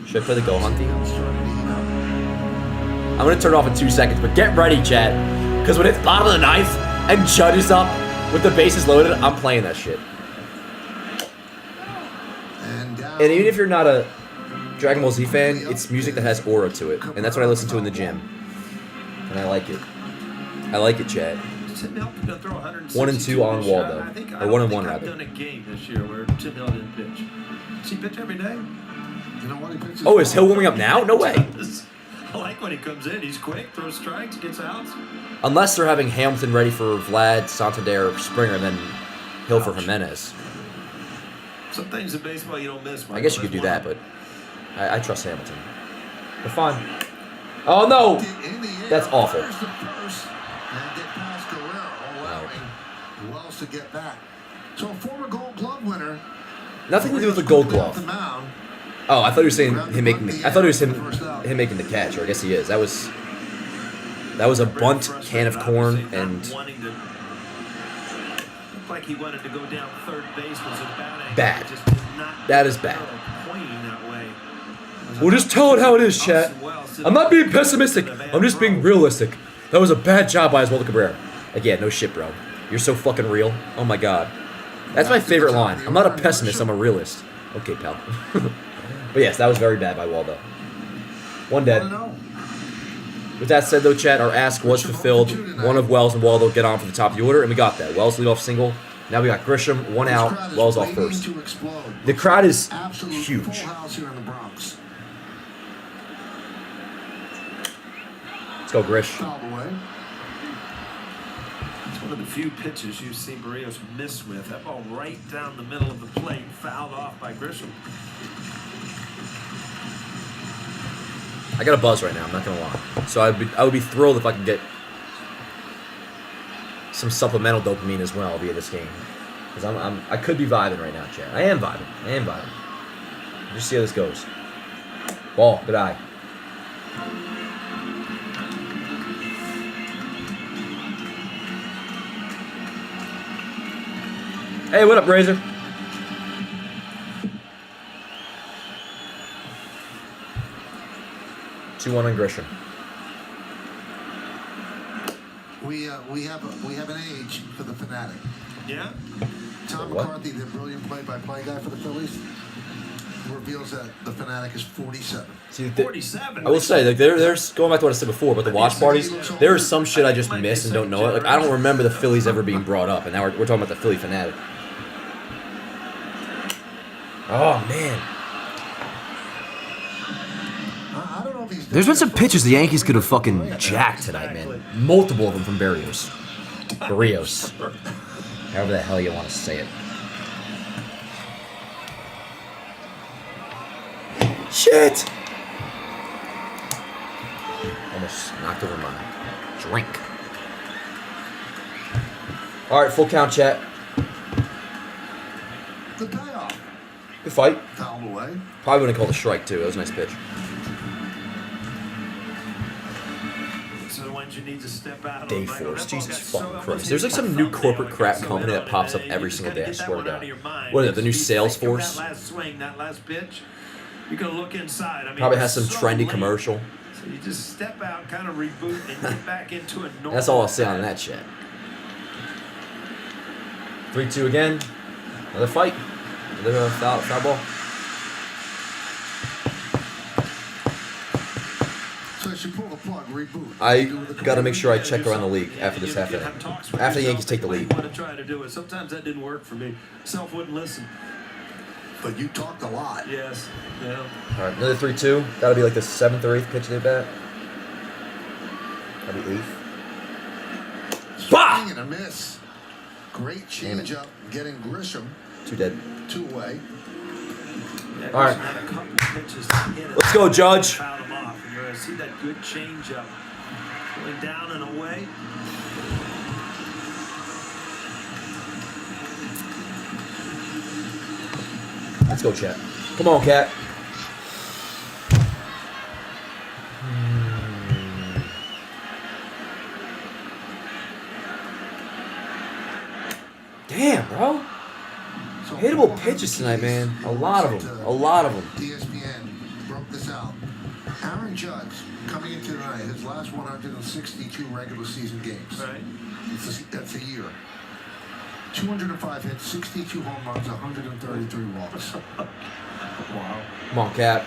Should I play the go hunt theme? I'm going to turn it off in 2 seconds, but get ready, chat. Because when it's bottom of the ninth and Judge is up with the bases loaded, I'm playing that shit. And even if you're not a Dragon Ball Z fan, it's music that has aura to it. And that's what I listen to in the gym. And I like it. I like it, Chad. 1 and 2 on Waldo. Or 1 and 1, rather. I've done a game this year where Tim Hill didn't pitch. Does he pitch every day? Oh, is Hill warming up now? No way. I like when he comes in. He's quick, throws strikes, gets outs. Unless they're having Hamilton ready for Vlad, Santander, Springer, and then Hill for Jimenez. Some things in baseball you don't miss. I guess you could do that, but I trust Hamilton. But fine. Oh, no! That's awful. So a former Gold Glove winner. Nothing to do with the Gold Glove. Oh, I thought you were saying him making the. I thought it was him making the catch, or I guess he is. That was a bunt, can of corn, and like he wanted to go down third base was bad. That is bad. We'll just tell it how it is, chat. I'm not being pessimistic. I'm just being realistic. That was a bad job by Oswaldo Cabrera. Like, yeah, no shit, bro. You're so fucking real. Oh my god. That's my favorite line. I'm not a pessimist. I'm a realist. Okay, pal. But yes, that was very bad by Waldo. 1 dead. With that said, though, chat, our ask was fulfilled. One of Wells and Waldo get on for the top of the order, and we got that. Wells lead off single. Now we got Grisham, 1 out. Wells off first. The crowd is huge. Let's go, Grish. It's one of the few pitches you've seen Barrios miss with. That ball right down the middle of the plate, fouled off by Grisham. I got a buzz right now, I'm not gonna lie. So I would be thrilled if I could get some supplemental dopamine as well via this game. Because I could be vibing right now, chat. I am vibing. Just see how this goes. Ball, good eye. Hey, what up, Razor? Two-one on Grisham. We have an age for the fanatic. Yeah. Tom McCarthy, the brilliant play-by-play guy for the Phillies, reveals that the fanatic is 47. See, 47. I will say, like, there's going back to what I said before about the watch parties. There is some shit I just miss and don't know it. Like, I don't remember the Phillies ever being brought up, and now we're talking about the Philly fanatic. Oh man. I don't know if he's There's been some pitches the Yankees could have fucking jacked tonight, man. Multiple of them from Barrios. Barrios. However the hell you want to say it. Shit! Almost knocked over my drink. Alright, full count, chat. The payoff. Good fight. Fouled away. Probably wouldn't call it a strike, too. That was a nice pitch. So when you need to step out Day Force. Jesus fucking Christ. There's like some new corporate crap company that pops up every single day, I swear to God. What is it, the new Salesforce? That last swing, that last pitch, you gotta look inside. I mean, Probably has some it's so trendy late. commercial. So you just step out, kind of reboot, and get back into a normal. That's all I'll say on that shit. 3-2 again. Another fight. Another foul ball. So you pull the plug, reboot. I gotta make sure I check around the league after this half inning. After the Yankees take the lead. Want to try to do it. Sometimes that didn't work for me. Self wouldn't listen. But you talked a lot. Yes. Yeah. Alright, another 3-2. Gotta be like the 7th or 8th pitch they bat. That'll be 8th. Swing and a miss. Great change up, getting Grisham. 2 dead. 2 away. Yeah, All right. had a couple pitches to hit it. Let's go, Judge. Fouled him off, and you're going to see that good change up. Going down and away. Let's go, chat. Come on, cat. Damn, bro. So Hittable pitches tonight, man. A lot of them. A lot of them. ESPN broke this out. Aaron Judge coming into tonight, his last 162 regular season games. Right. That's a year. 205 hits, 62 home runs, 133 walks. Wow. Come on, cat.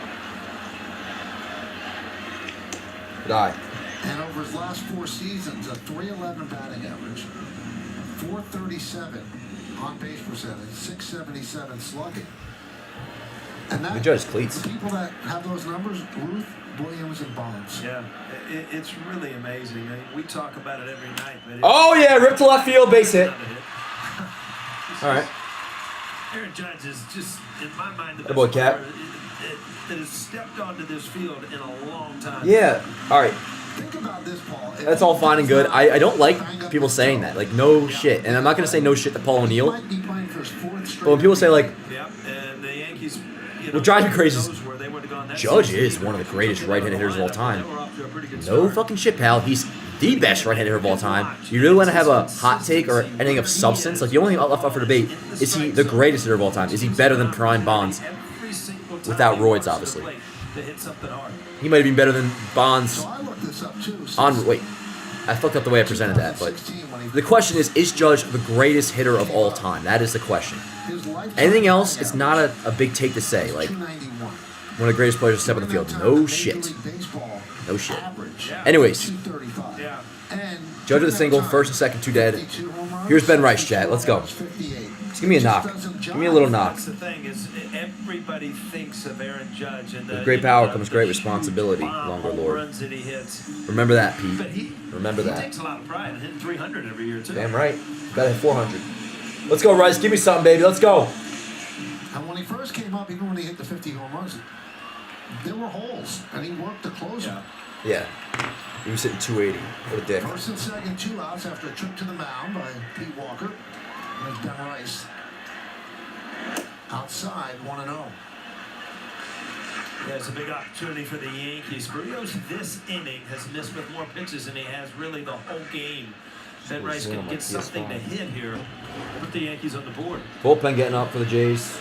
Die. And over his last 4 seasons, a 311 batting average, 437 on base percentage, 677 slugging. And that, Good judge, cleats. the people that have those numbers, Ruth, Williams, and Bonds. Yeah, it's really amazing. I mean, we talk about it every night. But Oh, yeah, ripped to left field, base hit. Another hit. All right. Aaron Judge is just, in my mind, the Good boy, best Cap. player that has stepped onto this field in a long time. Yeah. All right. Think about this, Paul. That's all fine and good. I don't like people saying that. Like, no shit. And I'm not going to say no shit to Paul O'Neill. Might be playing for his 4th straight. But when people say, like, Yep, and the Yankees, what drives me crazy is knows where they would have gone that Judge season. is one of the greatest right-handed hitters of all time. They were off to a pretty good No start. fucking shit, pal. He's the best right-handed hitter of all time. You really want to have a hot take or anything of substance? Like, the only thing left up for debate is he the greatest hitter of all time? Is he better than Prime Bonds? Every single time Without he roids, walks to the obviously. plate to hit something hard. He might have been better than Bonds So I looked this up too. on. Wait, I fucked up the way I presented that. But the question is Judge the greatest hitter of all time? That is the question. Anything else, it's not a big take to say. Like, 291. one of the greatest players to step on the field. No shit. No shit. Anyways, Yeah. Judge with a single, first and second, 2 dead. Here's Ben Rice, chat. Let's go. Just give me a knock. Give me a little knock. That's the thing is everybody thinks of Aaron Judge and With great power comes great responsibility, longer Lord. runs that he hits. Remember that, But Pete. Remember he that. takes a lot of pride in hitting 300 every year too. Damn right. Gotta hit 400. Let's go, Rice. Give me something, baby. Let's go. And when he first came up, even when he hit the 50 home runs, there were holes, and he worked to close them. Yeah. He was hitting 280. What a dick. First and second, 2 outs after a trip to the mound by Pete Walker. There's Ben Rice. Outside, 1-0. Yeah, it's a big opportunity for the Yankees. Berrios this inning has missed with more pitches than he has really the whole game. Ben Rice can get something to hit here. Put the Yankees on the board. Bullpen getting up for the Jays.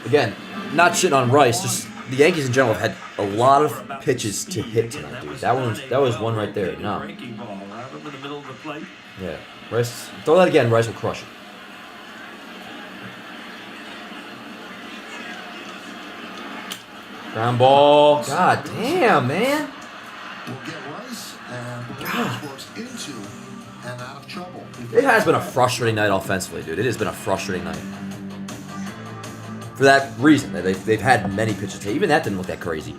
Again, not shitting on Rice, just the Yankees in general have had a lot of pitches to hit tonight, dude. That was one right there. No. Breaking ball, right up in the middle of the plate. Yeah. Rice, throw that again, Rice will crush it. Ground ball. God damn, man. We'll get Rice, and Berrios works into and out of trouble. It has been a frustrating night offensively, dude. It has been a frustrating night. for that reason. They've had many pitches. Even that didn't look that crazy.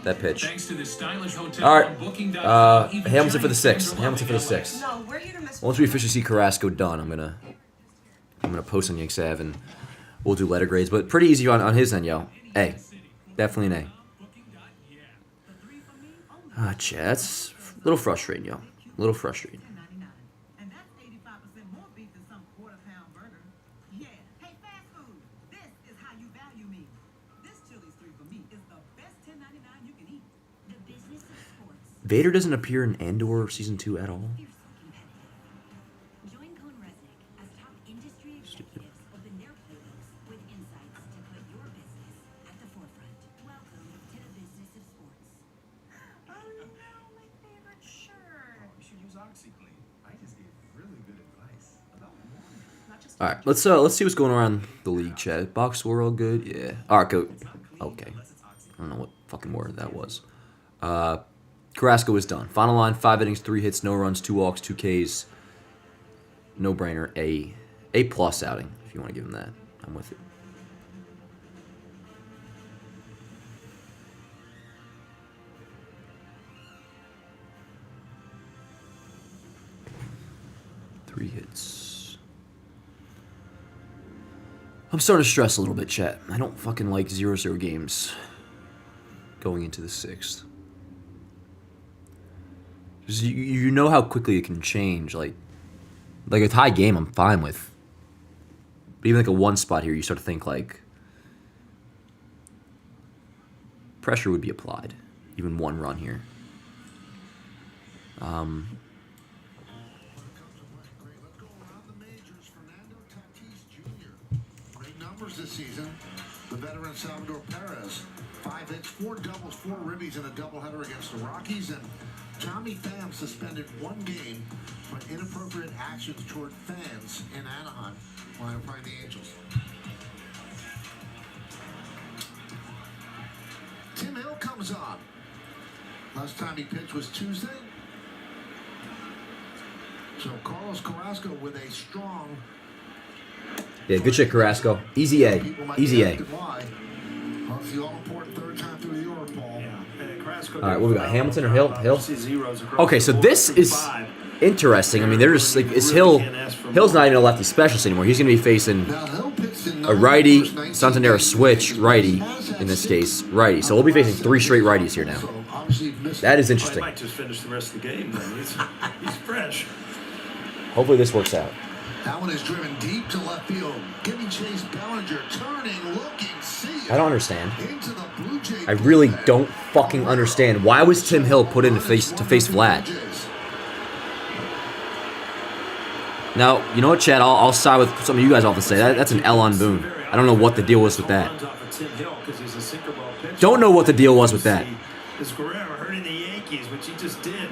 That pitch. Thanks to the stylish hotel All right. on Booking.com, even Hamilton for the giant sixth. fans are Hamilton for the loving LA. sixth. No, we're here to miss. Once we officially see Carrasco done, I'm gonna post on Yanks Ave and we'll do letter grades. But pretty easy on his end, yo. A, definitely an A. Ah, that's a little frustrating, yo. A little frustrating. And that's 85% more beef than some quarter-pound burger. Yeah. Hey, fast food. This is how you value me. This Chili's 3 for me is the best $10.99 you can eat. The business of sports. Vader doesn't appear in Andor season 2 at all. Fiercely competitive. Join Cone Resnick as top industry executives open their playbooks with insights to put your business at the forefront. Welcome to the business of sports. Oh, no, my favorite shirt. You should use OxyClean. I just gave really good advice about morning. Not just All right, let's see what's going on in the league chat. Box score all good, yeah. All right, go. Okay, I don't know what fucking word that was. Carrasco is done. Final line: 5 innings, 3 hits, no runs, 2 walks, 2 Ks. No brainer. A plus outing if you want to give him that. I'm with it. Three hits. I'm starting to stress a little bit, chat. I don't fucking like 0-0 games going into the 6th. 'Cause you know how quickly it can change. Like a tie game, I'm fine with. But even like a 1 spot here, you start to think like pressure would be applied. Even 1 run here. Let's go around the majors. Fernando Tatis Jr. Great numbers this season. The veteran Salvador Perez, 5 hits, 4 doubles, 4 ribbies in a doubleheader against the Rockies, and Tommy Pham suspended 1 game for inappropriate actions toward fans in Anaheim while they were playing the Angels. Tim Hill comes on. Last time he pitched was Tuesday. So Carlos Carrasco with a strong. Yeah, good shit, Carrasco. Easy A. Easy A. Why? Well, it's the all-important 3rd time through the York ball. All right, what we got? Hamilton or Hill? Hill. Okay, so this is interesting. I mean, they're just like Hill's not even a lefty specialist anymore. He's going to be facing a righty, Santander switch righty in this case, righty. So we'll be facing 3 straight righties here now. That is interesting. Might just finish the rest of the game then. He's fresh. Hopefully this works out. That one is driven deep to left field. Giving Chase Bellinger, turning, looking, see. I don't understand. Into the Blue Jay I really don't fucking understand. Why was Tim Hill put in to face Vlad? Now, you know what, Chad? I'll side with something you guys often say. That's an L on Boone. I don't know what the deal was with that. Don't know what the deal was with that. His Guerrero hurting the Yankees, which he just did.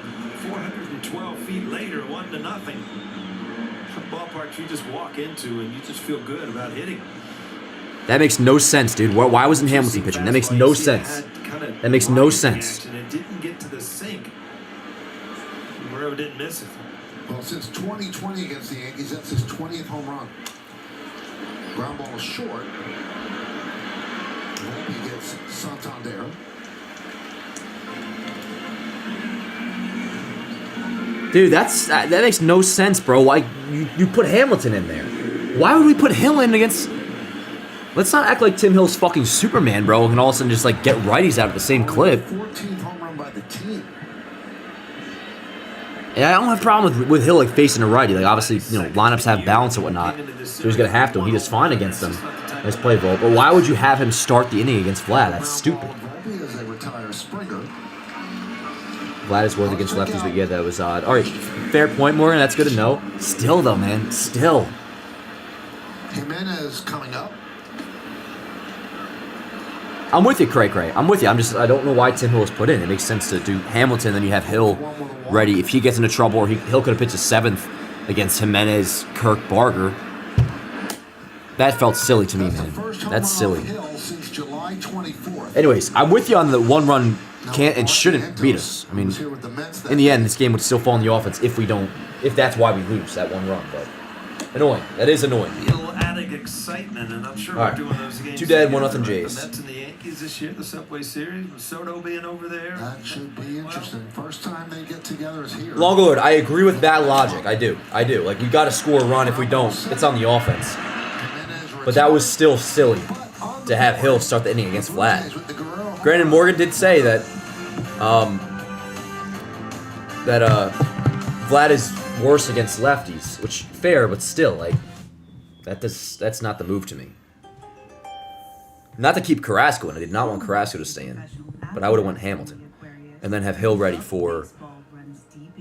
412 feet later, 1-0. Ballparks you just walk into and you just feel good about hitting. That makes no sense, dude. Why wasn't Hamilton pitching? That makes no sense. That makes no sense. And it didn't get to the sink. Guerrero didn't miss it. Well, since 2020 against the Yankees, that's his 20th home run. Ground ball is short. He gets Santander. Dude, that makes no sense, bro. Why you put Hamilton in there? Why would we put Hill in against? Let's not act like Tim Hill's fucking Superman, bro, and all of a sudden just like get righties out at the same clip. 14th home run by the team. Yeah, I don't have a problem with Hill like facing a righty. Like obviously, you know, lineups have balance and whatnot, so he's gonna have to. And he does fine against them. Nice play, Volt. But why would you have him start the inning against Vlad? That's stupid. Vlad is worth against lefties, but yeah, that was odd. All right, fair point, Morgan. That's good to know. Still, though, man. Still. Jimenez coming up. I'm with you, Cray. I'm with you. I don't know why Tim Hill was put in. It makes sense to do Hamilton, then you have Hill ready. If he gets into trouble, or Hill could have pitched a 7th against Jimenez, Kirk, Barger. That felt silly to me, man. That's silly. Anyways, I'm with you on the 1-run can't and shouldn't beat us. I mean, in the end, this game would still fall on the offense if that's why we lose that 1 run. But annoying. That is annoying. Hill adding big excitement, and I'm sure All we're right. doing those games. 2 dead, 1-0 together, right? Jays. The Mets and the Yankees this year, the Subway Series, with Soto being over there. That should be interesting. First time they get together is here. Longwood, I agree with that logic. I do. Like, we got to score a run. If we don't, it's on the offense. But that was still silly to have Hill start the inning against Vlad. Granted, Morgan did say that Vlad is worse against lefties, which fair, but still, like, that's not the move to me. Not to keep Carrasco in. I did not want Carrasco to stay in, but I would have went Hamilton and then have Hill ready for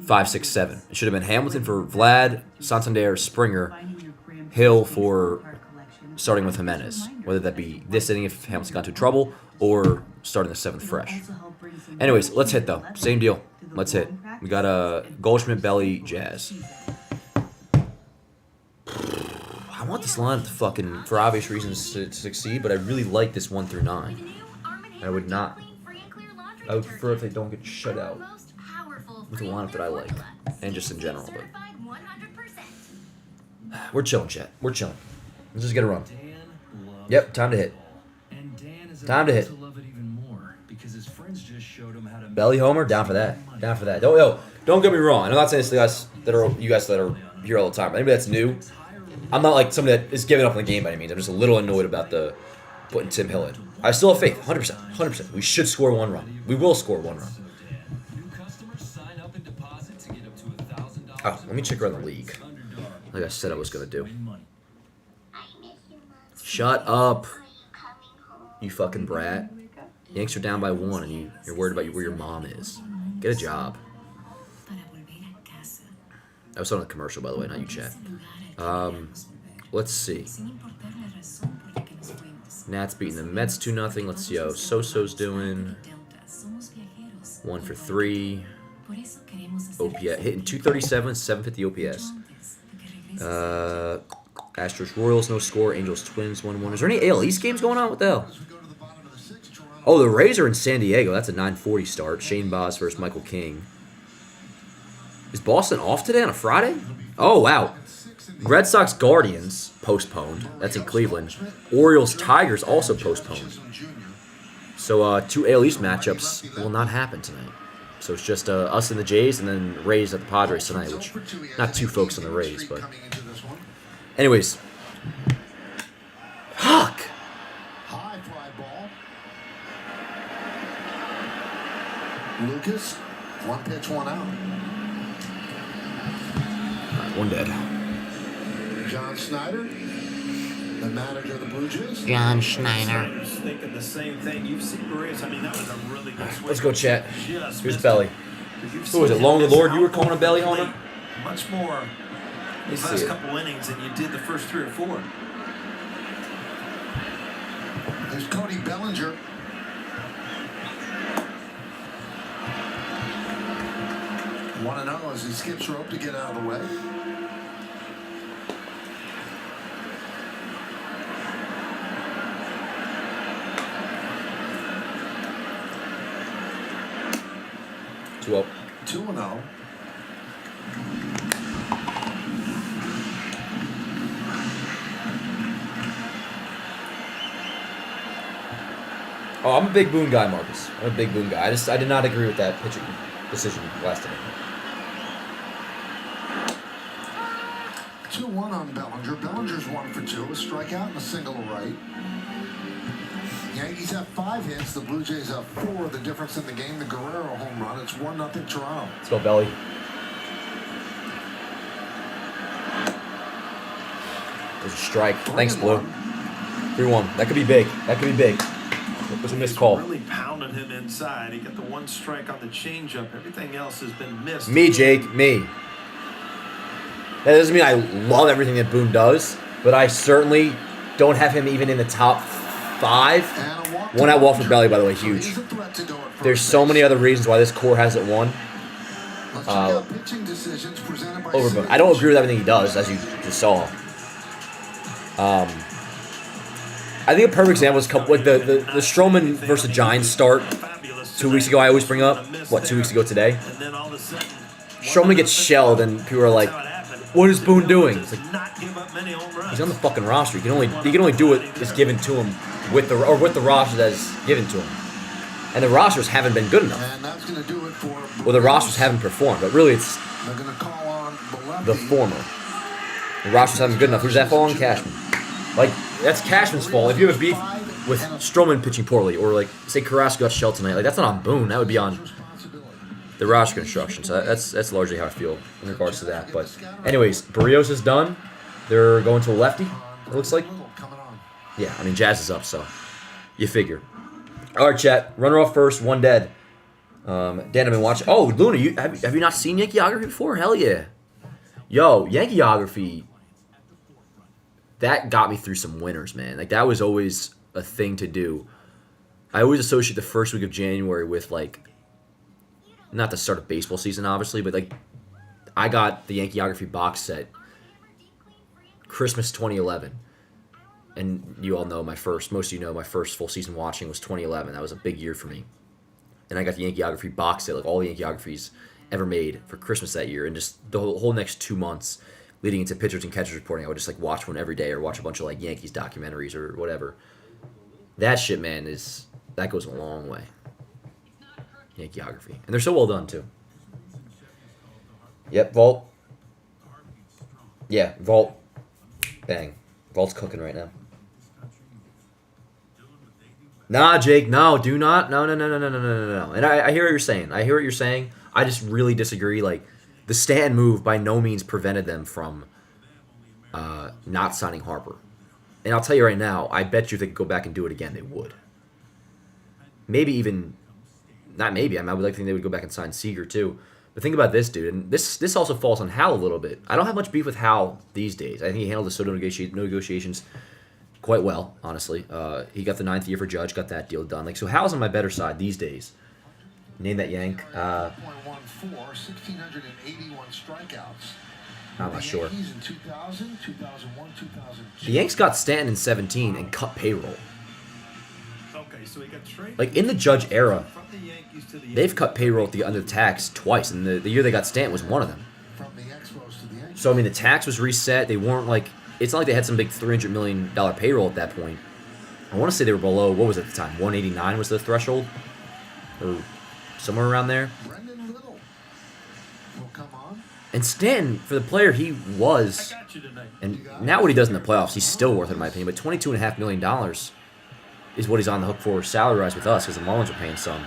5, 6, 7. It should have been Hamilton for Vlad, Santander, Springer, Hill for starting with Jimenez, whether that be this inning if Hamilton got into trouble or starting the 7th fresh. Anyways, let's hit though. Same deal. Let's hit. We got a Goldschmidt, Belly, Jazz. I want this line to fucking, for obvious reasons, to succeed, but I really like this 1 through 9. I would not. I would prefer if they don't get shut out with a lineup that I like, and just in general. But we're chilling, chat. We're chilling. Let's just get a run. Yep, time to hit. Time to hit. Belly homer, down for that. Down for that. Don't get me wrong. I'm not saying this to you guys that are here all the time. But anybody that's new, I'm not like somebody that is giving up on the game by any means. I'm just a little annoyed about the putting Tim Hill in. I still have faith, 100%. 100%. We should score 1 run. We will score 1 run. Oh, let me check around the league. Like I said I was going to do. Shut up. You fucking brat. Yanks are down by 1 and you're worried about where your mom is. Get a job. I was on a commercial, by the way, not you, chat. Let's see. Nats beating the Mets 2-0. Let's see how Soso's doing. 1 for 3. OPS hitting 237, 750 OPS. Astros Royals no score. Angels Twins 1-1. Is there any AL East games going on? What the hell? Oh, the Rays are in San Diego. That's a 9:40 start. Shane Baz versus Michael King. Is Boston off today on a Friday? Oh, wow. Red Sox Guardians postponed. That's in Cleveland. Orioles Tigers also postponed. So 2 AL East matchups will not happen tonight. So it's just us and the Jays and then Rays at the Padres tonight, which not too folks on the Rays, but anyways. Fuck. High fly ball. Lucas, 1 pitch, 1 out. Right, 1 dead. John Schneider, the manager of the Blue Jays. John Schneider. Thinking the same thing. You've seen Barrios. I mean, that was a really good swing. Let's go, chat. Just Here's missed Belly. it. Who was it? Long the Lord? You were calling a Belly homer? Much more these see last it. couple innings than you did the first 3 or 4. There's Cody Bellinger. Want to know as he skips rope to get out of the way. Two up. 2-0. Oh, I'm a big Boone guy, Marcus. I'm a big Boone guy. I did not agree with that pitching decision last time. 2-1 on Bellinger. Bellinger's 1 for 2. A strikeout and a single to right. Yankees have 5 hits. The Blue Jays have 4. The difference in the game, the Guerrero home run. It's 1-0 Toronto. Let's go, Belly. There's a strike. Thanks, Blue. 3-1. That could be big. That could be big. It was a missed call. Really pounded him inside. He got the 1 strike on the changeup. Everything else has been missed. Me, Jake. Me. That doesn't mean I love everything that Boone does, but I certainly don't have him even in the top 5. 1 out walk for Belly, by the way, huge. There's many other reasons why this core hasn't won. Over Boone. I don't agree with everything he does, as you just saw. I think a perfect example is like the Stroman versus Giants start 2 weeks ago. I always bring up 2 weeks ago today. Stroman gets shelled, and people are like, what is Boone doing? It's like, Not give up many home runs. he's on the fucking roster. He can only do what is given to him with the roster that is given to him. And the rosters haven't been good enough. And that's going to do it for. Well, the rosters haven't performed, but really it's They're going to call on the former. The rosters haven't been good enough. Who's that fall on? Cashman. Like, that's Cashman's fault. If you have a beef with Stroman pitching poorly, or like say Carrasco got shelled tonight, like that's not on Boone. That would be on the roster construction. So that's largely how I feel in regards to that. But anyways, Barrios is done. They're going to a lefty. It looks like. Yeah, I mean Jazz is up, so you figure. All right, chat. Runner off first, one dead. Dan, I've been watching. Oh, Luna, have you not seen Yankeeography before? Hell yeah. Yo, Yankeeography. That got me through some winters, man. Like that was always a thing to do. I always associate the first week of January with like, not the start of baseball season, obviously, but like, I got the Yankeeography box set Christmas 2011. And you all know most of you know my first full season watching was 2011. That was a big year for me. And I got the Yankeeography box set, like all the Yankeeographies ever made for Christmas that year. And just the whole next 2 months leading into pitchers and catchers reporting, I would just like watch one every day or watch a bunch of like Yankees documentaries or whatever. That shit, man, that goes a long way. Yankeeography. And they're so well done, too. Yep, Vault. Yeah, Vault. Bang. Vault's cooking right now. Nah, Jake, no, do not. No. And I hear what you're saying. I just really disagree. Like, the Stanton move by no means prevented them from not signing Harper. And I'll tell you right now, I bet you if they could go back and do it again, they would. Maybe even, not maybe, I would like to think they would go back and sign Seager too. But think about this, dude, and this also falls on Hal a little bit. I don't have much beef with Hal these days. I think he handled the Soto negotiations quite well, honestly. He got the 9th year for Judge, got that deal done. Like, so Hal's on my better side these days. Name that Yank. 1.14, 1,681 strikeouts. I'm not sure. Yankees in 2000, 2001, 2002. The Yanks got Stanton in 17 and cut payroll. Okay, so he got traded. Like, in the Judge era, From the Yankees to the they've cut payroll under the tax twice, and the year they got Stanton was one of them. From the Expos to the Yankees. So, I mean, the tax was reset. They weren't like, it's not like they had some big $300 million payroll at that point. I want to say they were below, what was it at the time? 189 was the threshold? Or somewhere around there. Brendan Little will come on. And Stanton, for the player he was, I got you tonight. and now what he does in the playoffs, he's still worth it in my opinion, but $22.5 million is what he's on the hook for salary-wise with us, because the Marlins are paying some.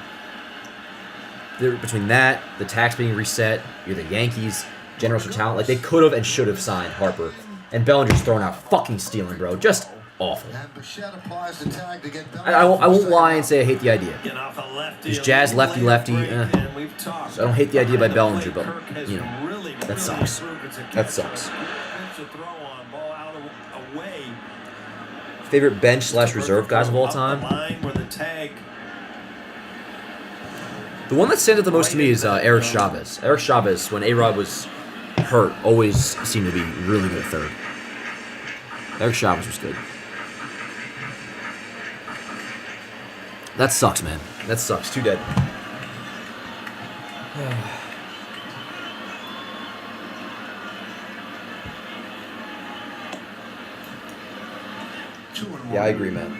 Between that, the tax being reset, you're the Yankees, generational talent, like they could have and should have signed Harper. And Bellinger's throwing out fucking stealing, bro. Just awful. And Bichette applies the tag to get I won't lie and say I hate the idea. Getting off a lefty, There's Jazz lefty. and we've talked. So I don't hate the idea by Bellinger, but, Kirk has you know, really, that really sucks. improved as a That catcher. sucks. Pitch a throw on, ball out away. Favorite bench/reserve guys of all Up the time? line where the tag. The one that stands out the most to me is Eric Chavez. Eric Chavez, when A-Rod was hurt, always seemed to be really good at third. Eric Chavez was good. That sucks, man. That sucks. 2 dead. Yeah, I agree, man.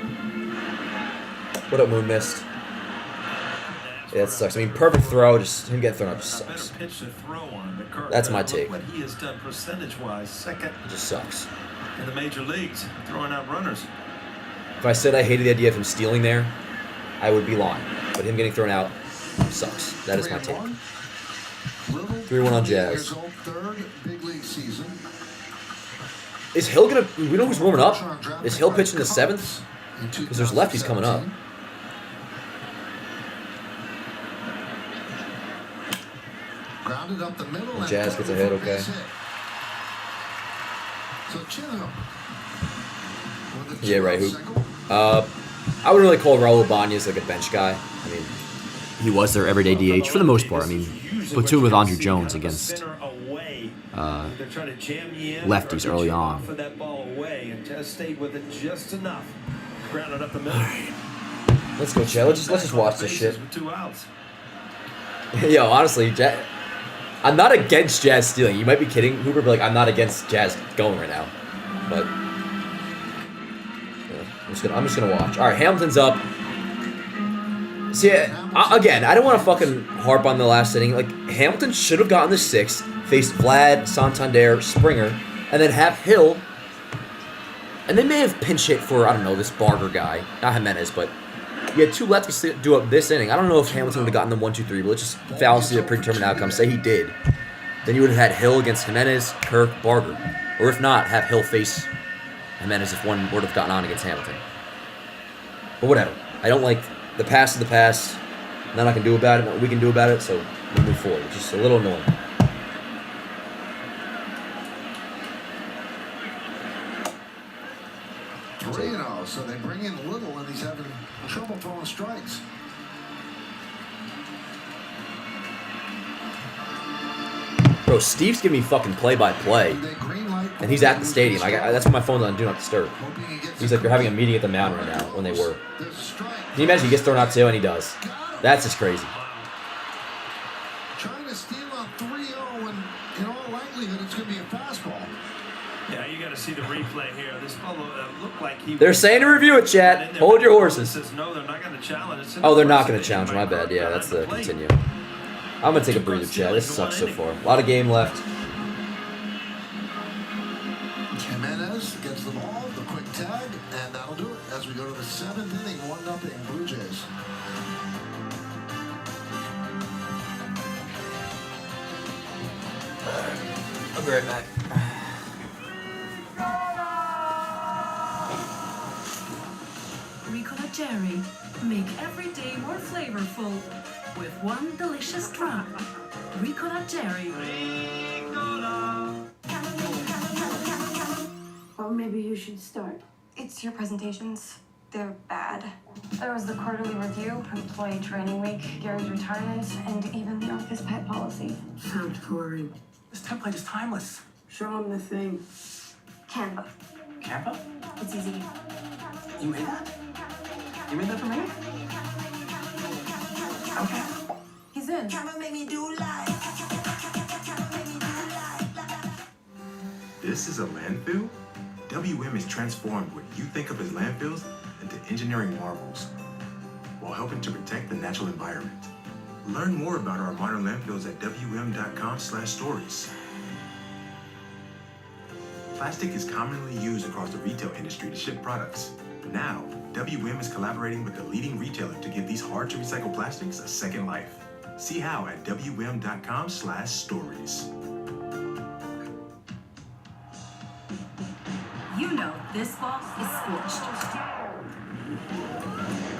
What up, Moon Mist? Yeah, that sucks. I mean, perfect throw, just him getting thrown out just sucks. Better pitch to throw on to Kirk. That's my Look take. what he has done percentage-wise, second It just sucks. in the major leagues, throwing out runners. If I said I hated the idea of him stealing there, I would be lying. But him getting thrown out sucks. That is my take. 3-1 on Jazz. Third big league season. Is Hill gonna? We know who's warming up. Is Hill pitching the 7th? Because there's lefties coming up. Grounded up the middle. Jazz gets a hit, okay. So Chinham. Yeah, right. Who? I wouldn't really call Raul Ibanez like a bench guy. I mean, he was their everyday DH for the most part. I mean, platoon with Andrew Jones against lefties early on. Let's go, Chad. Let's just watch this shit. Yo, honestly, I'm not against Jazz stealing. You might be kidding, Hooper, but like I'm not against Jazz going right now. But yeah, I'm just gonna watch. All right, Hamilton's up. See, again, I don't want to fucking harp on the last inning. Like Hamilton should have gotten the 6th, faced Vlad, Santander, Springer, and then have Hill. And they may have pinch hit for, I don't know, this Barger guy. Not Jimenez, but you had 2 lefties to do up this inning. I don't know if Hamilton would have gotten them 1, 2, 3, but let's just fallacy of predetermined outcome. Say he did. Then you would have had Hill against Jimenez, Kirk, Barger. Or if not, have Hill face Jimenez if one would have gotten on against Hamilton. But whatever. I don't like the past is the past. Nothing I can do about it. What we can do about it, so we'll move forward. It's just a little annoying. So they bring in Little, and he's having trouble throwing strikes. Bro, Steve's giving me fucking play-by-play, and he's at the stadium. That's why my phone's on Do Not Disturb. He's like, they're having a meeting at the mound right now, when they were. Can you imagine he gets thrown out too, and he does? That's just crazy. Trying to steal on 3-0, and in all likelihood, it's going to be a fastball. Yeah, you got to see the replay here. This fellow looked like he. They're saying to review it, chat. Hold your horses. Says, no, they're not going to challenge. Oh, they're not going to challenge. My bad. Yeah, that's the continue. I'm going to take a breather, chat. This sucks so far. A lot of game left. Jimenez gets the ball, the quick tag, and that'll do it as we go to the 7th inning, 1-0 Blue Jays. I'll be right back. Ricotta Cherry. Make every day more flavorful with one delicious drop. Ricotta Cherry. Or maybe you should start. It's your presentations. They're bad. There was the quarterly review, employee training week, Gary's retirement, and even the office pet policy. Sounds boring. This template is timeless. Show him the thing. Canva. Canva? It's easy. You made that? You made that for me? Okay. He's in. This is a landfill? WM has transformed what you think of as landfills into engineering marvels while helping to protect the natural environment. Learn more about our modern landfills at wm.com/stories. Plastic is commonly used across the retail industry to ship products. But now, WM is collaborating with the leading retailer to give these hard-to-recycle plastics a second life. See how at wm.com/stories. You know this ball is scorched.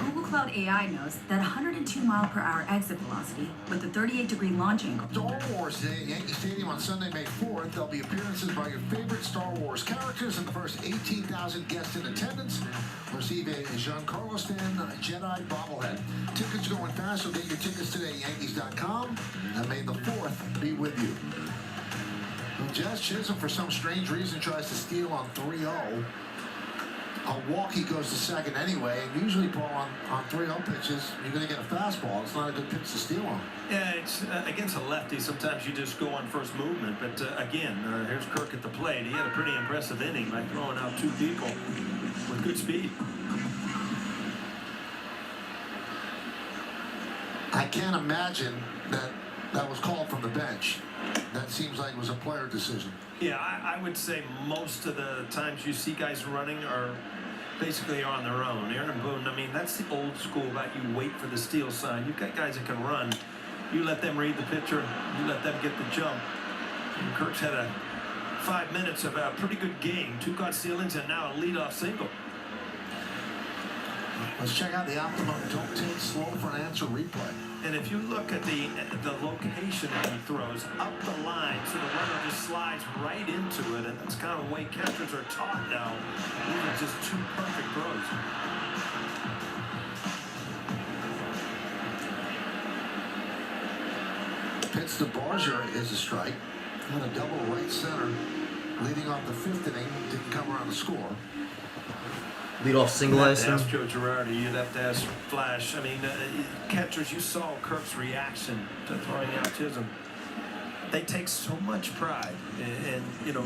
Google Cloud AI knows that 102 mile/hour exit velocity with a 38-degree launch angle. Star Wars Day at Yankee Stadium on Sunday, May 4th. There'll be appearances by your favorite Star Wars characters, and the first 18,000 guests in attendance receive a Giancarlo Stanton Jedi bobblehead. Tickets going fast, so get your tickets today at Yankees.com, and may the 4th be with you. Jazz Chisholm, for some strange reason, tries to steal on 3-0. A walk, he goes to second anyway, and usually, Paul, on 3-0 pitches, you're going to get a fastball. It's not a good pitch to steal on. Yeah, it's against a lefty. Sometimes you just go on first movement. But again, here's Kirk at the plate. He had a pretty impressive inning by throwing out 2 people with good speed. I can't imagine that was called from the bench. That seems like it was a player decision. Yeah, I would say most of the times you see guys running are basically on their own. Aaron Boone, I mean, that's the old school about you wait for the steal sign. You've got guys that can run. You let them read the pitcher. You let them get the jump. And Kirk's had 5 minutes of a pretty good game. 2 caught stealings and now a leadoff single. Let's check out the optimum don't take slow for an answer replay. And if you look at the location that he throws up the line, so the runner just slides right into it, and that's kind of the way catchers are taught now. These are just 2 perfect throws. Pitch to Barger is a strike. On a double right center, leading off the 5th inning, didn't come around to score. Lead off single, I assume. You'd have to ask Joe Girardi, you'd have to ask Flash. I mean, catchers, you saw Kirk's reaction to throwing out Chisholm. they take so much pride in you know,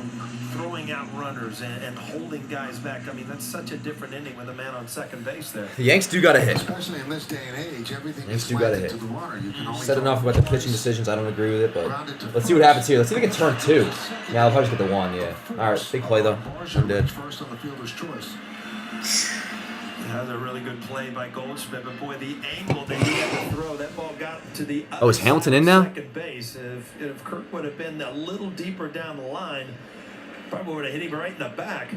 throwing out runners and holding guys back. I mean, that's such a different inning with a man on second base there. The Yanks do got a hit. Especially in this day and age, everything Yanks is do got a slanted hit. to the runner. You can only Said enough throw about the twice. pitching decisions. I don't agree with it, but let's see what happens here. Let's see if we can turn 2. Yeah, I'll probably just get the 1, yeah. All right, big play, though. I'm dead. First on the fielder's choice. That was a really good play by Goldschmidt, but boy, the angle that he had to throw, that ball got to the Oh, is Hamilton in now? second base. If Kirk would have been a little deeper down the line, probably would have hit him right in the back.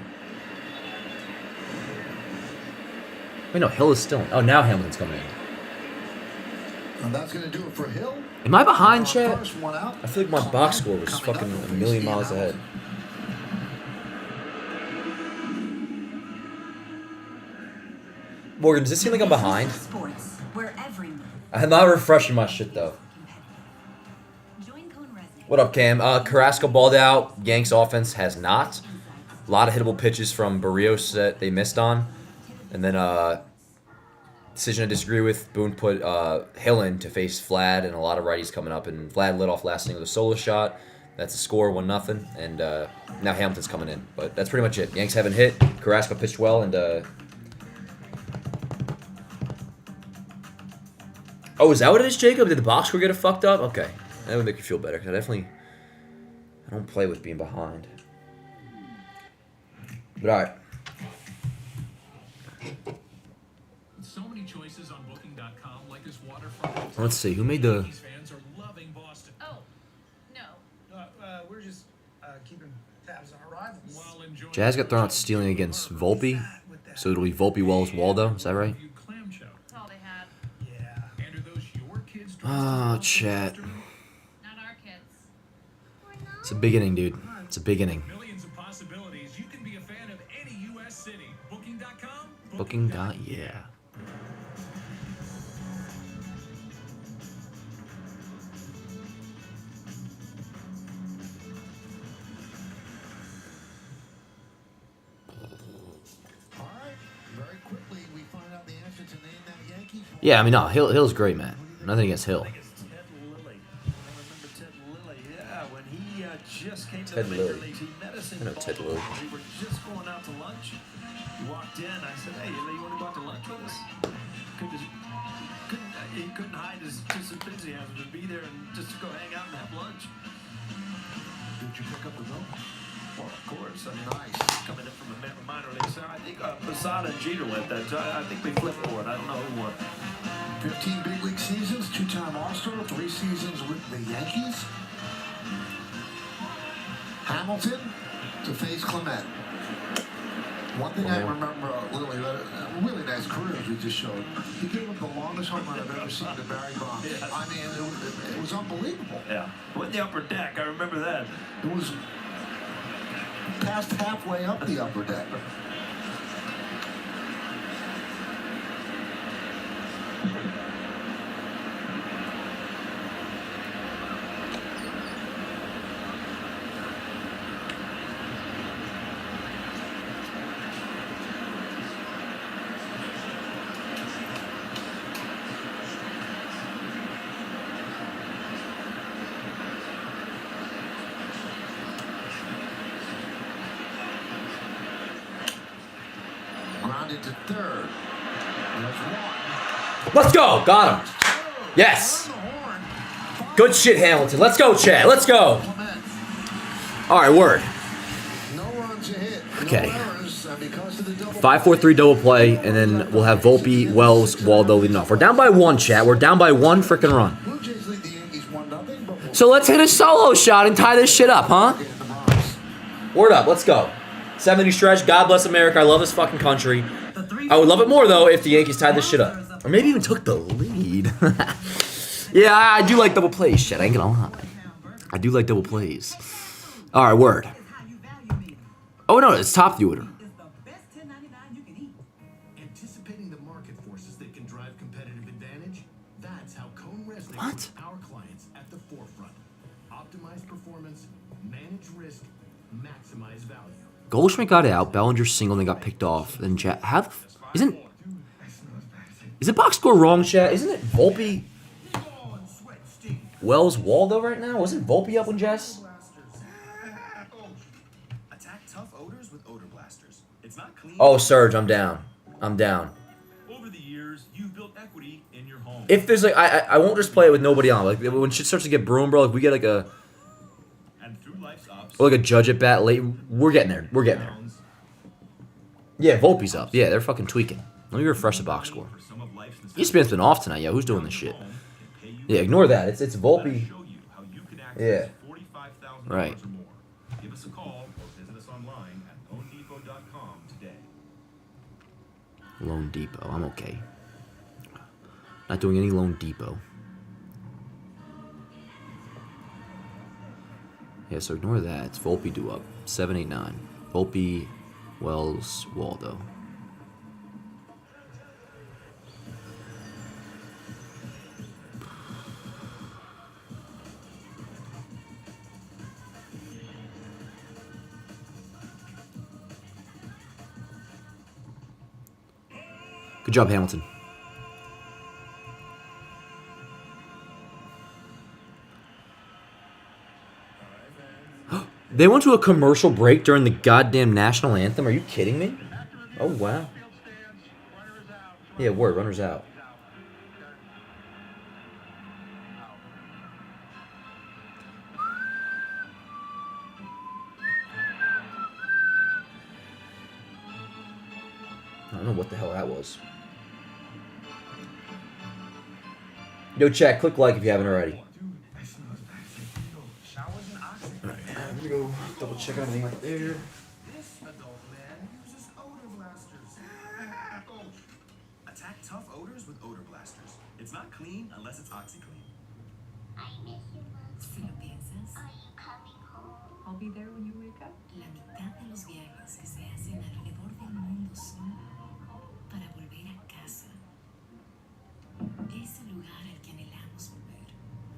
Wait, no, Hill is still in. Oh, now Hamilton's coming in. And that's going to do it for Hill. Am I behind, Chet? First one out. I feel like my box score was Coming fucking up, a million Ian miles ahead. Hamilton. Morgan, does this seem like I'm behind? Sports, where every move. I'm not refreshing my shit, though. Join Cone Resnick. What up, Cam? Carrasco balled out. Yanks offense has not. A lot of hittable pitches from Barrios that they missed on. And then, decision I disagree with. Boone put Hill in to face Vlad, and a lot of righties coming up. And Vlad lit off last inning with a solo shot. That's a score, 1-0. And now Hamilton's coming in. But that's pretty much it. Yanks haven't hit. Carrasco pitched well, and oh, is that what it is, Jacob? Did the box score get it fucked up? Okay. That would make you feel better. 'Cause I don't play with being behind. But all right. So many choices on booking.com, like this waterfront. Let's see. Who made the... Yankees fans are loving Boston. Oh, no. We're just keeping tabs on our rivals. While enjoying Jazz got thrown out stealing against Volpe. So it'll be Volpe, Wells, Waldo. Is that right? clam chowder. That's all they had. Yeah. And are those your kids? Oh, chat. Not our kids. It's a big inning, dude. It's a big inning. Millions of possibilities. You can be a fan of any U.S. city. Booking.com. Booking dot, yeah. All right. Very quickly, we find out the answer to name that Yankee. Yeah, I mean, no, Hill's great, man. Nothing against Hill. I think it's Ted Lilly. I remember Ted Lilly. Yeah, when he just came to Ted the major Lilly. leagues, he met us in I know Ted Baltimore. Lilly. We were just going out to lunch. He walked in. I said, "Hey, you want to go out to lunch with us?" He couldn't hide his enthusiasm to be there and just to go hang out and have lunch. Did you pick up the note? Well, of course. I mean, Nice. coming in from a minor league side, I think Posada and Jeter went that. I think we flipped for it. I don't know who won. 15 big league seasons, 2-time All-Star, 3 seasons with the Yankees. Hamilton to face Clement. One thing I remember, Lily, a really nice career as we just showed. He gave up the longest home run I've ever seen to Barry Bonds. Yes. I mean, it was unbelievable. Yeah. Went the upper deck. I remember that. It was past halfway up the upper deck. Grounded to third. There's one. Let's go. Got him. Yes. Good shit, Hamilton. Let's go, Chad. Let's go. All right, word. No runs a hit. Okay. No errors, because of the double 5-4-3 double play, and then we'll have Volpe, Wells, Waldo leading off. We're down by 1, chat. We're down by 1 freaking run. Blue Jays lead the Yankees 1-0, but So let's hit a solo shot and tie this shit up, huh? in the box. Word up. Let's go. 7-inning stretch. God bless America. I love this fucking country. I would love it more, though, if the Yankees tied this shit up. Or maybe even took the lead. Yeah, I do like double plays, shit. I ain't gonna lie. I do like double plays. All right, word. Oh, no, it's top the order. Is the best 1099 you can eat. Anticipating the market forces that can drive competitive advantage, that's how Cone Resnick What? puts our clients at the forefront. Optimize performance, manage risk, maximize value. Goldschmidt got out. Bellinger singled and got picked off. Then is it box score wrong, chat? Isn't it Volpe, Wells Waldo right now? Wasn't Volpe up when Jess? Attack tough odors with odor blasters. It's not clean. Oh, Surge, I'm down. I'm down. Over the years, you've built equity in your home. If there's like, I won't just play it with nobody on. Like when shit starts to get brewing, bro. Like we get like a, And through life's ups, or like a judge at bat late. We're getting there. We're getting there. Yeah, Volpe's up. Yeah, they're fucking tweaking. Let me refresh the box score. ESPN's been off tonight, yo. Who's doing this shit? Yeah, ignore that. It's Volpe. Yeah. Right. Give us a call or visit us online at loandepot.com today. Loan Depot. I'm okay. Not doing any Loan Depot. Yeah, so ignore that. It's Volpe due up. 7-8-9. Volpe, Wells, Waldo. Good job, Hamilton. They went to a commercial break during the goddamn national anthem. Are you kidding me? Oh, wow. Yeah, word. Runners out. I don't know what the hell that was. Yo, chat, click like if you haven't already. I'm gonna go double check everything right there. This adult man uses odor blasters. Attack tough odors with odor blasters. It's not clean unless it's OxyClean. Si lo piensas, I'll be there when you wake up. la mitad de los viajes que se hacen alrededor del mundo son para volver a casa. Ese lugar al que anhelamos volver,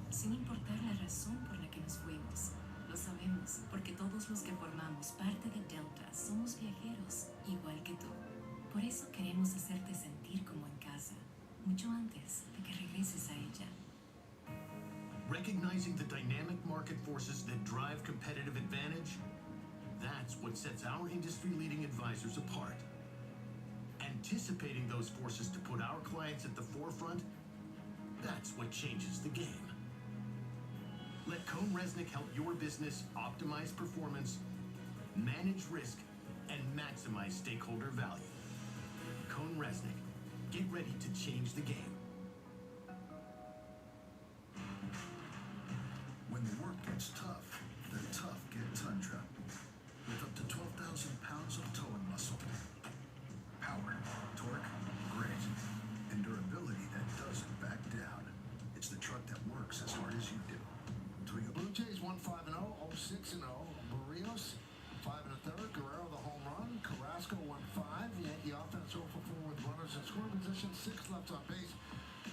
sin importar la razón por la que nos fuimos. Lo sabemos, porque todos los que formamos parte de Delta somos viajeros, igual que tú. Por eso queremos hacerte sentir como en casa, mucho antes de que regreses a ella. Recognizing the dynamic market forces that drive competitive advantage, that's what sets our industry-leading advisors apart. Anticipating those forces to put our clients at the forefront, that's what changes the game. Let Cohn Resnick help your business optimize performance, manage risk, and maximize stakeholder value. Cohn Resnick, get ready to change the game. When the work gets tough, the tough get Tundra. With up to 12,000 pounds of towing muscle. Power, torque, grit, and durability that doesn't back down. It's the truck that works as hard as you do. The Blue Jays won 5-0, 6-0. Barrios, 5 1/3. Guerrero, the home run. Carrasco won 5. Yankee offense 0 for 4 with runners in scoring position. 6 left on base.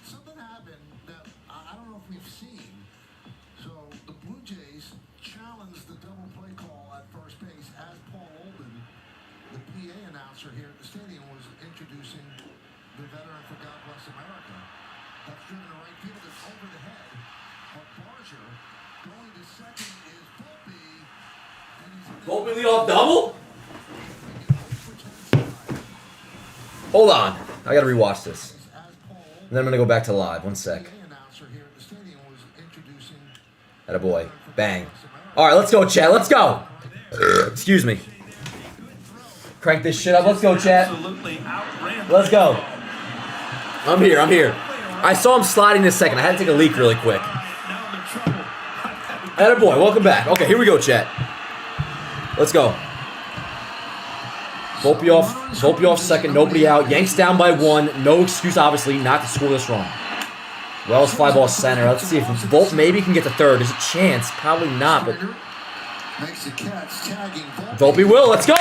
Something happened that I don't know if we've seen. So the Blue Jays challenged the double play call at first base as Paul Olden, the PA announcer here at the stadium, was introducing the veteran for God Bless America. That's driven to right field. It's over the head of Barger. Going to second is Volpe. And he's Volpe lead off double? Hold on. I gotta rewatch this. And then I'm gonna go back to live. One sec. Attaboy. Bang. Alright, let's go, chat. Let's go. Excuse me. Crank this shit up. Let's go, chat. Let's go. I'm here. I'm here. I saw him sliding this second. I had to take a leak really quick. Attaboy. Welcome back. Okay, here we go, chat. Let's go. Volpe off second. Nobody out. Yanks down by 1. No excuse, obviously, not to score this run. Wells fly ball center. Let's see if Volpe maybe can get to third. There's a chance. Probably not, but Volpe will. Let's go.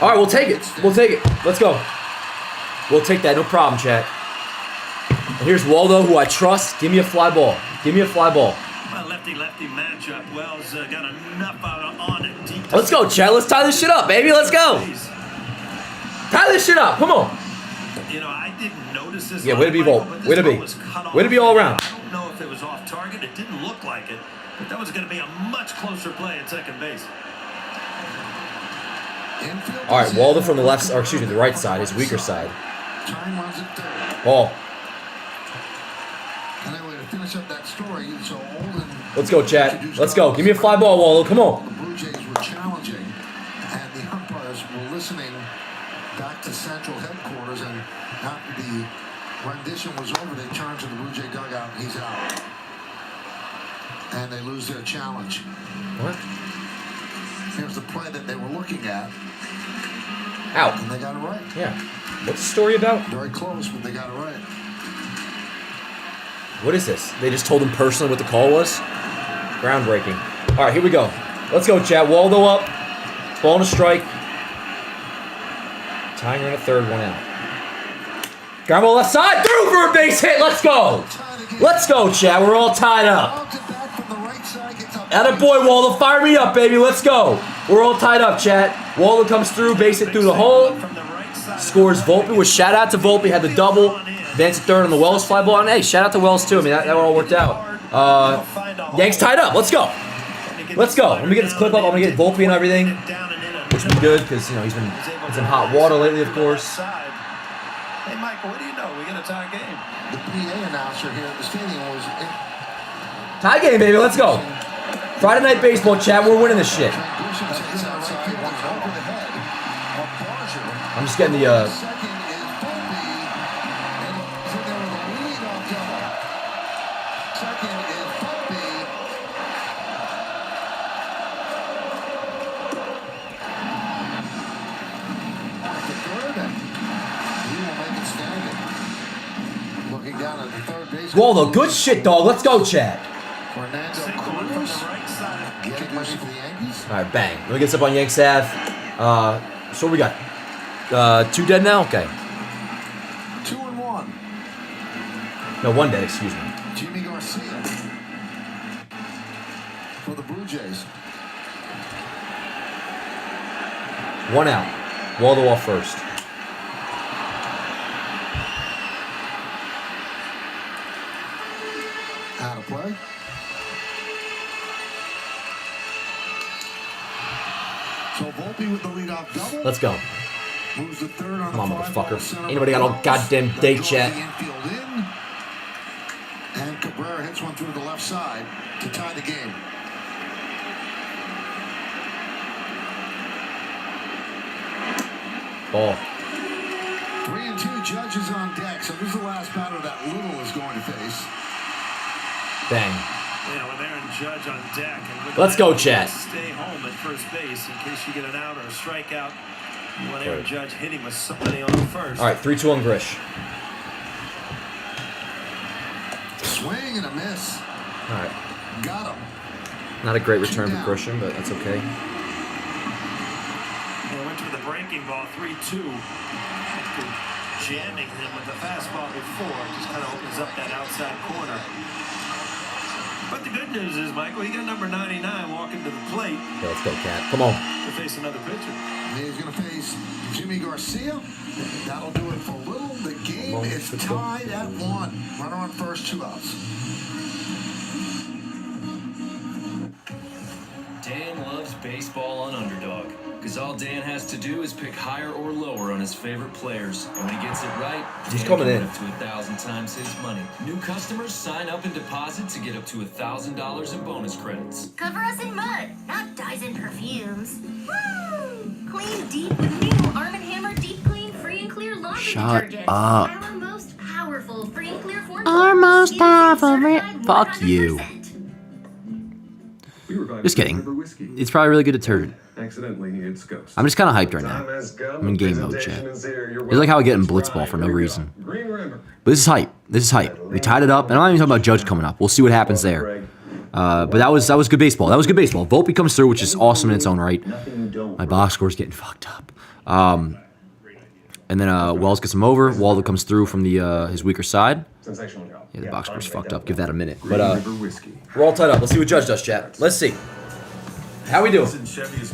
All right, we'll take it. We'll take it. Let's go. We'll take that. No problem, chat. And here's Waldo, who I trust. Give me a fly ball. Give me a fly ball. Well, lefty-lefty matchup. Wells got enough on it. Deep. Let's go, chat. Let's tie this shit up, baby. Let's go. Tie this shit up. Come on. You know, I didn't notice this. Yeah, way to be Volpe. Way to be. Way to be all around. I don't know if it was off target. It didn't look like it, but that was going to be a much closer play at second base. All right, Waldo from the left, or excuse me, the right side, his weaker side. Time runs at third. Ball. Anyway, to finish up that story, so Olden. Let's go, Chad. Let's go. Give me a fly ball, Waldo. Come on. The Blue Jays were challenging, and the umpires were listening back to central headquarters, and after the rendition was over, they turned to the Blue Jay dugout, and he's out. And they lose their challenge. What? Here's the play that they were looking at. Out. And they got it right. Yeah. What's the story about? Very close, but they got it right. What is this? They just told him personally what the call was? Groundbreaking. All right, here we go. Let's go, chat. Waldo up. Ball and a strike. Tying run at third, one out. Ground ball left side. Through for a base hit. Let's go. Let's go, chat. We're all tied up. Attaboy, Waldo. Fire me up, baby. Let's go. We're all tied up, chat. Waldo comes through, base it through the hole. Scores Volpe. With shout out to Volpe. Had the double. Advance to third on the Wells fly ball. And hey, shout out to Wells too. I mean, that all worked out. Yanks tied up. Let's go. Let's go. Let me get this clip up. I'm gonna get Volpe and everything, which would be good because you know he's been in hot water lately, of course. Hey, Michael, what do you know? We got a tie game. The PA announcer here at the stadium was. Tie game, baby. Let's go. Friday night baseball, chat. We're winning this shit. I'm just getting the. Waldo, good shit, dog. Let's go, Chad. All right, bang. Let me get this up on Yanks Ave. So what we got? 2 dead now? Okay. 2-1. No, 1 dead, excuse me. Jimmy Garcia for the Blue Jays. 1 out. Waldo off first. Out of play. So Volpe with the leadoff double. Let's go. Moves the third on Come on, the fly ball motherfucker. center Ain't nobody got no goddamn day, draws chat. the infield in. And Cabrera hits one through the left side to tie the game. Ball. 3-2, Judges on deck. So this is the last batter that Little is going to face. Bang. Yeah, with Aaron Judge on deck. And Let's go, Chad. Stay home at first base in case you get an out or a strikeout. You want Aaron Judge hitting with somebody on first. All right, 3-2 on Grish. Swing and a miss. All right. Got him. Not a great return for Grisham, but that's okay. Well, went to the breaking ball, 3-2. After jamming him with the fastball before, just kind of opens up that outside corner. But the good news is, Michael, you got number 99 walking to the plate. Okay, let's go, Cat. Come on. To face another pitcher. He's going to face Jimmy Garcia. That'll do it for Little. The game is tied at 1. Runner on first, 2 outs. Dan loves baseball on Underdog, because all Dan has to do is pick higher or lower on his favorite players. And when he gets it right, He's Dan coming can in. win up to 1,000 times his money. New customers sign up and deposit to get up to $1,000 in bonus credits. Cover us in mud, not dyes and perfumes. Woo! Clean deep with new Arm & Hammer Deep Clean Free and Clear Laundry Shut Detergent. up. Our most powerful free and clear formula. Our most powerful. Certified Fuck you. 100%. Just kidding. It's probably really good detergent. Accidentally needed scopes. I'm just kind of hyped right now. I'm in game mode, chat. It's like how I get in Blitzball for no reason. But this is hype. This is hype. We tied it up, and I'm not even talking about Judge coming up. We'll see what happens there. But that was good baseball. That was good baseball. Volpe comes through, which is awesome in its own right. My box score's getting fucked up. And then Wells gets him over. Waldo comes through from the his weaker side. Sensational job. Yeah, the box score's fucked up. Give that a minute. But we're all tied up. Let's see what Judge does, chat. Let's see. How we doing?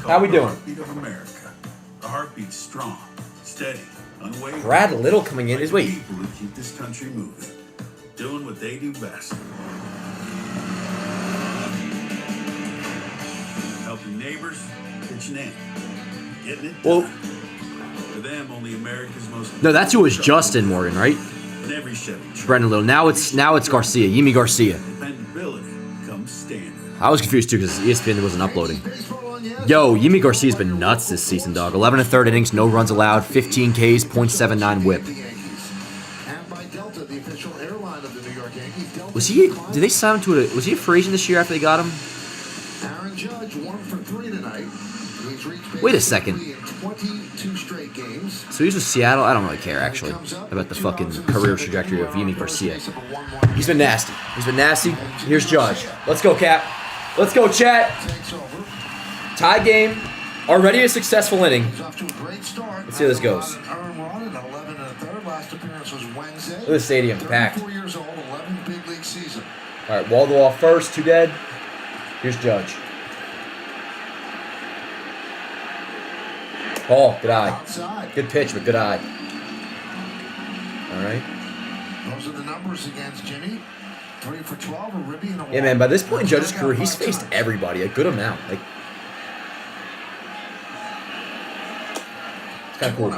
How we doing? Heartbeat of America. The heartbeat strong, steady, unwavering. Brad Little coming in. Wait. People who keep this country moving, doing what they do best. name. Getting it Well, done. For them, only America's most. no, that's who was Justin Morgan, right? In every Chevy truck, Brendan Little. Now it's Garcia, Yimi Garcia. dependability comes standard. I was confused too because ESPN wasn't uploading. Yo, Yimi Garcia's been nuts this season, dog. 11 1/3 innings, no runs allowed, 15 Ks, .79 WHIP. Was he? Did they sign him to a? Was he a free agent this year after they got him? Aaron Judge 1 for 3 tonight. He's reached Wait a second. in 22 straight games. So he's with Seattle. I don't really care actually about the fucking career trajectory of Yimi Garcia. He's been nasty. He's been nasty. Here's Judge. Let's go, Cap. Let's go, chat. Tie game. Already a successful inning. Let's see how this goes. Rodon, 11 1/3. Last appearance was Wednesday. Look at the stadium, packed. 34 years old, 11 big league season. All right, wall to wall first, 2 dead. Here's Judge. Ball, good eye. Outside. Good pitch, but good eye. All right. Those are the numbers against Jimmy. 3 for 12, a ribby and a Yeah, man, by this point in Judge's career, he's faced everybody, a good amount. Like, it's kind of cool.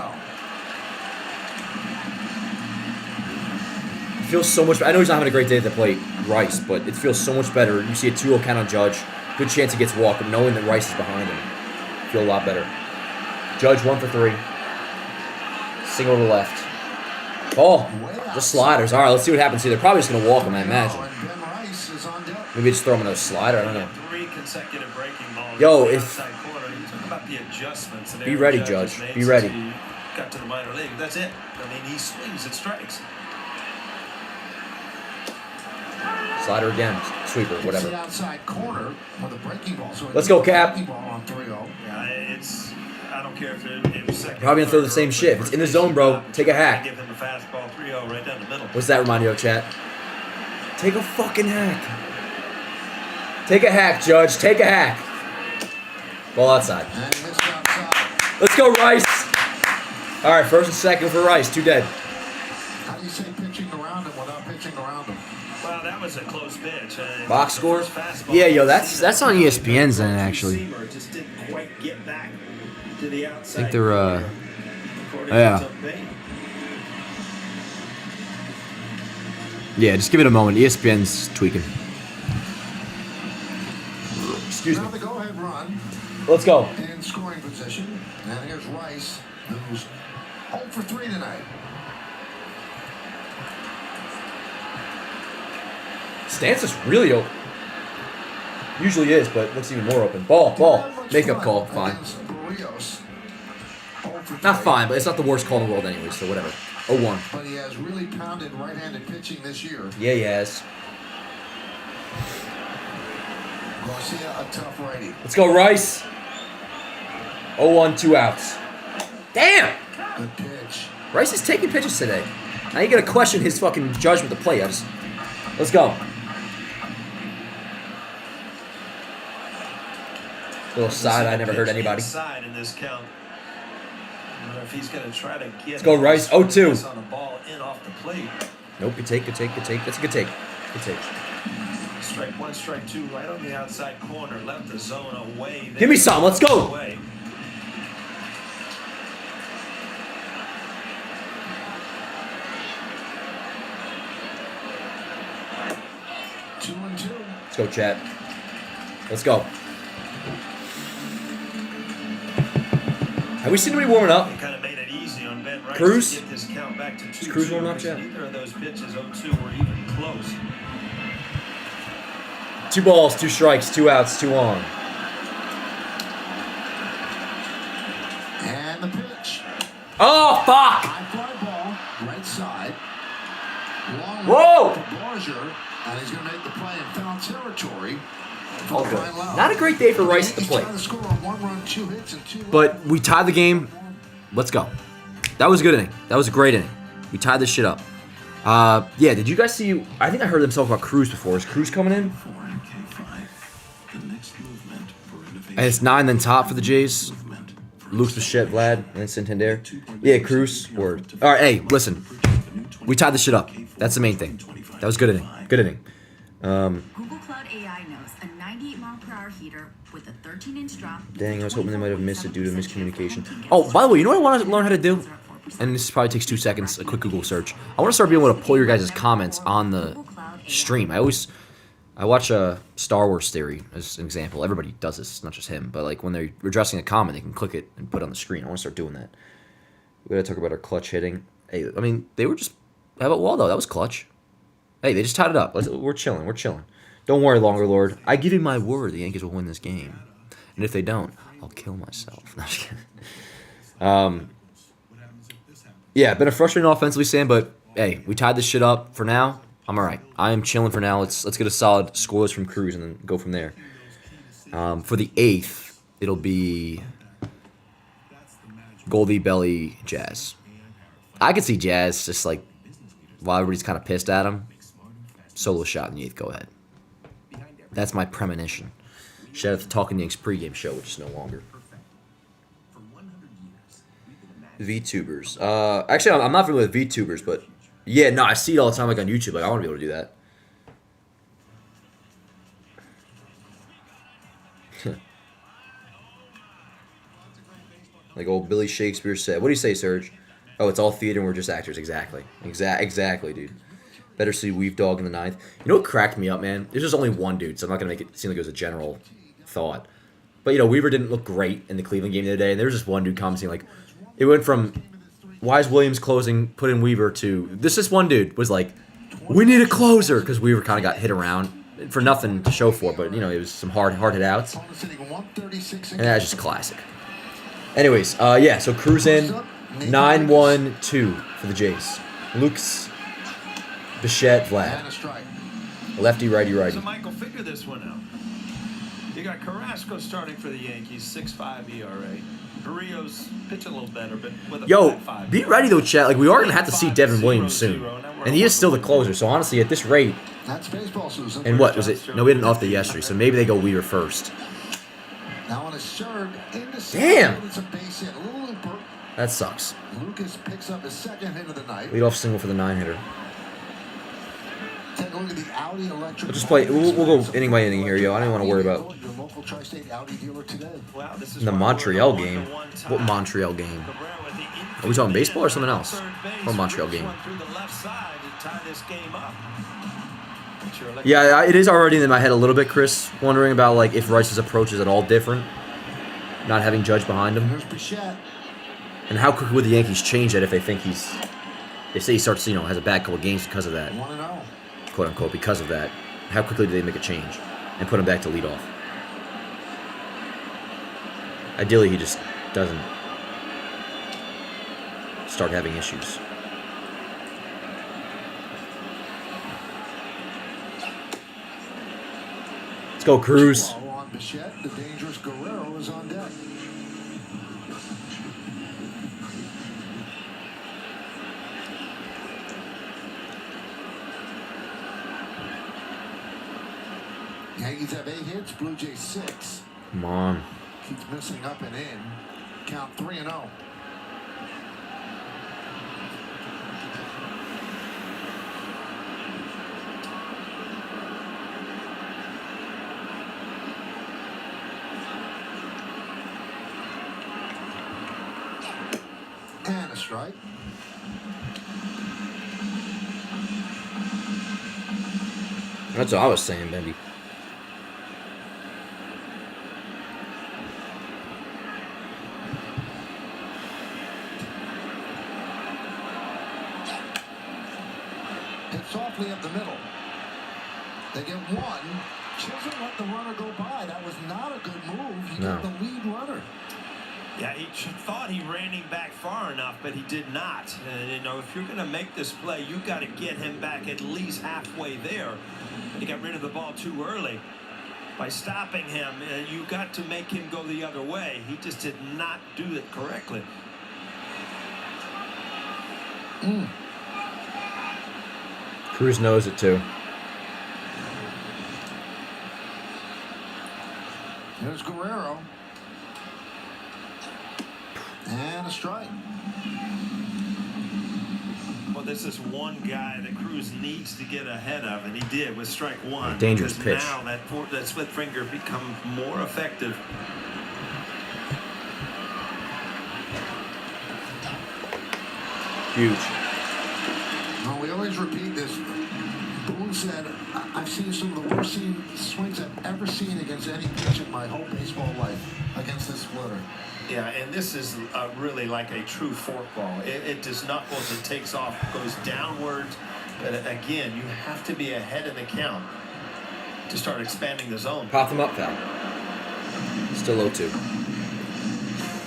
It feels so much. I know he's not having a great day at the plate, Rice, but it feels so much better. You see a 2-0 count on Judge. Good chance he gets walked, but knowing that Rice is behind him, feel a lot better. Judge 1 for 3. Single to left. Ball. Just sliders. All right, let's see what happens here. They're probably just going to walk him, I imagine. Maybe just throw him another slider. I don't know. 3 consecutive breaking balls. Yo, if... Outside corner. You talk about the adjustments. Be ready, Judge. Be ready. He got to the minor league. That's it. I mean, he swings and strikes. Slider again. Sweeper, whatever. Outside corner with a breaking ball. So Let's go, Cap. Breaking ball on 3-0. Yeah, it's... I don't care if it was second. Probably going to throw the same shit. If it's in the zone, bro, take a hack. Give him a fastball 3-0 right down the middle. What's that remind you of, chat? Take a fucking hack. Take a hack, Judge. Take a hack. Ball outside. Let's go, Rice. All right, first and second for Rice. 2 dead. How do you say pitching around him without pitching around him? Well, that was a close pitch. Box score? Yeah, yo, that's on ESPN's end, actually. Just didn't quite get back to the I outside. think they're, yeah. Yeah, just give it a moment. ESPN's tweaking. Excuse me. Now the go-ahead run. Let's go. In scoring position. And here's Rice, who's 0 for 3 tonight. Stance is really open. Usually is, but looks even more open. Ball. Makeup call. Fine. Not fine, but it's not the worst call in the world anyway, so whatever. 0-1. But he has really pounded right-handed pitching this year. Yeah, he has. Garcia, a tough righty. Let's go, Rice. 0-1, 2 outs. Damn! Good pitch. Rice is taking pitches today. Now you gotta question his fucking judgment to play. Let's go. Little side, I never heard anybody. Side in this count. I wonder if he's going to try to get. Let's go, Rice. 0-2. On the ball in off the plate. Nope, good take. That's a good take. Good take. Strike 1, strike 2, right on the outside corner. Left the zone away. Give me some. Let's go. Away. Two and two. Let's go, chat. Let's go. Have we seen anybody warming up? They kind of made it easy on Ben Rice Cruz? to get this count back to 2-2. Is Cruz warming up, chat? Neither of those pitches, 0-2, were even close. 2 balls, 2 strikes, 2 outs, 2 on. And the pitch. Oh, fuck! High fly ball, right side. Long Whoa! to Barger, and he's going to make the play in foul territory. All good. Not a great day for Rice at the plate. Trying to score on 1 run, 2 hits, and 2 But we tied the game. Let's go. That was a good inning. That was a great inning. We tied this shit up. Yeah, did you guys see... I think I heard them talk about Cruz before. Is Cruz coming in? And it's 9 then top for the Jays. Luke's Bichette, Vlad, and then Santander. Yeah, Cruz. Word. All right, hey, listen. We tied this shit up. That's the main thing. That was good inning. Good inning. Google Cloud AI knows 98-mile-per-hour heater with a 13-inch drop. Dang, I was hoping they might have missed it due to miscommunication. Oh, by the way, you know what I want to learn how to do? And this probably takes 2 seconds, a quick Google search. I want to start being able to pull your guys' comments on the stream. I watch Star Wars Theory as an example. Everybody does this, not just him. But like when they're addressing a comment, they can click it and put it on the screen. I want to start doing that. We got to talk about our clutch hitting. Hey, I mean, they were just... How about Waldo? That was clutch. Hey, they just tied it up. We're chilling. We're chilling. Don't worry, Longer Lord. I give you my word the Yankees will win this game. And if they don't, I'll kill myself. No, I'm just kidding. Yeah, been a frustrating offensively, Sam, but hey, we tied this shit up for now. I'm all right. I am chilling for now. Let's get a solid scoreless from Cruz and then go from there. For the 8th, it'll be Goldie, Belly, Jazz. I could see Jazz just like, while everybody's kind of pissed at him, solo shot in the 8th. Go ahead. That's my premonition. Shout out to Talking Yanks pregame show, which is no longer. VTubers. Actually, I'm not familiar with VTubers, but yeah, no, I see it all the time, like on YouTube. Like I want to be able to do that. Like old Billy Shakespeare said. What do you say, Serge? Oh, it's all theater and we're just actors. Exactly. Exactly, dude. Better see Weave Dog in the 9th. You know what cracked me up, man? There's just only one dude, so I'm not going to make it seem like it was a general thought. But, you know, Weaver didn't look great in the Cleveland game the other day, and there was just one dude commenting, like, it went from, why is Williams closing, put in Weaver, to, this one dude was like, we need a closer, because Weaver kind of got hit around for nothing to show for, but, you know, it was some hard hit outs. And that's just classic. Anyways, yeah, so Cruz in, 9-1-2 for the Jays. Luke's, Bichette, Vlad. Lefty, righty, righty. So, Michael, figure this one out. You got Carrasco starting for the Yankees, 6.5 ERA. Barrios pitching a little better, but with a 5.5. Be ready though, chat. Like we are gonna have to see Devin Williams soon, and he is still the closer. So honestly, at this rate, that's baseball, Susan. And what was it? No, we had an off day yesterday, so maybe they go Weaver first. Now on a third, damn. It's a base hit, a little looper. That sucks. Lucas picks up his 2nd hit of the night. Lead off single for the 9-hitter. Take a look at the Audi electric. We'll just play. We'll go inning by inning here, yo. I don't even want to worry about your local tri-state Audi dealer today. Wow, this is the Montreal game. What Montreal game? Are we talking baseball or something else? Or Montreal game? Yeah, it is already in my head a little bit, Chris. Wondering about like if Rice's approach is at all different, not having Judge behind him, and how quickly would the Yankees change that if they think they say he starts, you know, has a bad couple of games because of that, quote unquote, because of that. How quickly do they make a change and put him back to lead off? Ideally, he just doesn't start having issues. Let's go, Cruz. The dangerous Guerrero is on deck. Yankees have 8 hits, Blue Jays 6. Come on. Keeps missing up and in. Count 3-0. And a strike. That's what I was saying, Bendy. Hit softly up the middle. They get one. Chisholm let the runner go by. That was not a good move. He got the lead runner. Yeah, he thought he ran him back far enough, but he did not. And, you know, if you're going to make this play, you've got to get him back at least halfway there. And he got rid of the ball too early. By stopping him, you got to make him go the other way. He just did not do it correctly. Cruz knows it too. There's Guerrero. And a strike. Well, Well, this is one guy that Cruz needs to get ahead of, and he did with strike one. Dangerous because pitch. Now that split finger becomes more effective. Huge. Well, we always repeat this. Boone said, I've seen some of the worst swings I've ever seen against any pitch in my whole baseball life against this splitter. Yeah, and this is really like a true forkball. It does not go as it takes off, goes downwards. But again, you have to be ahead in the count to start expanding the zone. Pop them up, foul. Still 0-2.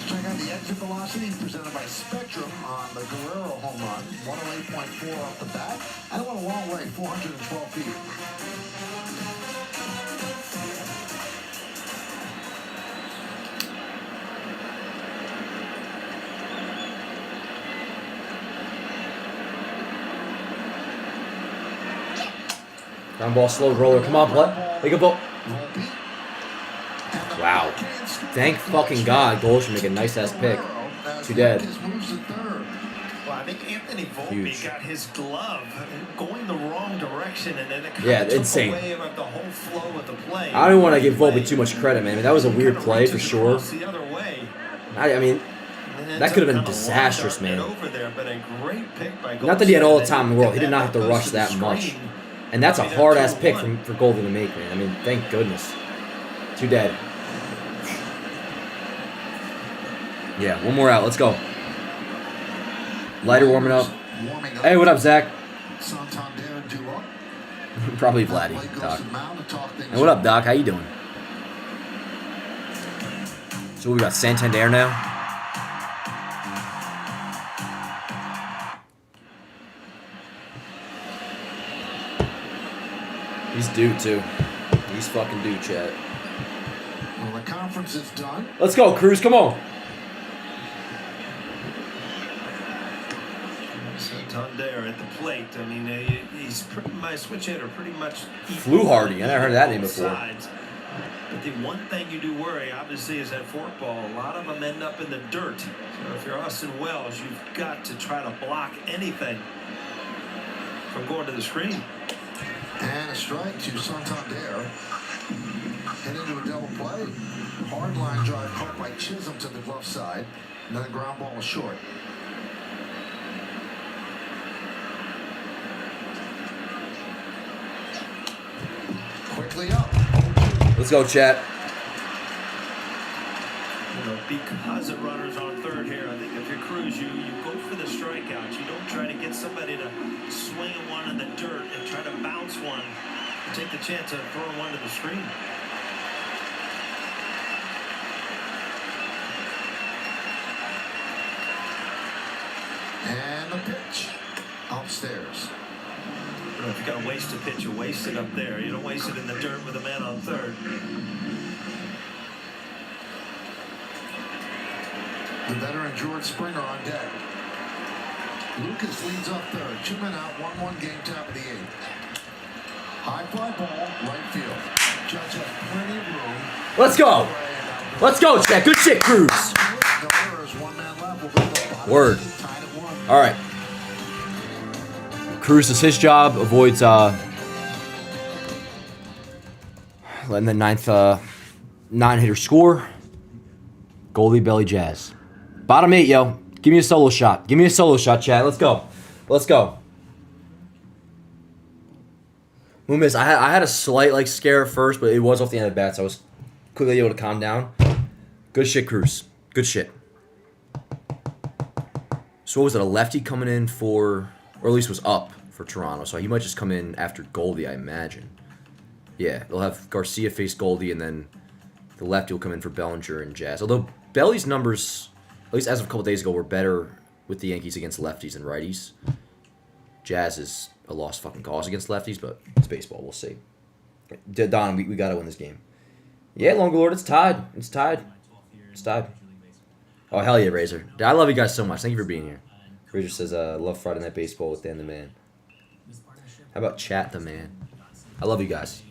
Check out the exit velocity presented by Spectrum on the Guerrero home run. 108.4 off the bat. And it went a long way, 412 feet. Ground ball, slow roller. Come on, Blood. Make a ball. Wow. Thank fucking God. Goal should make a nice ass pick. Too dead. Well, I think Anthony Volpe got his glove going the wrong direction, and then it kind Yeah, of took insane. away the whole flow of the play. I don't want to give Volpe too much credit, man. I mean, that was a weird play for sure. The other way. I mean, And that could have been kind of disastrous, launch man. over there, but a great pick by Not that he had all the Goldstein. time in the world. He did If not have to that rush goes to that the much. screen, And that's a I mean, hard ass 2-1. pick for Goldie to make, man. I mean, thank goodness. Too dead. Yeah, one more out. Let's go. Lighter warming up. Hey, what up, Zach? Santander duo. Probably Vladdy, Doc. And what up, Doc? How you doing? So we got Santander now. He's due too. He's fucking due, Chad. Well, the conference is done. Let's go, Cruz. Come on. Santander at the plate. I mean, he's pretty much switch hitter, pretty much. Flew Hardy. I never heard that name before. Sides. But the one thing you do worry, obviously, is that forkball. A lot of them end up in the dirt. So if you're Austin Wells, you've got to try to block anything from going to the screen. And a strike to Santander. Hit into a double play. Hard line drive caught by Chisholm to the glove side. And then the ground ball was short. Quickly up. Let's go, chat. You know, because of runners on third here, I think if you're Cruz, you go for the strikeouts. You don't try to get somebody to swing one in the dirt and try to bounce one and take the chance of throwing one to the screen. And the pitch. Upstairs. You know, if you got to waste a pitch, you waste it up there. You don't waste it in the dirt with a man on third. The veteran George Springer on deck. Lucas leads up third. 2 men out, 1-1 game, top of the 8th. High fly ball, right field. Judge has plenty of room. Let's go. Let's go, chat. Good shit, Cruz. Word. All right. Cruz does his job, avoids letting the ninth 9-hitter score. Goalie belly Jazz. Bottom 8, yo. Give me a solo shot. Give me a solo shot, chat. Let's go. Let's go. Moomis, I had a slight scare at first, but it was off the end of the bat, so I was quickly able to calm down. Good shit, Cruz. Good shit. So what was it? A lefty coming in for, or at least was up for Toronto. So he might just come in after Goldie, I imagine. Yeah, they'll have Garcia face Goldie, and then the lefty will come in for Bellinger and Jazz. Although Belly's numbers, at least as of a couple days ago, were better with the Yankees against lefties and righties. Jazz is a lost fucking cause against lefties, but it's baseball. We'll see. Don, we got to win this game. Yeah, Longer Lord, it's tied. It's tied. It's tied. Oh, hell yeah, Razor. I love you guys so much. Thank you for being here. Razor says, love Friday Night Baseball with Dan the Man. How about Chat the Man? I love you guys.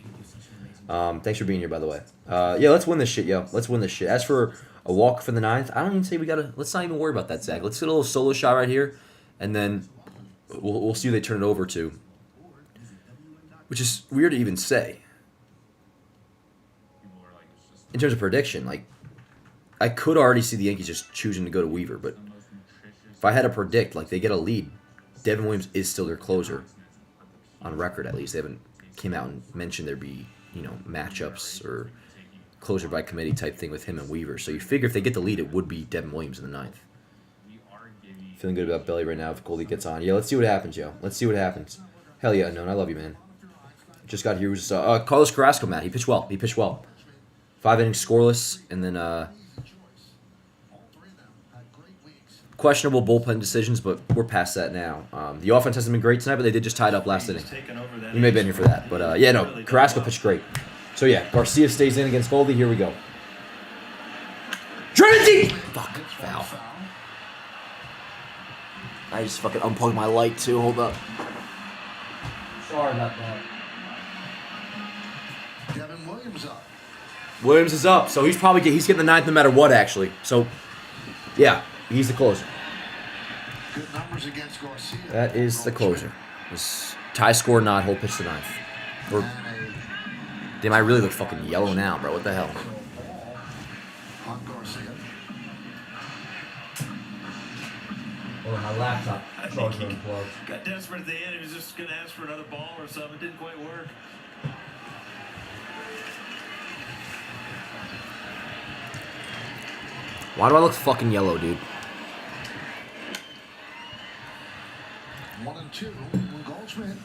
Thanks for being here, by the way. Yeah, let's win this shit, yo. Let's win this shit. As for a walk for the 9th, I don't even say we gotta. Let's not even worry about that, Zach. Let's get a little solo shot right here, and then we'll see who they turn it over to. Which is weird to even say. In terms of prediction, like, I could already see the Yankees just choosing to go to Weaver, but if I had to predict, like, they get a lead, Devin Williams is still their closer. On record, at least. They haven't came out and mentioned there'd be, matchups or closer by committee type thing with him and Weaver. So you figure if they get the lead, it would be Devin Williams in the ninth. Feeling good about Belly right now if Goldie gets on. Yeah, let's see what happens, yo. Let's see what happens. Hell yeah, Unknown. I love you, man. Just got here. Carlos Carrasco, Matt. He pitched well. 5 innings scoreless, and then questionable bullpen decisions, but we're past that now. The offense hasn't been great tonight, but they did just tie it up last inning. You may have been here for that, but yeah, no, Carrasco pitched great. So yeah, Garcia stays in against Goldie. Here we go. Trinity! Fuck, foul. I just fucking unplugged my light too. Hold up. Sorry about that. Devin Williams up. Williams is up, so he's getting the ninth no matter what, actually. So, yeah, he's the closer. Good numbers against Garcia. That is the closer. This tie score not, he'll pitch the ninth. Or, damn, I really look fucking yellow now, bro. What the hell? On Garcia. Oh, my laptop. Got desperate at the end. He was just going to ask for another ball or something. It didn't quite work. Why do I look fucking yellow, dude? 1-2. Goldschmidt.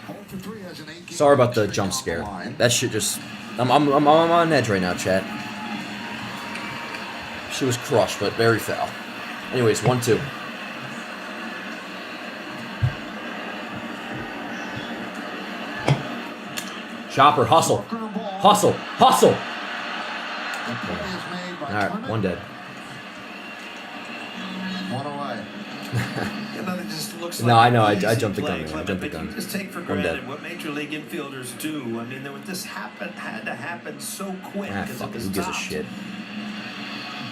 Home for 3 as an 8-game. Sorry about the jump scare. That shit just... I'm on edge right now, chat. She was crushed, but very foul. Anyways, 1-2. Chopper, hustle. Hustle. Hustle. All right, one dead. One away. It just looks No, like I know. I easy jumped the gun. play, I jumped the gun. You just take for One granted dead. what major league infielders do. I mean, this had to happen so quick. Ah, 'cause fuck it it. was Who gives a tough. shit?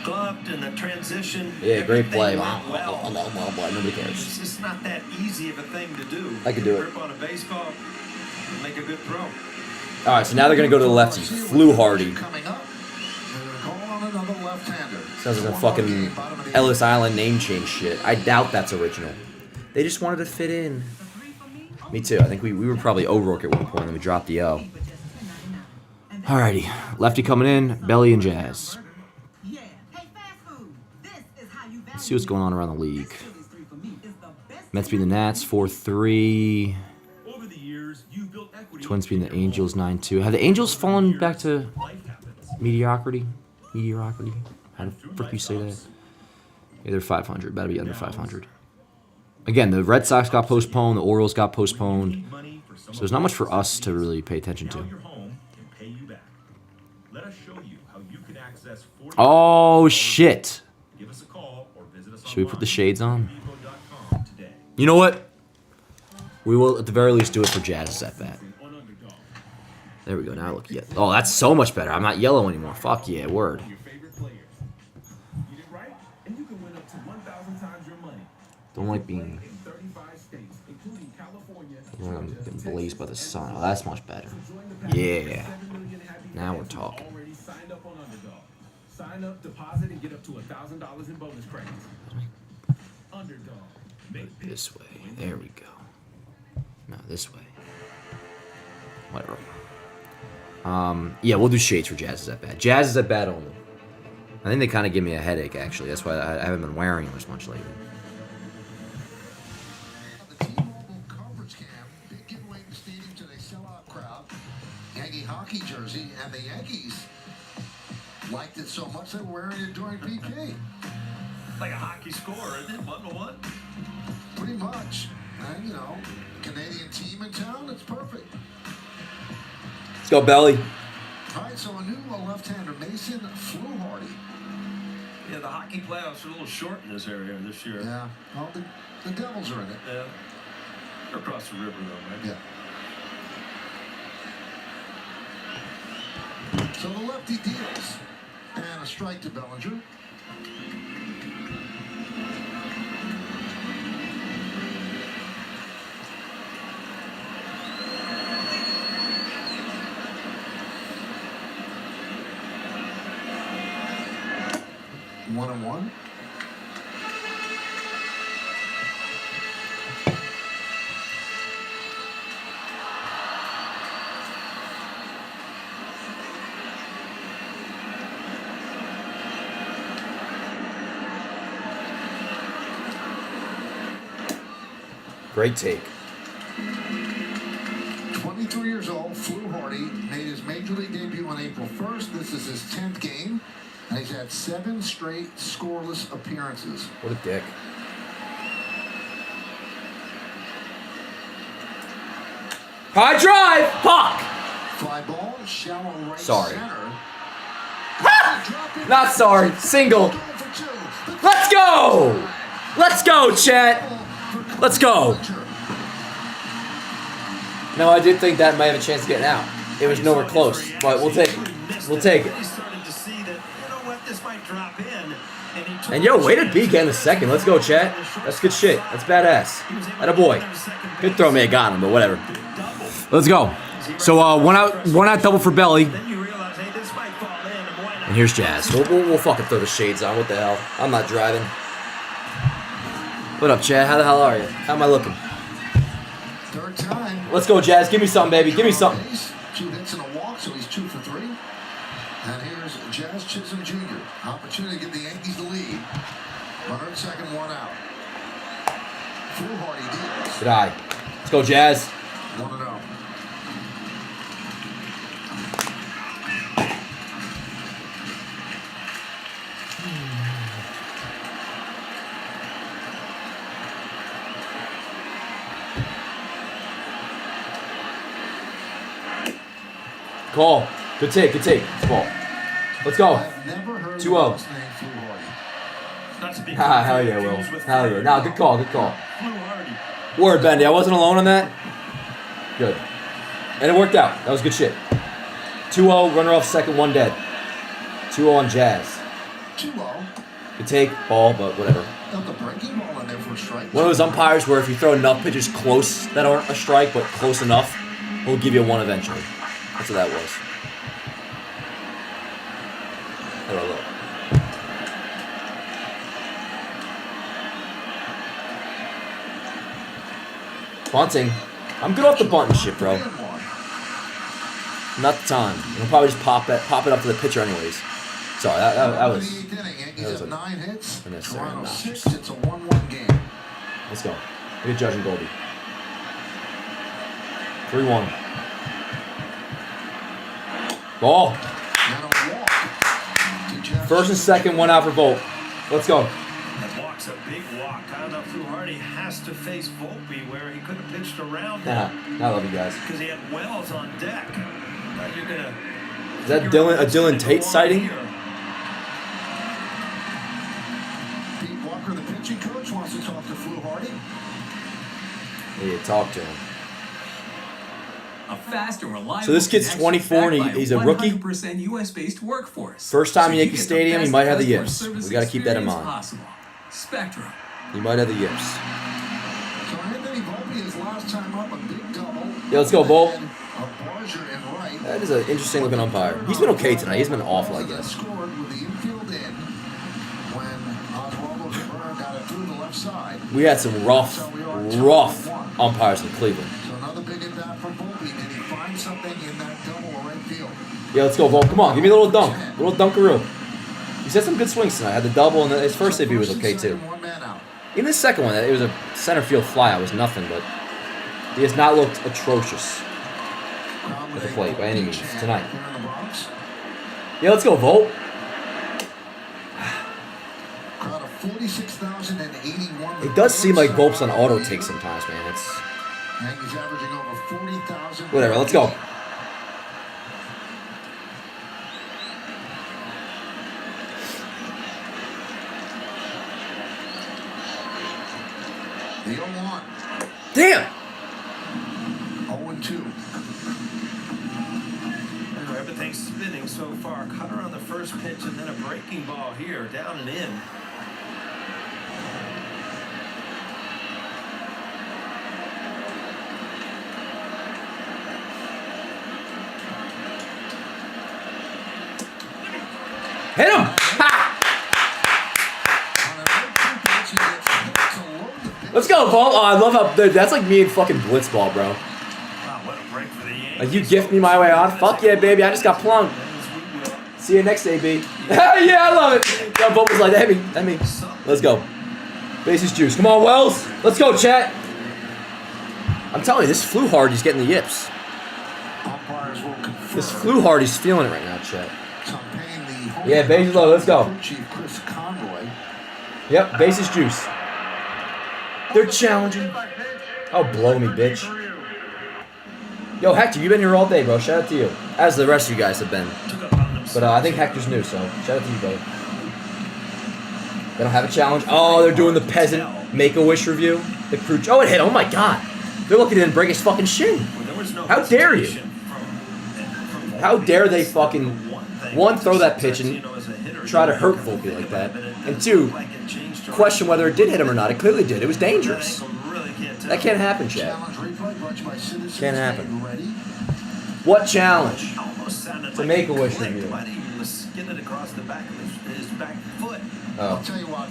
Gloved and the transition. Yeah, great everything play. went well. Nobody cares. It's just not that easy of a thing to do. I could do it. Grip on a baseball and make a good throw. All right, so now they're going to go to the lefty. Flew Hardy. Coming up. They're going to call on another left-hander. Sounds like some fucking Ellis Island name change shit. I doubt that's original. They just wanted to fit in. Me too. I think we were probably O'Rourke at one point, and then we dropped the O. Alrighty. Lefty coming in. Belly and Jazz. Let's see what's going on around the league. Mets beating the Nats 4-3. Twins beating the Angels 9-2. Have the Angels fallen back to mediocrity? Mediocrity? How the frick you say that? Yeah, they're 500. Better be under 500. Again, the Red Sox got postponed. The Orioles got postponed. So there's not much for us to really pay attention to. Oh, shit. Should we put the shades on? You know what? We will, at the very least, do it for Jazz's at bat. There we go. Now I look yet. Oh, that's so much better. I'm not yellow anymore. Fuck yeah, word. Don't like being... I'm getting blazed by the sun. Oh, that's much better. Yeah. Now we're talking. Sign up, deposit, and get up to $1,000 in bonus credits. Underdog. This way. There we go. No, this way. Whatever. Yeah, we'll do shades for Jazz is at bat. Jazz is at bat only. I think they kind of give me a headache, actually. That's why I haven't been wearing them as much lately. The T-Mobile coverage cam, big giveaway in the stadium to the sellout crowd. Yankee hockey jersey, and the Yankees liked it so much they were wearing it during BP. Like a hockey score, isn't it? 1-1. Pretty much. And, you know, Canadian team in town, it's perfect. Let's go, Belly. All right, so a new left-hander, Mason Flew Hardy. Yeah, the hockey playoffs are a little short in this area this year. Yeah, well, the Devils are in it. Yeah. They're across the river, though, right? Yeah. So the lefty deals. And a strike to Bellinger. 1-1. Great take. 23 years old, Flew Hardy, made his major league debut on April 1st. This is his 10th game, and he's had 7 straight scoreless appearances. What a dick. High drive! Fuck! Fly ball, shallow right Sorry. center. Not sorry. Single. Let's go! Let's go, Chet! Let's go! No, I did think that might have a chance of getting out. It was nowhere close, but we'll take it. We'll take it. And yo, way to be getting the second. Let's go, Chet. That's good shit. That's badass. Atta boy. Good throw may have got him, but whatever. Let's go. So one out double for Belly. And here's Jazz. We'll fucking throw the shades on. What the hell? I'm not driving. What up, Chad? How the hell are you? How am I looking? Third time. Let's go, Jazz. Give me something, baby. Give me something. 2 hits and a walk, so he's 2 for 3. And here's Jazz Chisholm Jr. Opportunity to give the Yankees the lead. Runner at second, 1 out. Flew Hardy deals. Good eye. Let's go, Jazz. 1-0. Call. Good take. Good take. It's ball. Let's go. 2-0. Haha, hell yeah, Will. Hell yeah. Nah, good call. Good call. Word, Bendy. I wasn't alone on that. Good. And it worked out. That was good shit. 2-0. Runner off second. 1 dead. 2-0 on Jazz. 2-0. Good take. Ball, but whatever. Got the breaking ball in there for a strike. One of those umpires where if you throw enough pitches close that aren't a strike, but close enough, he'll give you 1 eventually. That's what that was. Hello, look. Bunting. I'm good off the bunt and shit, bro. Not the time. We'll probably just pop it up to the pitcher anyways. Sorry, that was Yankees have 9 hits. unnecessary. Toronto 6. Obnoxious. It's a 1-1 game. Let's go. Look at Judge and Goldie. 3-1. Ball. First and second, 1 out for Volt. Let's go. That walk's a big walk. I don't know if Flew Hardy has to face Volpe where he could have pitched around I love you guys. because he had Wells on deck. Now you're gonna. Is that a Dylan Tate sighting? Pete Walker, the pitching coach, wants to talk to Flew Hardy. Yeah, talk to him. A fast and reliable So this kid's 24 and he's a rookie. 100% US-based workforce. First time So in you Yankee get the Stadium, he best might have the customer yips. service We got to keep that in experience mind. possible. Spectrum. He might have the yips. So Anthony Volpe, his last time up, a big double. Yeah, let's go, Volt. A Barger in right. That is an interesting looking umpire. He's been okay tonight. He's been awful, I guess. Scored with the infield in when Oswaldo Cabrera got it through the left side. We had some rough umpires in Cleveland. So another big at bat for Volpe. Did he find something in that double or right field? Yeah, let's go, Volt. Come on, give me a little dunk. A little dunkaroo. He's had some good swings tonight. Had the double, and his first debut was okay, too. Even the second one, it was a center field fly. It was nothing, but he has not looked atrocious at the plate by any means tonight. Yeah, let's go, Volt. Crowd of 46,081. It does seem like Volp's on auto take sometimes, man. It's Yankees averaging over 40,000. whatever. Let's go. The 0-1. Damn. 0-2. Everything's spinning so far. Cutter on the first pitch and then a breaking ball here, down and in. Hit him. Ha! Let's go, Paul. Oh, I love how that's like me and fucking Blitzball, bro. Wow, what a break for the Yankees. Like you gift me my way on. Fuck yeah, baby. I just got plunked. See you next day, B. Yeah, I love it. Yo, Bob was like, that me. Let's go. Bases juice. Come on, Wells. Let's go, chat. I'm telling you, this flu Hardy's getting the yips. Umpires will confer. This flu Hardy's feeling it right now, chat. Tom Payne, the home Yeah, bases low. Let's go. Chief Chris Conroy. Yep, bases juice. They're challenging. Oh, blow me, bitch. Yo, Hector, you've been here all day, bro. Shout out to you. As the rest of you guys have been. But I think Hector's new, so shout out to you, buddy. They don't have a challenge. Oh, they're doing the peasant Make-A-Wish review. The crew. Oh, it hit. Oh, my God. They're looking at him break his fucking shin. How dare you? How dare they fucking, one, throw that pitch and try to hurt Volpe like that, and two, question whether it did hit him or not. It clearly did. It was dangerous. That can't happen, Chad. Can't happen. What challenge? To Make-A-Wish review. Oh.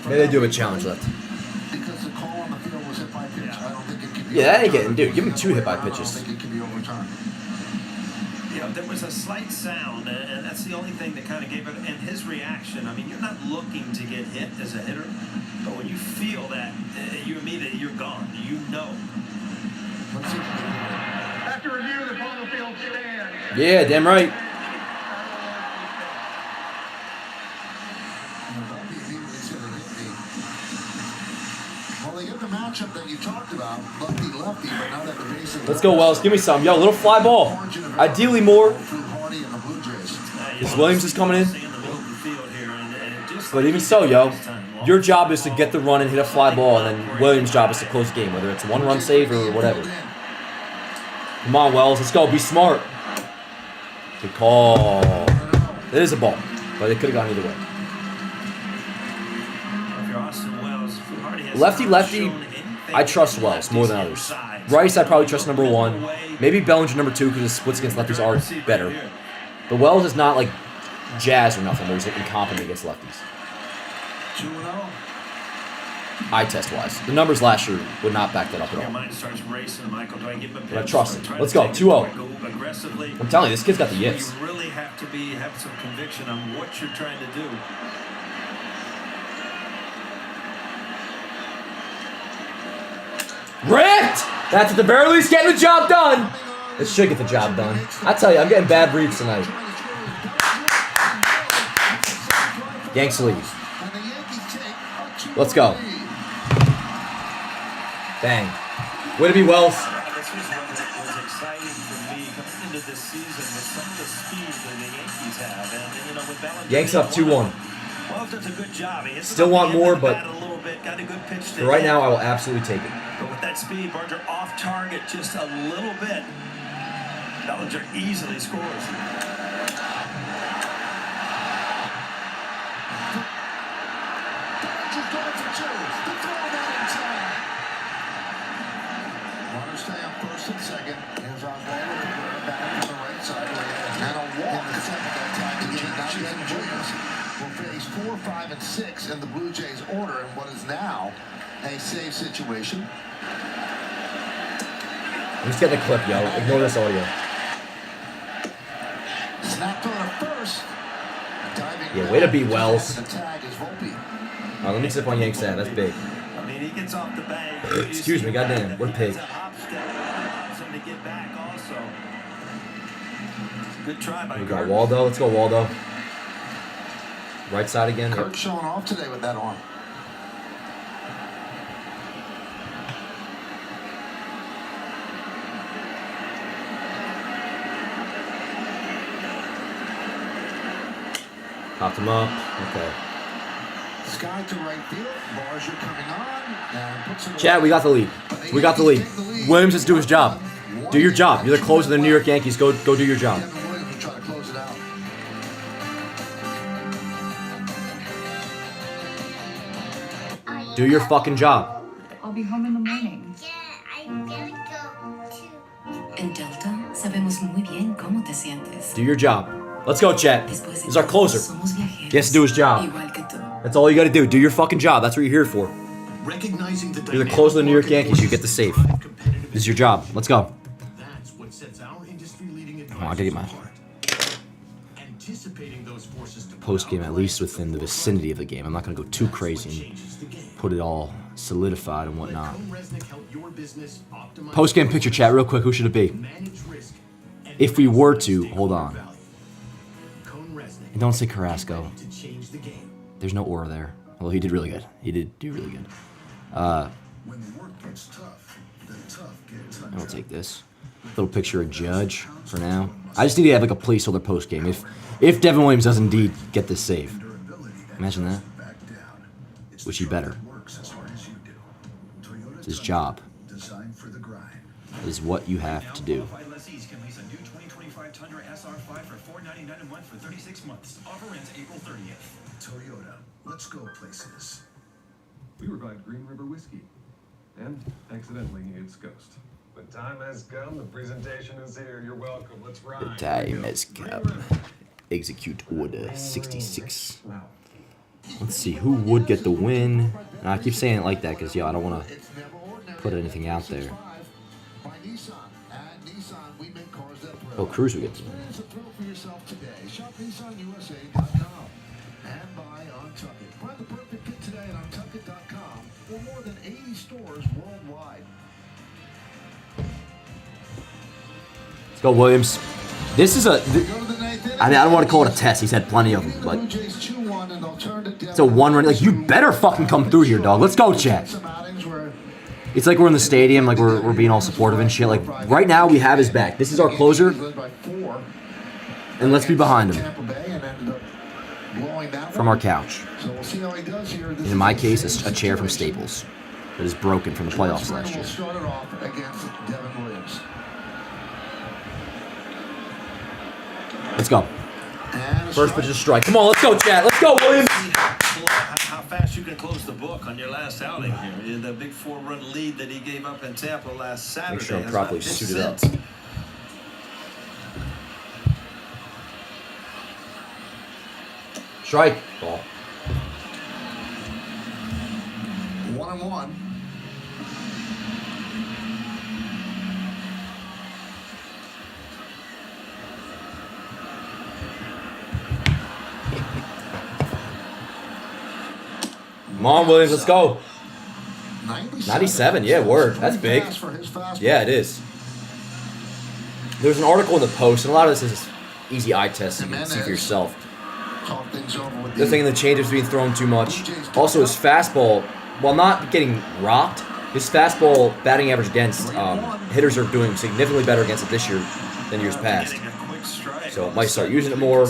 Maybe they do have a challenge left. Because the call on the field was hit by pitch. I don't think it can be. Yeah, that ain't getting, dude. Give him 2 hit by pitches. I don't think it can be overturned. Yeah, there was a slight sound, and that's the only thing that kind of gave it. And his reaction, I mean, you're not looking to get hit as a hitter, but when you feel that, you immediately, you're gone. You know. After review, the ball field stands. Yeah, damn right. Well, they get the matchup that you talked about, lefty-lefty, but now that the bases. Let's go, Wells. Give me some. Yo, little fly ball. Ideally more. Because Williams is coming in. But even so, yo, your job is to get the run and hit a fly ball, and then Williams' job is to close the game, whether it's a 1-run save or whatever. Come on, Wells. Let's go. Be smart. Good call. It is a ball, but it could have gone either way. Lefty, I trust Wells more than others. Rice, I probably trust number 1. Maybe Bellinger number 2 because his splits against lefties are better. But Wells is not like Jazz or nothing where he's incompetent against lefties. 2-0. Eye test wise. The numbers last year would not back that up at all. But I trust him. Let's go. 2-0. I'm telling you, this kid's got the yips. You really have to have some conviction on what you're trying to do. Ripped! That's at the very least getting the job done. It should get the job done. I tell you, I'm getting bad reads tonight. Yanks lead. Let's go. Bang. Way to be, Wells. This was one that was exciting for me coming into this season with some of the speed that the Yankees have. And you know, with Bellinger, Yanks up 2-1. Wells does a good job. He hits Still want more, but a little bit. Got a good pitch for right now, I will absolutely take it. But with that speed, Bellinger off target just a little bit. Bellinger easily scores. Runners stay on first and second. Here's Oswaldo back to the right side. And a walk in the second that time to get Williams will face 4, 5, and 6 in the Blue Jays order in what is now a save situation. I'm just getting a clip, yo. Ignore this audio. Snapped on a first. Yeah, way to be, Wells. The tag is Volpe. Let me sip on Yanks ad. That's big. I mean, he gets off the bank. Excuse me, goddamn. What a pig. Good try by We got Waldo. Let's go, Waldo. Right side again. Kirk showing off today with that arm. Popped him up. Okay. Sky to right field. Barger coming on. And puts it Chad, we got the lead. We got the lead. Williams has to do his job. Do your job. You're the closer of the New York Yankees. Go do your job. Williams will try to close it out. Do your fucking job. I'll be home in the morning. En Delta sabemos muy bien cómo te sientes. Do your job. Let's go, Chet. This is our closer. He has to do his job. That's all you got to do. Do your fucking job. That's what you're here for. Recognizing the You're the closer to the New York Yankees. You get the save. This is your job. Let's go. That's what sets our industry-leading Oh, I gotta get my anticipating those forces to post game at least within the vicinity of the game. I'm not gonna go too crazy and put it all solidified and whatnot. Post game picture chat, real quick. Who should it be? If we were to, hold on. And don't say Carrasco. There's no aura there. Although he did really good. He did do really good. When the work gets tough, the tough get tough. I'll take this. Little picture of Judge for now. I just need to have like a placeholder post game. If Devin Williams does indeed get this save. Imagine that. Which he better. It's his job. It is what you have to do. Lessees can lease a new 2025 Tundra SR5 for $499 a month for 36 months. Offer ends April 30th. Toyota, let's go places. We revived Green River Whiskey. And, accidentally, it's Ghost. The time has come. The presentation is here. You're welcome. Let's ride. The time has come. Execute order 66. Let's see, who would get the win? And I keep saying it like that because, I don't want to put anything out there. Oh, Cruz would get the win. For more than 80 stores worldwide. Let's go, Williams. This is a... I don't want to call it a test. He's had plenty of them, but... It's a one-run... Like, you better fucking come through here, dog. Let's go, chat. It's like we're in the stadium, like we're being all supportive and shit. Like, right now, we have his back. This is our closer. And let's be behind him. From our couch. And in my case, a chair from Staples that is broken from the playoffs last year. Let's go. First pitch is strike. Come on, let's go, chat. Let's go, Williams. How fast you can close the book on your last outing here. The big 4-run lead that he gave up in Tampa last Saturday. Make sure I'm properly suited up. Strike. Ball. 1-1. Come on, Williams, let's go. 97, yeah, word. That's big. Yeah, it is. There's an article in the Post, and a lot of this is easy eye testing. You can see for yourself. They're thinking the changes being thrown too much. Also, his fastball, while not getting rocked, his fastball batting average against hitters are doing significantly better against it this year than years past. So might start using it more, or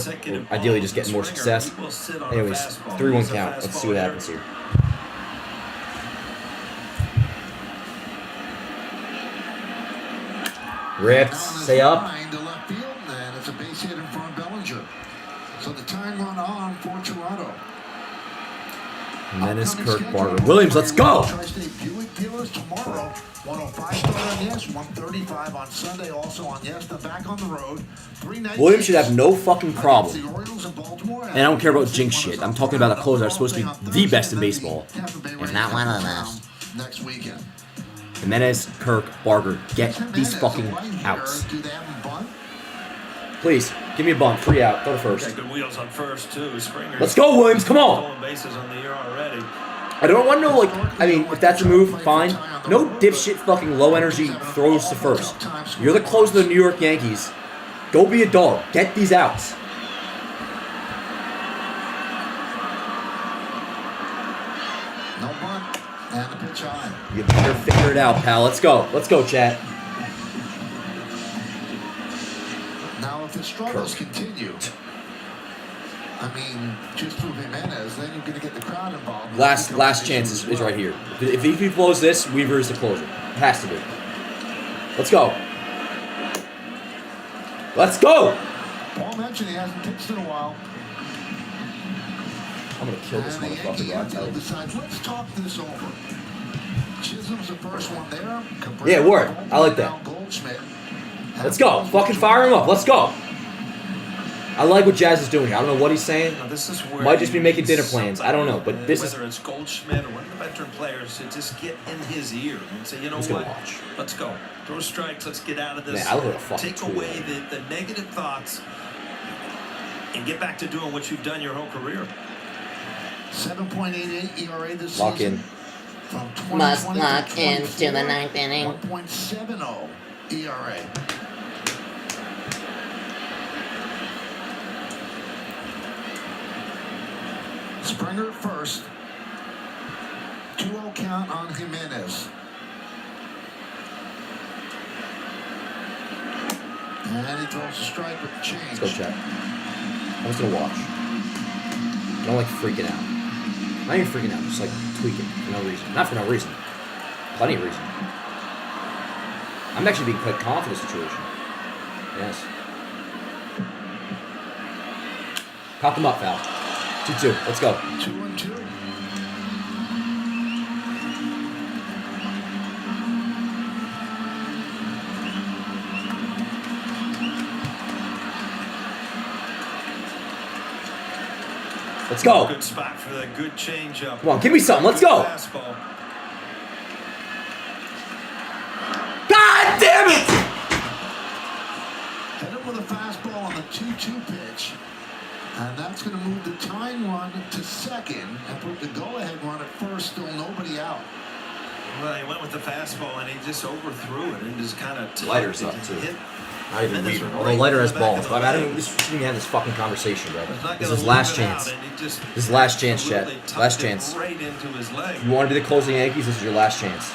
ideally just getting more success. Anyways, 3-1 count. Let's see what happens here. Ripped. Stay up. It's a base hit in front of Bellinger. So the time run on for Toronto. And then it's Kirk Barber. Williams, let's go! Buick dealers tomorrow. 105 start on Yes, 135 on Sunday. Also on Yes, they're back on the road. Williams should have no fucking problem. And I don't care about jinx shit. I'm talking about a closer that's supposed to be the best in baseball. If not one of the best. Next weekend. Jimenez, Kirk, Barger, get these fucking outs. Please, give me a bunt. Free out. Go to first. Good wheels on first, too. Springer. Let's go, Williams. Come on. Bases on the year already. I don't want no, like, I mean, if that's a move, fine. No dipshit fucking low energy throws to first. You're the closer of the New York Yankees. Go be a dog. Get these outs. No bunt. And the pitch high. You better figure it out, pal. Let's go. Let's go, chat. Now, if the struggles continue, I mean, just through Jimenez, then you're going to get the crowd involved. Last chance is right here. If he blows this, Weaver is the closer. It has to be. Let's go. Let's go. Paul mentioned he hasn't pitched in a while. I'm going to kill this motherfucker. I tell you. Decides, let's talk this over. Chisholm's the first one there. Yeah, word. I like that. Let's go. Fucking fire him up. Let's go. I like what Jazz is doing here. I don't know what he's saying. Now, this is where Might just be you making need dinner plans. I don't know, but this is. whether it's Goldschmidt or one of the veteran players to just get in his ear and say, you know Who's what? gonna watch? Let's go. Throw strikes. Let's get out of this. Man, I look like a fucking Take tool. away the negative thoughts and get back to doing what you've done your whole career. 7.88 ERA this Lock season. in. From 2020 Must to lock into the 24, ninth inning. 1.70 ERA. Springer at first. 2-0 count on Jimenez. And he throws a strike with the change. Let's go check. I'm just gonna watch. I don't like freaking out. Not even freaking out, just like tweaking for no reason. Not for no reason. Plenty of reason. I'm actually being quite confident in the situation. Yes. Pop them up, Val. 2-2. Let's go. 2-2. Let's go. Good spot for the good changeup. Come on, give me something. Let's go. Fastball. God damn it! Hit him with a fastball on the 2-2 pitch. And that's going to move the tying run to second and put the go-ahead run at first, still nobody out. Well, he went with the fastball and he just overthrew it and just kind of Lighter's up, too. Not even Weaver. Although Lighter has balls. But I don't even, we shouldn't even have this fucking conversation, bro. This is last chance. This is last chance, Chet. Last chance. Right into his leg. You want to be the closing Yankees? This is your last chance.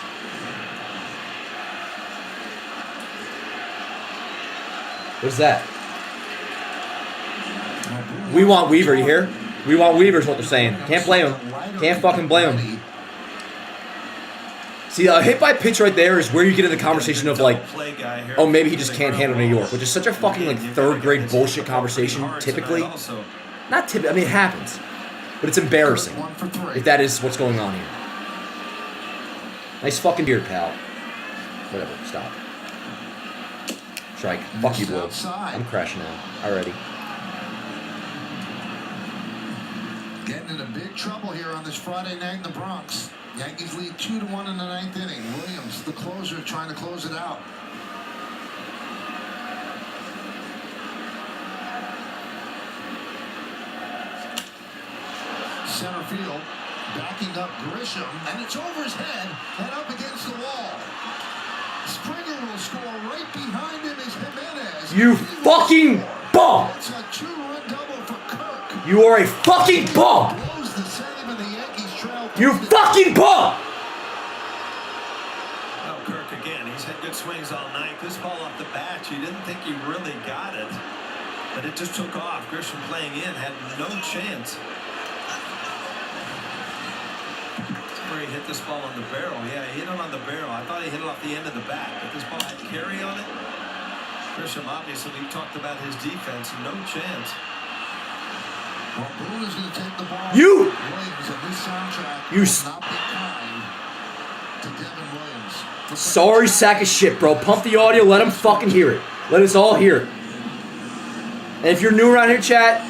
What is that? We want Weaver, you hear? We want Weaver is what they're saying. Can't blame him. Can't fucking blame him. See, a hit by pitch right there is where you get in the conversation of like, oh, maybe he just can't handle New York, which is such a fucking like third grade bullshit conversation typically. Not typically, I mean it happens, but it's embarrassing if that is what's going on here. Nice fucking beard, pal. Whatever, stop. Strike. Fuck you, Blue. I'm crashing out already. Getting into big trouble here on this Friday night in the Bronx. Yankees lead 2-1 in the ninth inning. Williams, the closer, trying to close it out. Center field, backing up Grisham, and it's over his head and up against the wall. Springer will score. Right behind him is Jimenez. You fucking bum! It's a two-run double for Kirk. You are a fucking bum! Blows the save and the Yankees trail. You fucking bum! Oh, Kirk again. He's had good swings all night. This ball off the bat, you didn't think he really got it, but it just took off. Grisham playing in had no chance. Where he hit this ball on the barrel. Yeah, he hit it on the barrel. I thought he hit it off the end of the bat, but this ball had carry on it. Grisham obviously talked about his defense. No chance. Well, Boone is going to take the ball. You! Williams and this soundtrack You will not be kind to Devin Williams. Sorry sack of shit, bro. Pump the audio. Let him fucking hear it. Let us all hear it. And if you're new around here, chat,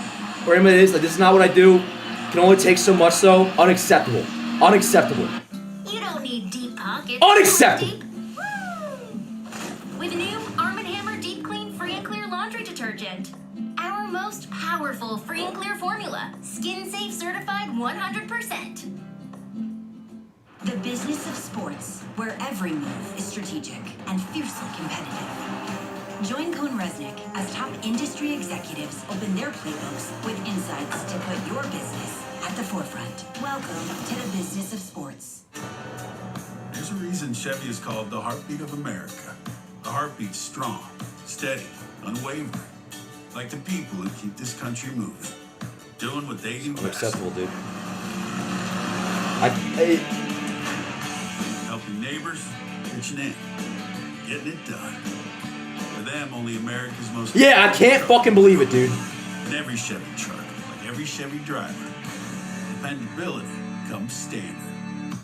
or anybody is, like, this is not what I do. Can only take so much, so unacceptable. Unacceptable. You don't need deep pockets. Unacceptable. With new Arm & Hammer Deep Clean Free and Clear Laundry Detergent. Our most powerful free and clear formula. Skin safe certified 100%. The business of sports, where every move is strategic and fiercely competitive. Join Cone Resnick as top industry executives open their playbooks with insights to put your business at the forefront. Welcome to the business of sports. There's a reason Chevy is called the heartbeat of America. The heartbeat's strong, steady, unwavering. Like the people who keep this country moving. Doing what they do best. Unacceptable, dude. Helping neighbors, pitching in. Getting it done. For them, only America's most... Yeah, I can't fucking believe it, dude. In every Chevy truck, like every Chevy driver, dependability comes standard.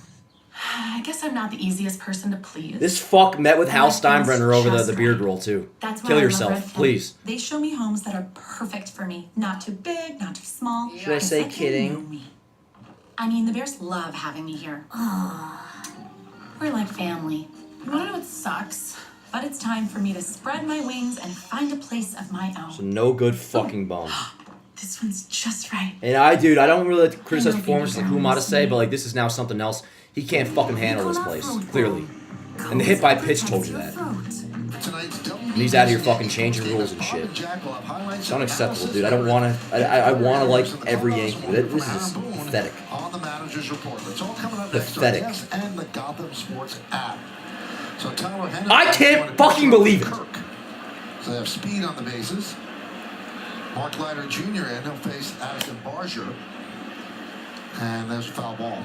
I guess I'm not the easiest person to please. This fuck met with Hal I like things Steinbrenner over the just beard right. roll, too. That's why Kill I love yourself, Redfin. please. They show me homes that are perfect for me. Not too big, not too small. Should I It's say like they kidding? know me. I mean, the Bears love having me here. We're like family. You wanna know what sucks? But it's time for me to spread my wings and find a place of my own. So no good fucking bum. This one's just right. And dude, I don't really like to criticize performances like who am I to say, but like this is now something else. He can't fucking handle this place, clearly. And the hit by pitch told you that. And he's out of your fucking changing rules and shit. It's unacceptable, dude. I don't want to. I want to like every Yankee. This is just pathetic. On the manager's report. It's all coming up next on Pathetic. Yes and the Gotham Sports app. So Tyler Henry. I can't fucking believe it. So they have speed on the bases. Mark Leiter Jr. and he'll face Addison Barger. And there's a foul ball.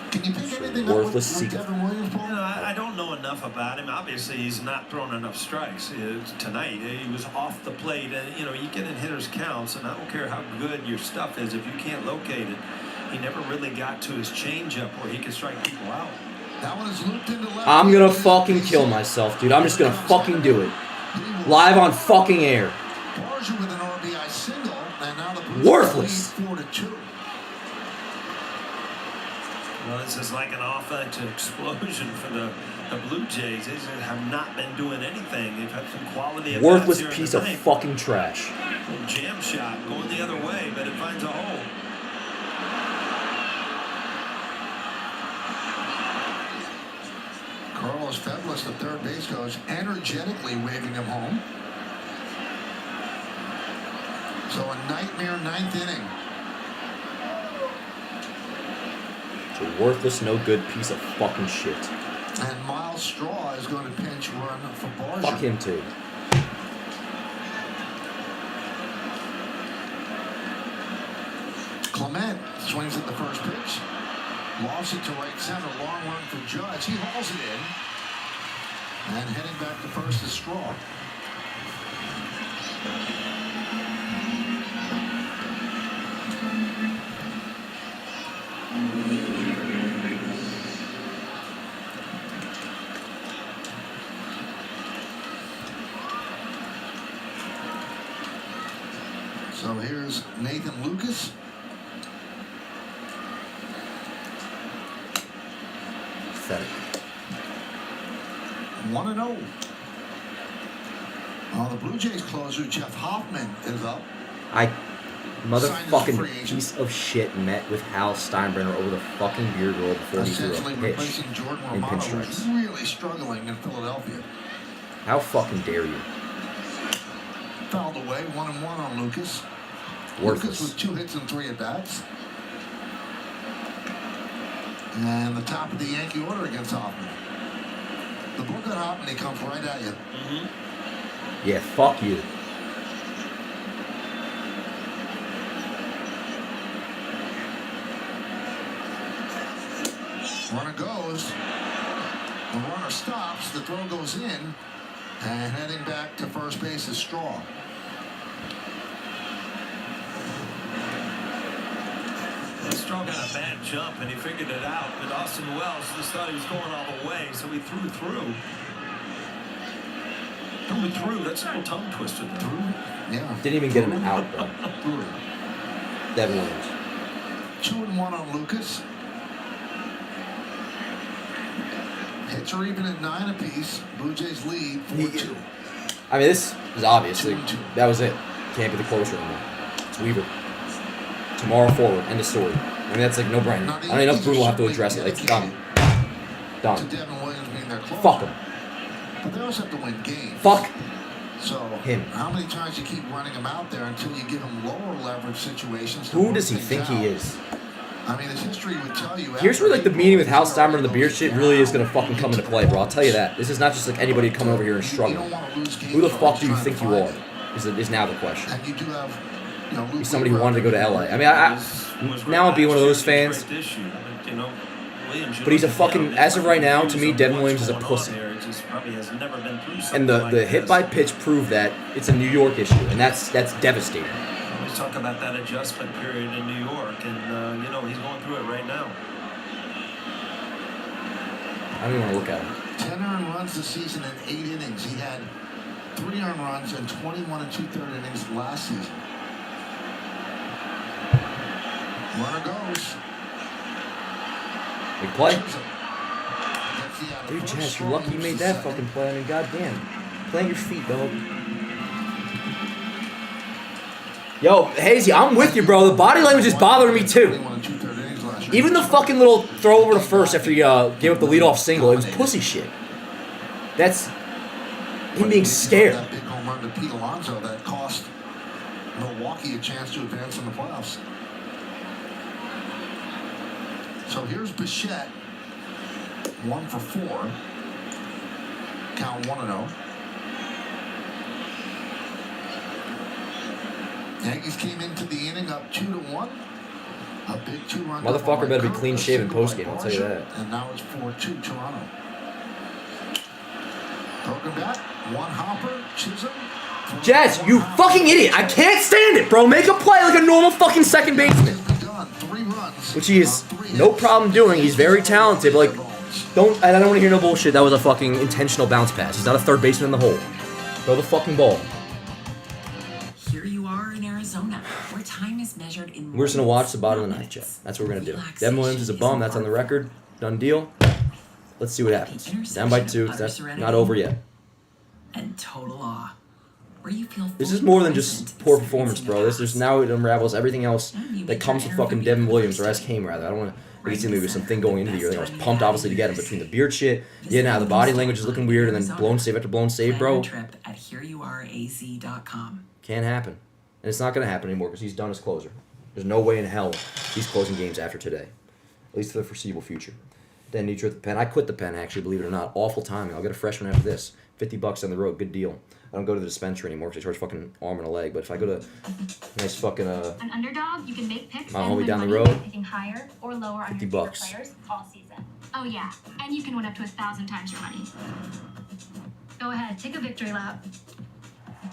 Can you pick anything up Worthless with secret. Devin Williams, Paul? You know, I don't know enough about him. Obviously, he's not throwing enough strikes tonight. He was off the plate, and you know you get in hitters' counts, and I don't care how good your stuff is if you can't locate it. He never really got to his changeup where he could strike people out. That one is looped into left. I'm gonna fucking kill myself, dude. I'm just gonna fucking do it. Live on fucking air. Barger with an RBI single, and now the Blues Worthless. lead 4-2. Well, this is like an offensive explosion for the Blue Jays. They have not been doing anything. They've had some quality at Worthless bats here in piece the of ninth. fucking trash. Little jam shot going the other way, but it finds a hole. Carlos Feblis, the third base coach, energetically waving him home. So a nightmare ninth inning. It's a worthless, no good piece of fucking shit. And Miles Straw is going to pinch run for Barger. Fuck him too. Clement swings at the first pitch. Lofts it to right center. Long run for Judge. He hauls it in. And heading back to first is Straw. So here's Nathan Lucas. Pathetic. 1-0. The Blue Jays closer, Jeff Hoffman, is up. Motherfucking piece of shit met with Hal Steinbrenner over the fucking beard roll before he threw Essentially a pitch replacing Jordan in Romano, who's pinstripes. really struggling in Philadelphia. How fucking dare you? Fouled away, 1-1 on Lucas. Worthless. Lucas with 2 hits and 3 at-bats. And the top of the Yankee order against Hoffman. The book at Hoffman, he comes right at you. Yeah, fuck you. Runner goes. The runner stops. The throw goes in. And heading back to first base is Straw. Straw got a bad jump, and he figured it out. But Austin Wells just thought he was going all the way, so he threw through. Through. That's a little tongue twister there. Yeah. Didn't even get him out, though. Devin Williams. 2-1 on Lucas. Hits are even at 9 apiece. Blue Jays lead 4-2. I mean, this is obviously, that was it. Can't be the closer anymore. It's Weaver. Tomorrow forward. End of story. I mean, that's like no brainer. I don't know if Bruno will have to address it. It's done. To Done. Devin Williams being their closer. Fuck him. But they also have to win games. Fuck So him. how many times you keep running him out there until you give him lower leverage situations? to Who work does he things think he out? is? I mean, his history would tell you. Here's where like the meeting with Hal Steinbrenner and the beard shit really is gonna fucking come into play, bro. I'll tell you that. This is not just like anybody coming over here and struggling. Who the fuck do you think you are? Is now the question. And you do have, you know, He's somebody who wanted to go to LA. I mean, now I'm being one of those fans. But he's a fucking, as of right now, to me, Devin Williams is a pussy. And the hit by pitch proved that it's a New York issue, and that's devastating. Let's talk about that adjustment period in New York, and you know he's going through it right now. I don't even want to look at him. 10 earned runs this season in 8 innings. He had 3 earned runs in 21 and 2/3 innings last season. Runner goes. Big play. Dude, Jess, you're lucky you made that fucking play. I mean, goddamn. Plant your feet, dog. Yo, Hazy, I'm with you, bro. The body language is bothering me, too. Even the fucking little throw over to first after he gave up the leadoff single, it was pussy shit. That's him being scared. That big home run to Pete Alonso that cost Milwaukee a chance to advance in the playoffs. So here's Bichette. 1 for 4. Count 1-0. Yankees came into the inning up 2-1. A big 2-run. Motherfucker better be clean shaven post game, I'll tell you that. And now it's 4-2 Toronto. Broken bat, 1 hopper, Chisholm. Jazz, you fucking idiot. I can't stand it, bro. Make a play like a normal fucking second baseman. Which he is no problem doing. He's very talented, but like, I don't want to hear no bullshit. That was a fucking intentional bounce pass. He's not a third baseman in the hole. Throw the fucking ball. Here you are in Arizona, where time is measured in. We're just gonna watch the bottom of the ninth, Jeff. That's what we're gonna do. Devin Williams is a bum. That's on the record. Done deal. Let's see what happens. Down by 2. That's not over yet. And total awe. Where you feel This is more than just poor performance, bro. This now it unravels everything else that comes with fucking Devin Williams, or SK rather. I don't want to make it seem like there's something going into the year. I think I was pumped, obviously, to get him between the beard shit. Yeah, now the body language is looking weird, and then blown save after blown save, bro. trip at hereyouareaz.com. Can't happen. And it's not going to happen anymore because he's done as closer. There's no way in hell he's closing games after today. At least for the foreseeable future. Dan Nietzsche at the pen. I quit the pen, actually, believe it or not. Awful timing. I'll get a fresh one after this. $50 on the road. Good deal. I don't go to the dispensary anymore because I charge fucking arm and a leg. But if I go to nice fucking An underdog, you can make picks my and homie win down the money road. picking higher or lower on $50 your favorite players all season. Oh yeah, and you can win up to 1,000 times your money. Go ahead, take a victory lap.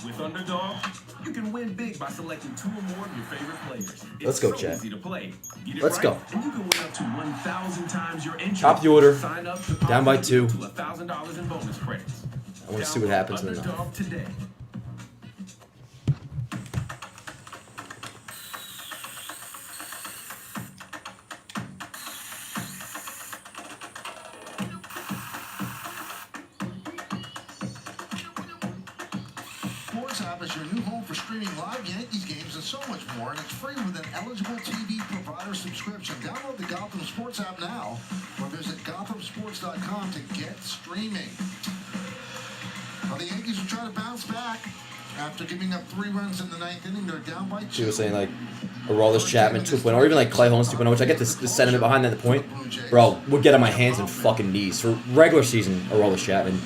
With Underdog, you can win big by selecting 2 or more of your favorite players. Let's go, so Chad. easy to play. Get it Let's right, go. And you can win up to 1,000 times your entry. Top the order. Sign up to Down by 2. to $1,000 in bonus credits. I want to see what happens in the ninth. Underdog today. Sports app is your new home for streaming live Yankees games and so much more, and it's free with an eligible TV provider subscription. Download the Gotham Sports app now or visit GothamSports.com to get streaming. Well, the Yankees are trying to bounce back. After giving up 3 runs in the 9th inning, they're down by 2. She was saying like Aroldis Chapman 2.0, or even like Clay Holmes 2.0, which I get the sentiment behind that. The point, bro, would get on my hands and fucking knees for regular season Aroldis Chapman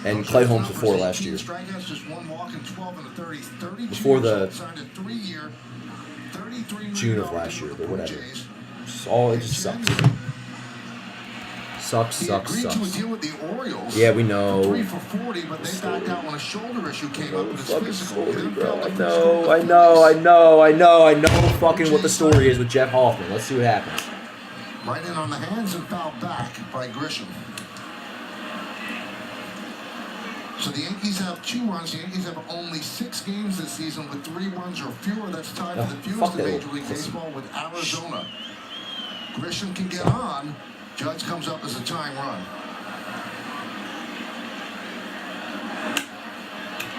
and Clay Holmes before last year. Strikeouts, just 1 walk and 12 in the 30s. 32 Before the signed a 3-year, $33 June of last year, but whatever. It just sucks. Sucks. Agreed to a deal with the Orioles. Yeah, we know. 3 for 40, but they backed out when a shoulder issue came up with his physical. I know fucking what the story is with Jeff Hoffman. Let's see what happens. Right in on the hands and fouled back by Grisham. So the Yankees have 2 runs. The Yankees have only 6 games this season with 3 runs or fewer. That's tied for the fewest in Major League Baseball with Arizona. Grisham can get on. Judge comes up as a tying run.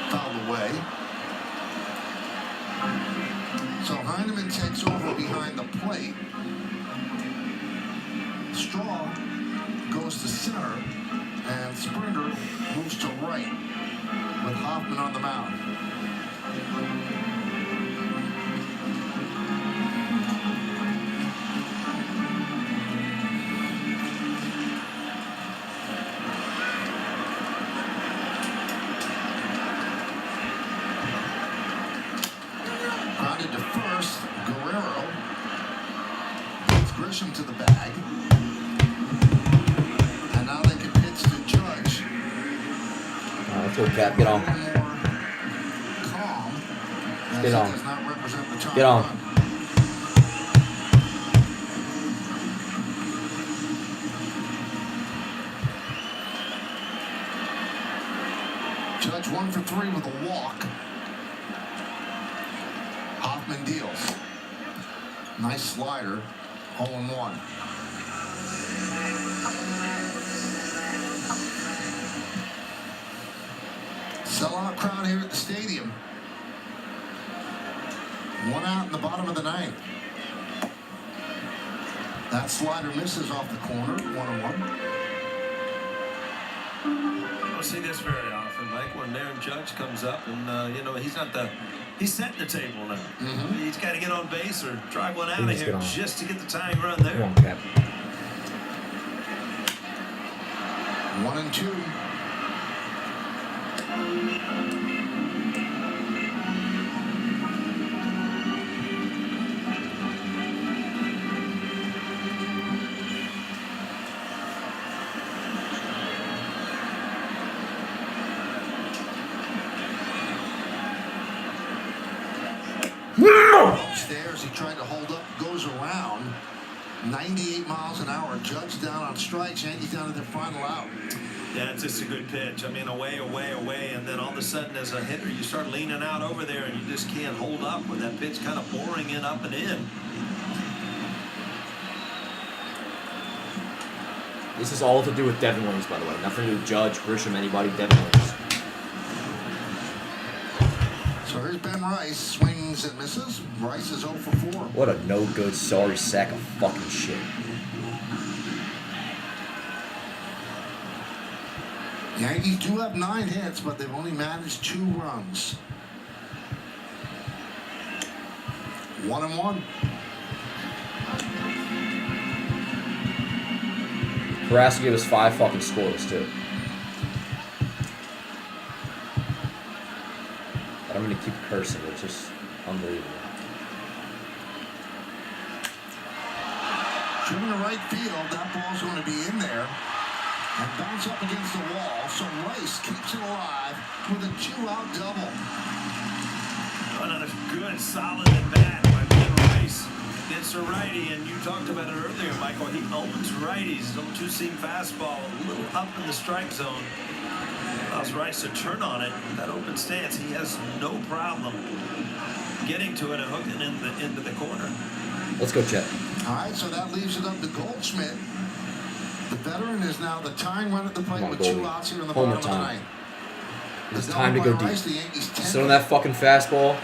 Fouled away. So Heineman takes over behind the plate. Straw goes to center, and Springer moves to right with Hoffman on the mound. Grounded to first, Guerrero puts Grisham to the bag. And now they can pitch to Judge. Let's go, Cap. Get on. Calm. Get on. Does not represent the time Get on. run. 1 for 3 with a walk. Hoffman deals. Nice slider. Hole in one. Sellout crowd here at the stadium. 1 out in the bottom of the ninth. That slider misses off the corner. 1-1. I don't see this very often, Mike, when Aaron Judge comes up and, he's setting the table now. He's got to get on base or drive one out of here just to get the tying run there. Come on, Cap. 1-2. Stairs, he tried to hold up, goes around. 98 miles an hour. Judge down on strikes. Yankees down to their final out. Yeah, it's just a good pitch. I mean, away, and then all of a sudden, as a hitter, you start leaning out over there, and you just can't hold up with that pitch kind of boring it up and in. This is all to do with Devin Williams, by the way. Nothing to do with Judge, Grisham, anybody. Devin Williams. So here's Ben Rice. Swings and misses. Rice is 0 for 4. What a no-good, sorry sack of fucking shit. Yankees do have 9 hits, but they've only managed 2 runs. 1-1. Carrasco gave us 5 fucking scores, too. But I'm going to keep cursing. It's just unbelievable. Trimming to right field. That ball's going to be in there. And bounce up against the wall. So Rice keeps it alive with a 2-out double. Another good, solid at bat by Ben Rice. It's a righty, and you talked about it earlier, Michael. He owns righties. Little two-seam fastball, a little up in the strike zone. Allows Rice to turn on it. That open stance, he has no problem getting to it and hooking it into the corner. Let's go, Chet. All right, so that leaves it up to Goldschmidt. The veteran is now the tying run at the plate with 2 outs here in the bottom of the ninth. It's time to go deep. Sit on that fucking fastball.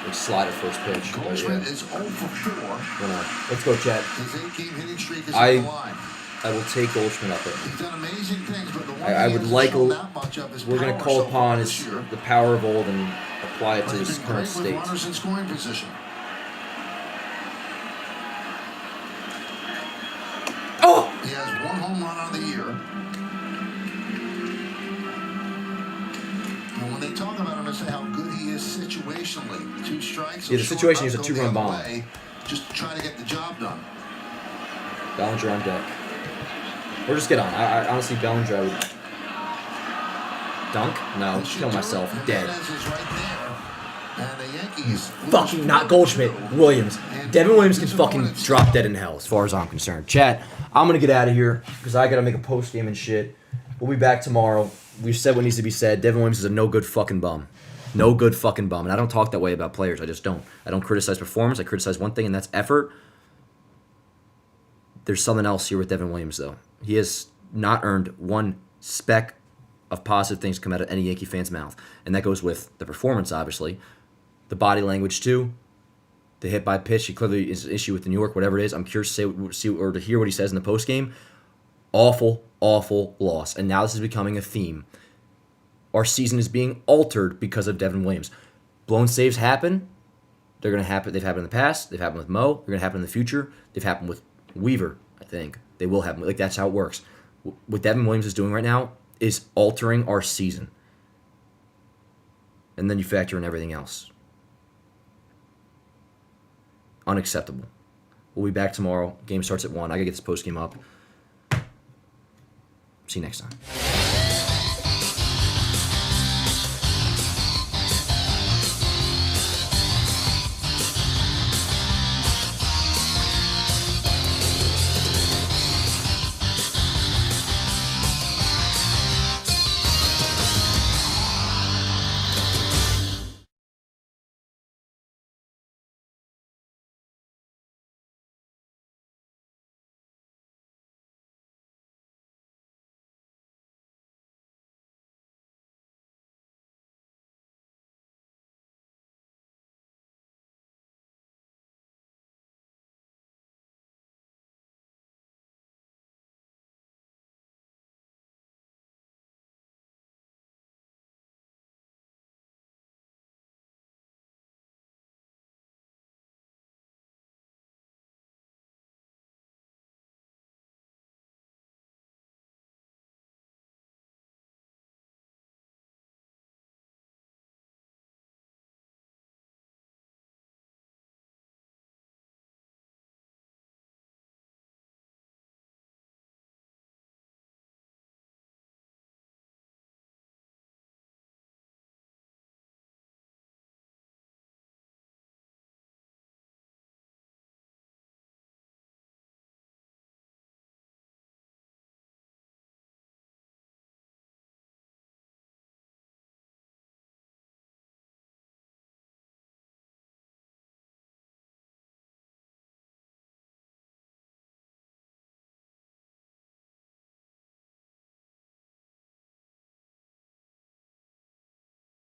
Or slide at first pitch. Goldschmidt is 0 for 4. Let's go, Chet. His 8-game hitting streak is on the line. I will take Goldschmidt up there. He's done amazing things, but the one I would like we're going to call upon the power of old and apply it to his current state. Runners in scoring position. Oh! He has 1 home run on the year. And when they talk about him, they say how good he is situationally. 2 strikes. Yeah, the situation is a 2-run bomb. Just to try to get the job done. Bellinger on deck. Or just get on. I honestly, Bellinger, I would dunk? No, kill myself. Dead. Fucking not Goldschmidt. Williams. Devin Williams can fucking drop dead in hell as far as I'm concerned. Chat, I'm going to get out of here because I got to make a post game and shit. We'll be back tomorrow. We've said what needs to be said. Devin Williams is a no good fucking bum. No good fucking bum. And I don't talk that way about players. I just don't. I don't criticize performance. I criticize one thing, and that's effort. There's something else here with Devin Williams, though. He has not earned one speck of positive things to come out of any Yankee fan's mouth. And that goes with the performance, obviously. The body language, too. The hit by pitch. He clearly is an issue with New York, whatever it is. I'm curious to see or to hear what he says in the postgame. Awful, awful loss. And now this is becoming a theme. Our season is being altered because of Devin Williams. Blown saves happen. They're going to happen. They've happened in the past. They've happened with Mo. They're going to happen in the future. They've happened with Weaver, I think. They will happen. Like, that's how it works. What Devin Williams is doing right now is altering our season. And then you factor in everything else. Unacceptable. We'll be back tomorrow. Game starts at 1. I got to get this post game up. See you next time.